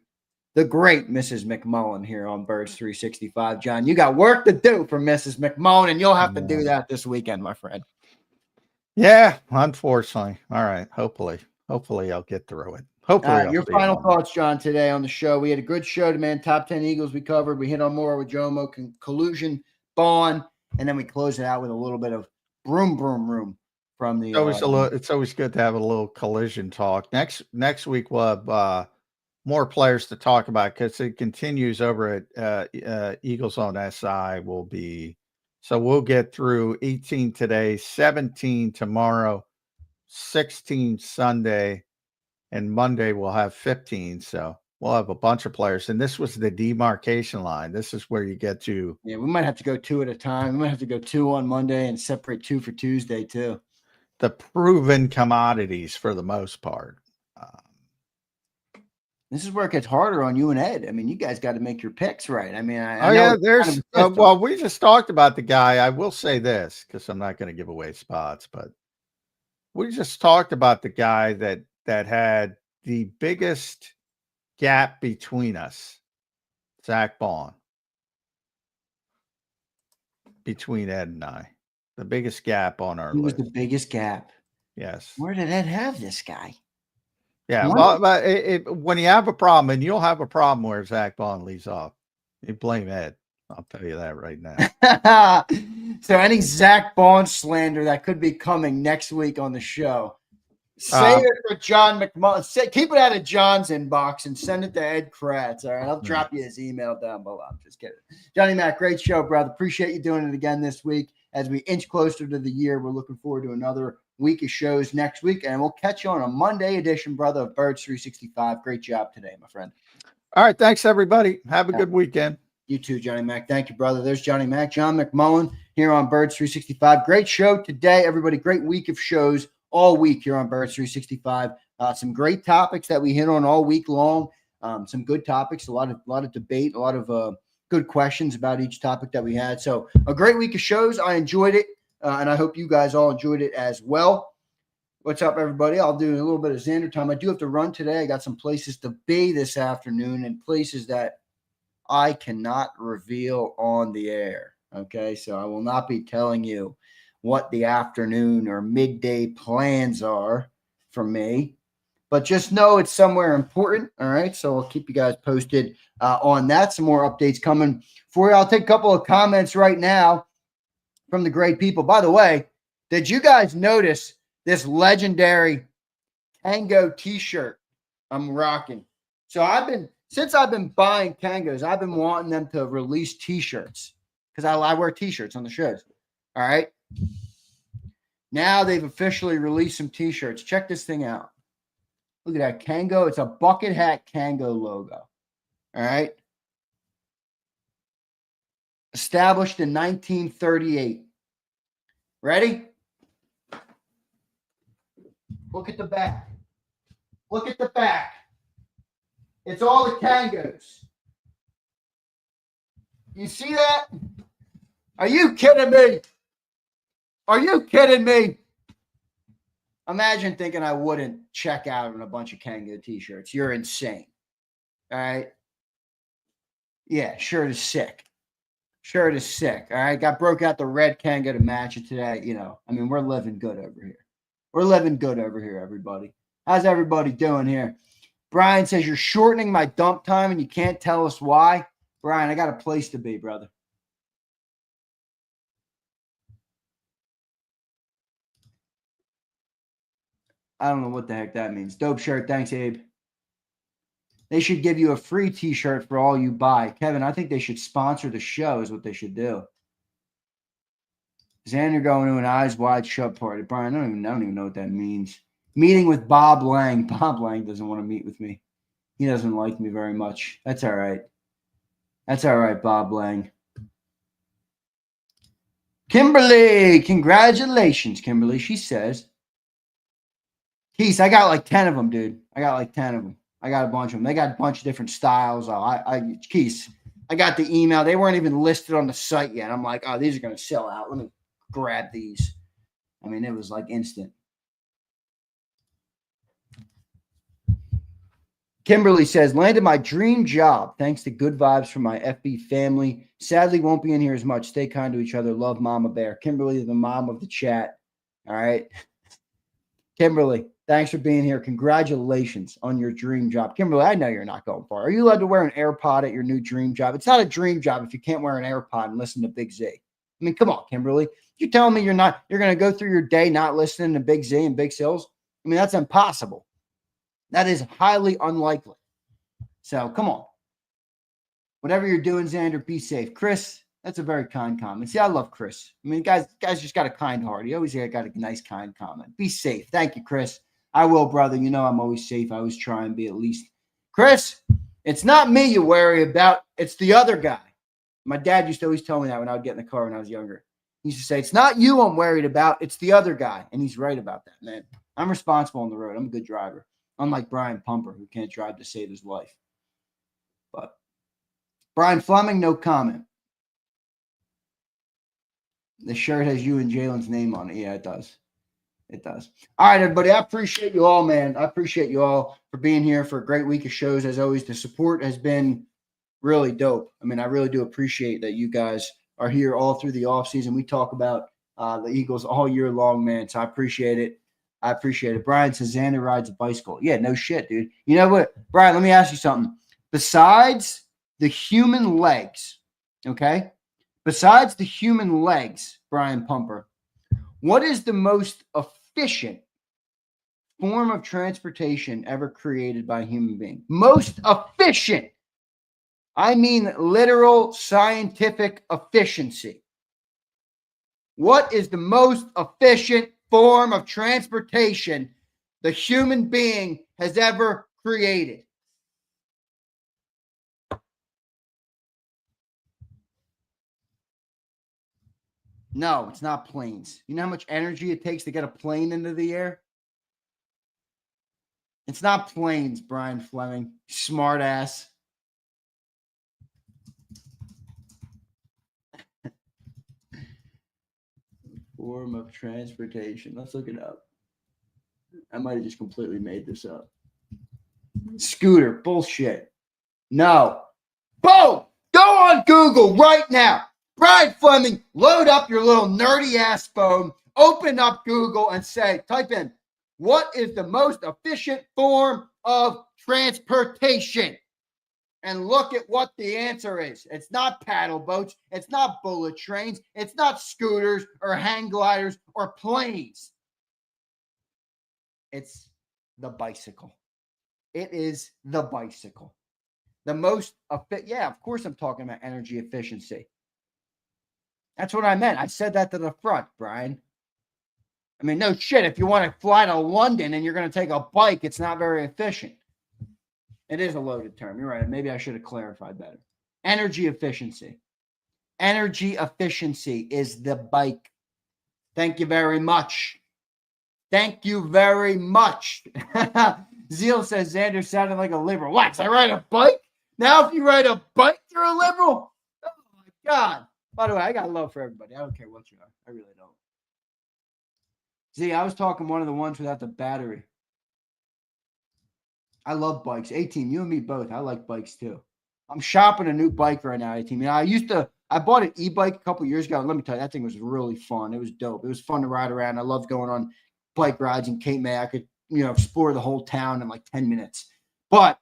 Mrs. McMullen here on Birds 365. John, you got work to do for Mrs. McMullen, and you'll have to do that this weekend, my friend. Yeah, unfortunately. All right. Hopefully I'll get through it. Hopefully. Your final thoughts, John, today on the show. We had a good show, man. Top 10 Eagles we covered. We hit on Moro, Ojomo, collusion, Baun, and then we close it out with a little bit of room from the. It's always good to have a little collision talk. Next week we'll have more players to talk about because it continues over at Eagles on SI. So we'll get through 18 today, 17 tomorrow, 16 Sunday, and Monday we'll have 15. So we'll have a bunch of players. And this was the demarcation line. This is where you get to. Yeah, we might have to go 2 at a time. We might have to go 2 on Monday and separate 2 for Tuesday too. The proven commodities for the most part. This is where it gets harder on you and Ed. I mean, you guys got to make your picks right. I mean, there's we just talked about the guy. I will say this because I'm not going to give away spots, but we just talked about the guy that had the biggest gap between us, Zack Baun, between Ed and I, the biggest gap on our list. Who was the biggest gap? Yes. Where did Ed have this guy? Yeah, well, but when you have a problem, and you'll have a problem where Zack Baun leaves off, you blame Ed. I'll tell you that right now. So any Zack Baun slander that could be coming next week on the show, say it for John McMullen. Keep it out of John's inbox and send it to Ed Kratz. All right, I'll drop you his email down below. I'm just kidding. Johnny Mac, great show, brother. Appreciate you doing it again this week. As we inch closer to the year, we're looking forward to another week of shows next week, and we'll catch you on a Monday edition, brother, of Birds 365. Great job today, my friend. All right, thanks, everybody. Have a good weekend. You too, Johnny Mac. Thank you, brother. There's Johnny Mac, John McMullen here on Birds 365. Great show today, everybody. Great week of shows all week here on Birds 365. Some great topics that we hit on all week long. Some good topics, a lot of debate, a lot of good questions about each topic that we had. So a great week of shows. I enjoyed it, and I hope you guys all enjoyed it as well. What's up, everybody? I'll do a little bit of Zander time. I do have to run today. I got some places to be this afternoon and places that I cannot reveal on the air. Okay, so I will not be telling you what the afternoon or midday plans are for me, but just know it's somewhere important. All right, so I'll keep you guys posted on that. Some more updates coming for you. I'll take a couple of comments right now from the great people. By the way, did you guys notice this legendary Tango t-shirt I'm rocking? So since I've been buying Tangos, I've been wanting them to release t-shirts because I wear t-shirts on the shows. All right. Now they've officially released some t-shirts. Check this thing out. Look at that Kango. It's a bucket hat Kango logo. All right. Established in 1938. Ready? Look at the back. Look at the back. It's all the Kangos. You see that? Are you kidding me? Are you kidding me? Imagine thinking I wouldn't check out on a bunch of Kango t-shirts. You're insane. All right. Yeah, shirt is sick. Shirt is sick. All right. Broke out the red Kango to match it today. You know, I mean, we're living good over here. We're living good over here, everybody. How's everybody doing here? Brian says you're shortening my dump time and you can't tell us why. Brian, I got a place to be, brother. I don't know what the heck that means. Dope shirt. Thanks, Abe. They should give you a free t-shirt for all you buy. Kevin, I think they should sponsor the show is what they should do. Xander going to an Eyes Wide Shut party. Brian, I don't even know what that means. Meeting with Bob Lang. Bob Lang doesn't want to meet with me. He doesn't like me very much. That's all right. That's all right, Bob Lang. Kimberly, congratulations, Kimberly. She says, Keith, I got like 10 of them, dude. I got like 10 of them. I got a bunch of them. They got a bunch of different styles. Keith, I got the email. They weren't even listed on the site yet. I'm like, oh, these are going to sell out. Let me grab these. I mean, it was like instant. Kimberly says, landed my dream job thanks to good vibes from my FB family. Sadly, won't be in here as much. Stay kind to each other. Love, Mama Bear. Kimberly, the mom of the chat. All right. Kimberly, thanks for being here. Congratulations on your dream job. Kimberly, I know you're not going far. Are you allowed to wear an AirPod at your new dream job? It's not a dream job if you can't wear an AirPod and listen to Big Z. I mean, come on, Kimberly. You're telling me you're going to go through your day not listening to Big Z and Big Sills? I mean, that's impossible. That is highly unlikely. So come on. Whatever you're doing, Xander, be safe. Chris, that's a very kind comment. See, I love Chris. I mean, guys just got a kind heart. He always got a nice, kind comment. Be safe. Thank you, Chris. I will, brother. You know I'm always safe. I always try and be at least. Chris, it's not me you worry about. It's the other guy. My dad used to always tell me that when I would get in the car when I was younger. He used to say, it's not you I'm worried about. It's the other guy. And he's right about that, man. I'm responsible on the road. I'm a good driver. Unlike Brian Pumper, who can't drive to save his life. But Brian Fleming, no comment. The shirt has you and Jalen's name on it. Yeah, it does. It does. All right, everybody. I appreciate you all, man. I appreciate you all for being here for a great week of shows. As always, the support has been really dope. I mean, I really do appreciate that you guys are here all through the offseason. We talk about the Eagles all year long, man. So I appreciate it. I appreciate it. Brian says Xander rides a bicycle. Yeah, no shit, dude. You know what? Brian, let me ask you something. Besides the human legs, okay? Besides the human legs, Brian Pumper, what is the most efficient form of transportation ever created by a human being? Most efficient. I mean literal scientific efficiency. What is the most efficient form of transportation the human being has ever created? No, it's not planes. You know how much energy it takes to get a plane into the air? It's not planes, Brian Fleming. Smart ass. Form of transportation. Let's look it up. I might have just completely made this up. Scooter. Bullshit. No. Boom! Go on Google right now. Brian Fleming, load up your little nerdy ass phone, open up Google and type in, what is the most efficient form of transportation? And look at what the answer is. It's not paddle boats. It's not bullet trains. It's not scooters or hang gliders or planes. It's the bicycle. It is the bicycle. The most, yeah, of course I'm talking about energy efficiency. That's what I meant. I said that to the front, Brian. I mean, no shit. If you want to fly to London and you're going to take a bike, it's not very efficient. It is a loaded term. You're right. Maybe I should have clarified better. Energy efficiency. Energy efficiency is the bike. Thank you very much. Thank you very much. Zeal says Zander sounded like a liberal. What? I ride a bike? Now if you ride a bike, you're a liberal? Oh, my God. By the way, I got love for everybody. I don't care what you are. I really don't. See, I was talking one of the ones without the battery. I love bikes. 18, you and me both. I like bikes too. I'm shopping a new bike right now, 18. I bought an e-bike a couple years ago. Let me tell you, that thing was really fun. It was dope. It was fun to ride around. I loved going on bike rides in Cape May. I could, explore the whole town in like 10 minutes. But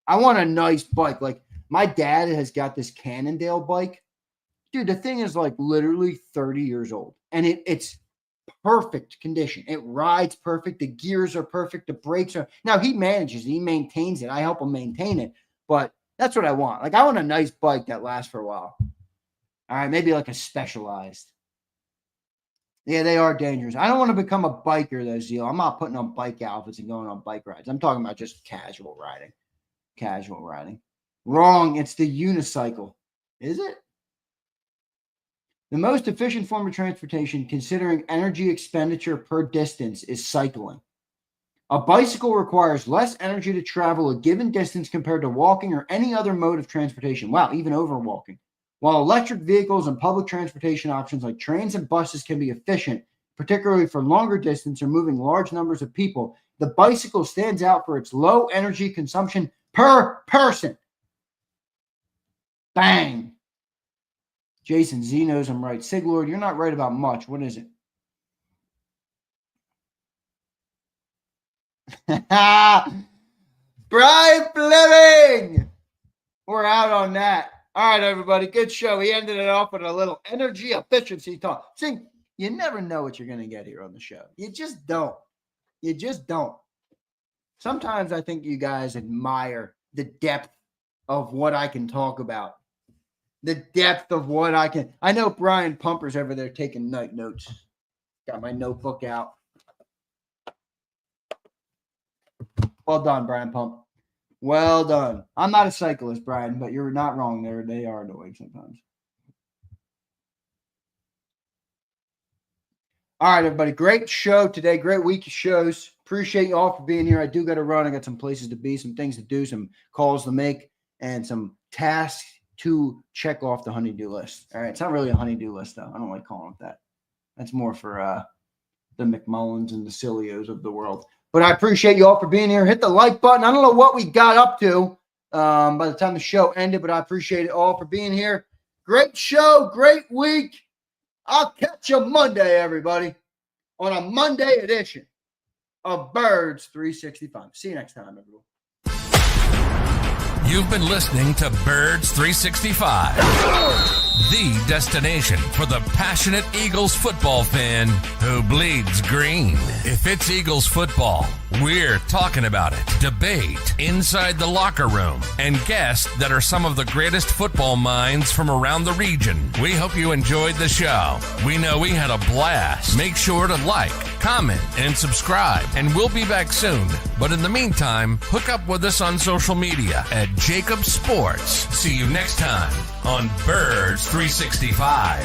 I want a nice bike. Like my dad has got this Cannondale bike. Dude, the thing is like literally 30 years old. And it's perfect condition. It rides perfect. The gears are perfect. The brakes are. Now he manages it. He maintains it. I help him maintain it. But that's what I want. Like I want a nice bike that lasts for a while. All right, maybe like a Specialized. Yeah, they are dangerous. I don't want to become a biker, though, Zeal. I'm not putting on bike outfits and going on bike rides. I'm talking about just casual riding. Casual riding. Wrong. It's the unicycle. Is it? The most efficient form of transportation, considering energy expenditure per distance, is cycling. A bicycle requires less energy to travel a given distance compared to walking or any other mode of transportation. Wow, even over walking. While electric vehicles and public transportation options like trains and buses can be efficient, particularly for longer distance or moving large numbers of people, the bicycle stands out for its low energy consumption per person. Bang. Jason Z knows I'm right. Siglord, you're not right about much. What is it? Brian Fleming. We're out on that. All right, everybody. Good show. He ended it off with a little energy efficiency talk. See, you never know what you're going to get here on the show. You just don't. You just don't. Sometimes I think you guys admire the depth of what I can talk about. The depth of what I can. I know Brian Pumper's over there taking night notes. Got my notebook out. Well done, Brian Pump. Well done. I'm not a cyclist, Brian, but you're not wrong there. They are annoying sometimes. All right, everybody. Great show today. Great week of shows. Appreciate you all for being here. I do got to run. I got some places to be, some things to do, some calls to make, and some tasks to check off the honey-do list. All right. It's not really a honey-do list, though. I don't like calling it that. That's more for the McMullens and the Cilios of the world. But I appreciate you all for being here. Hit the like button. I don't know what we got up to by the time the show ended, but I appreciate it all for being here. Great show. Great week. I'll catch you Monday, everybody, on a Monday edition of Birds 365. See you next time, everyone. You've been listening to Birds 365, the destination for the passionate Eagles football fan who bleeds green. If it's Eagles football, we're talking about it. Debate inside the locker room and guests that are some of the greatest football minds from around the region. We hope you enjoyed the show. We know we had a blast. Make sure to like, comment, and subscribe, and we'll be back soon. But in the meantime, hook up with us on social media at JAKIB Sports. See you next time on Birds 365.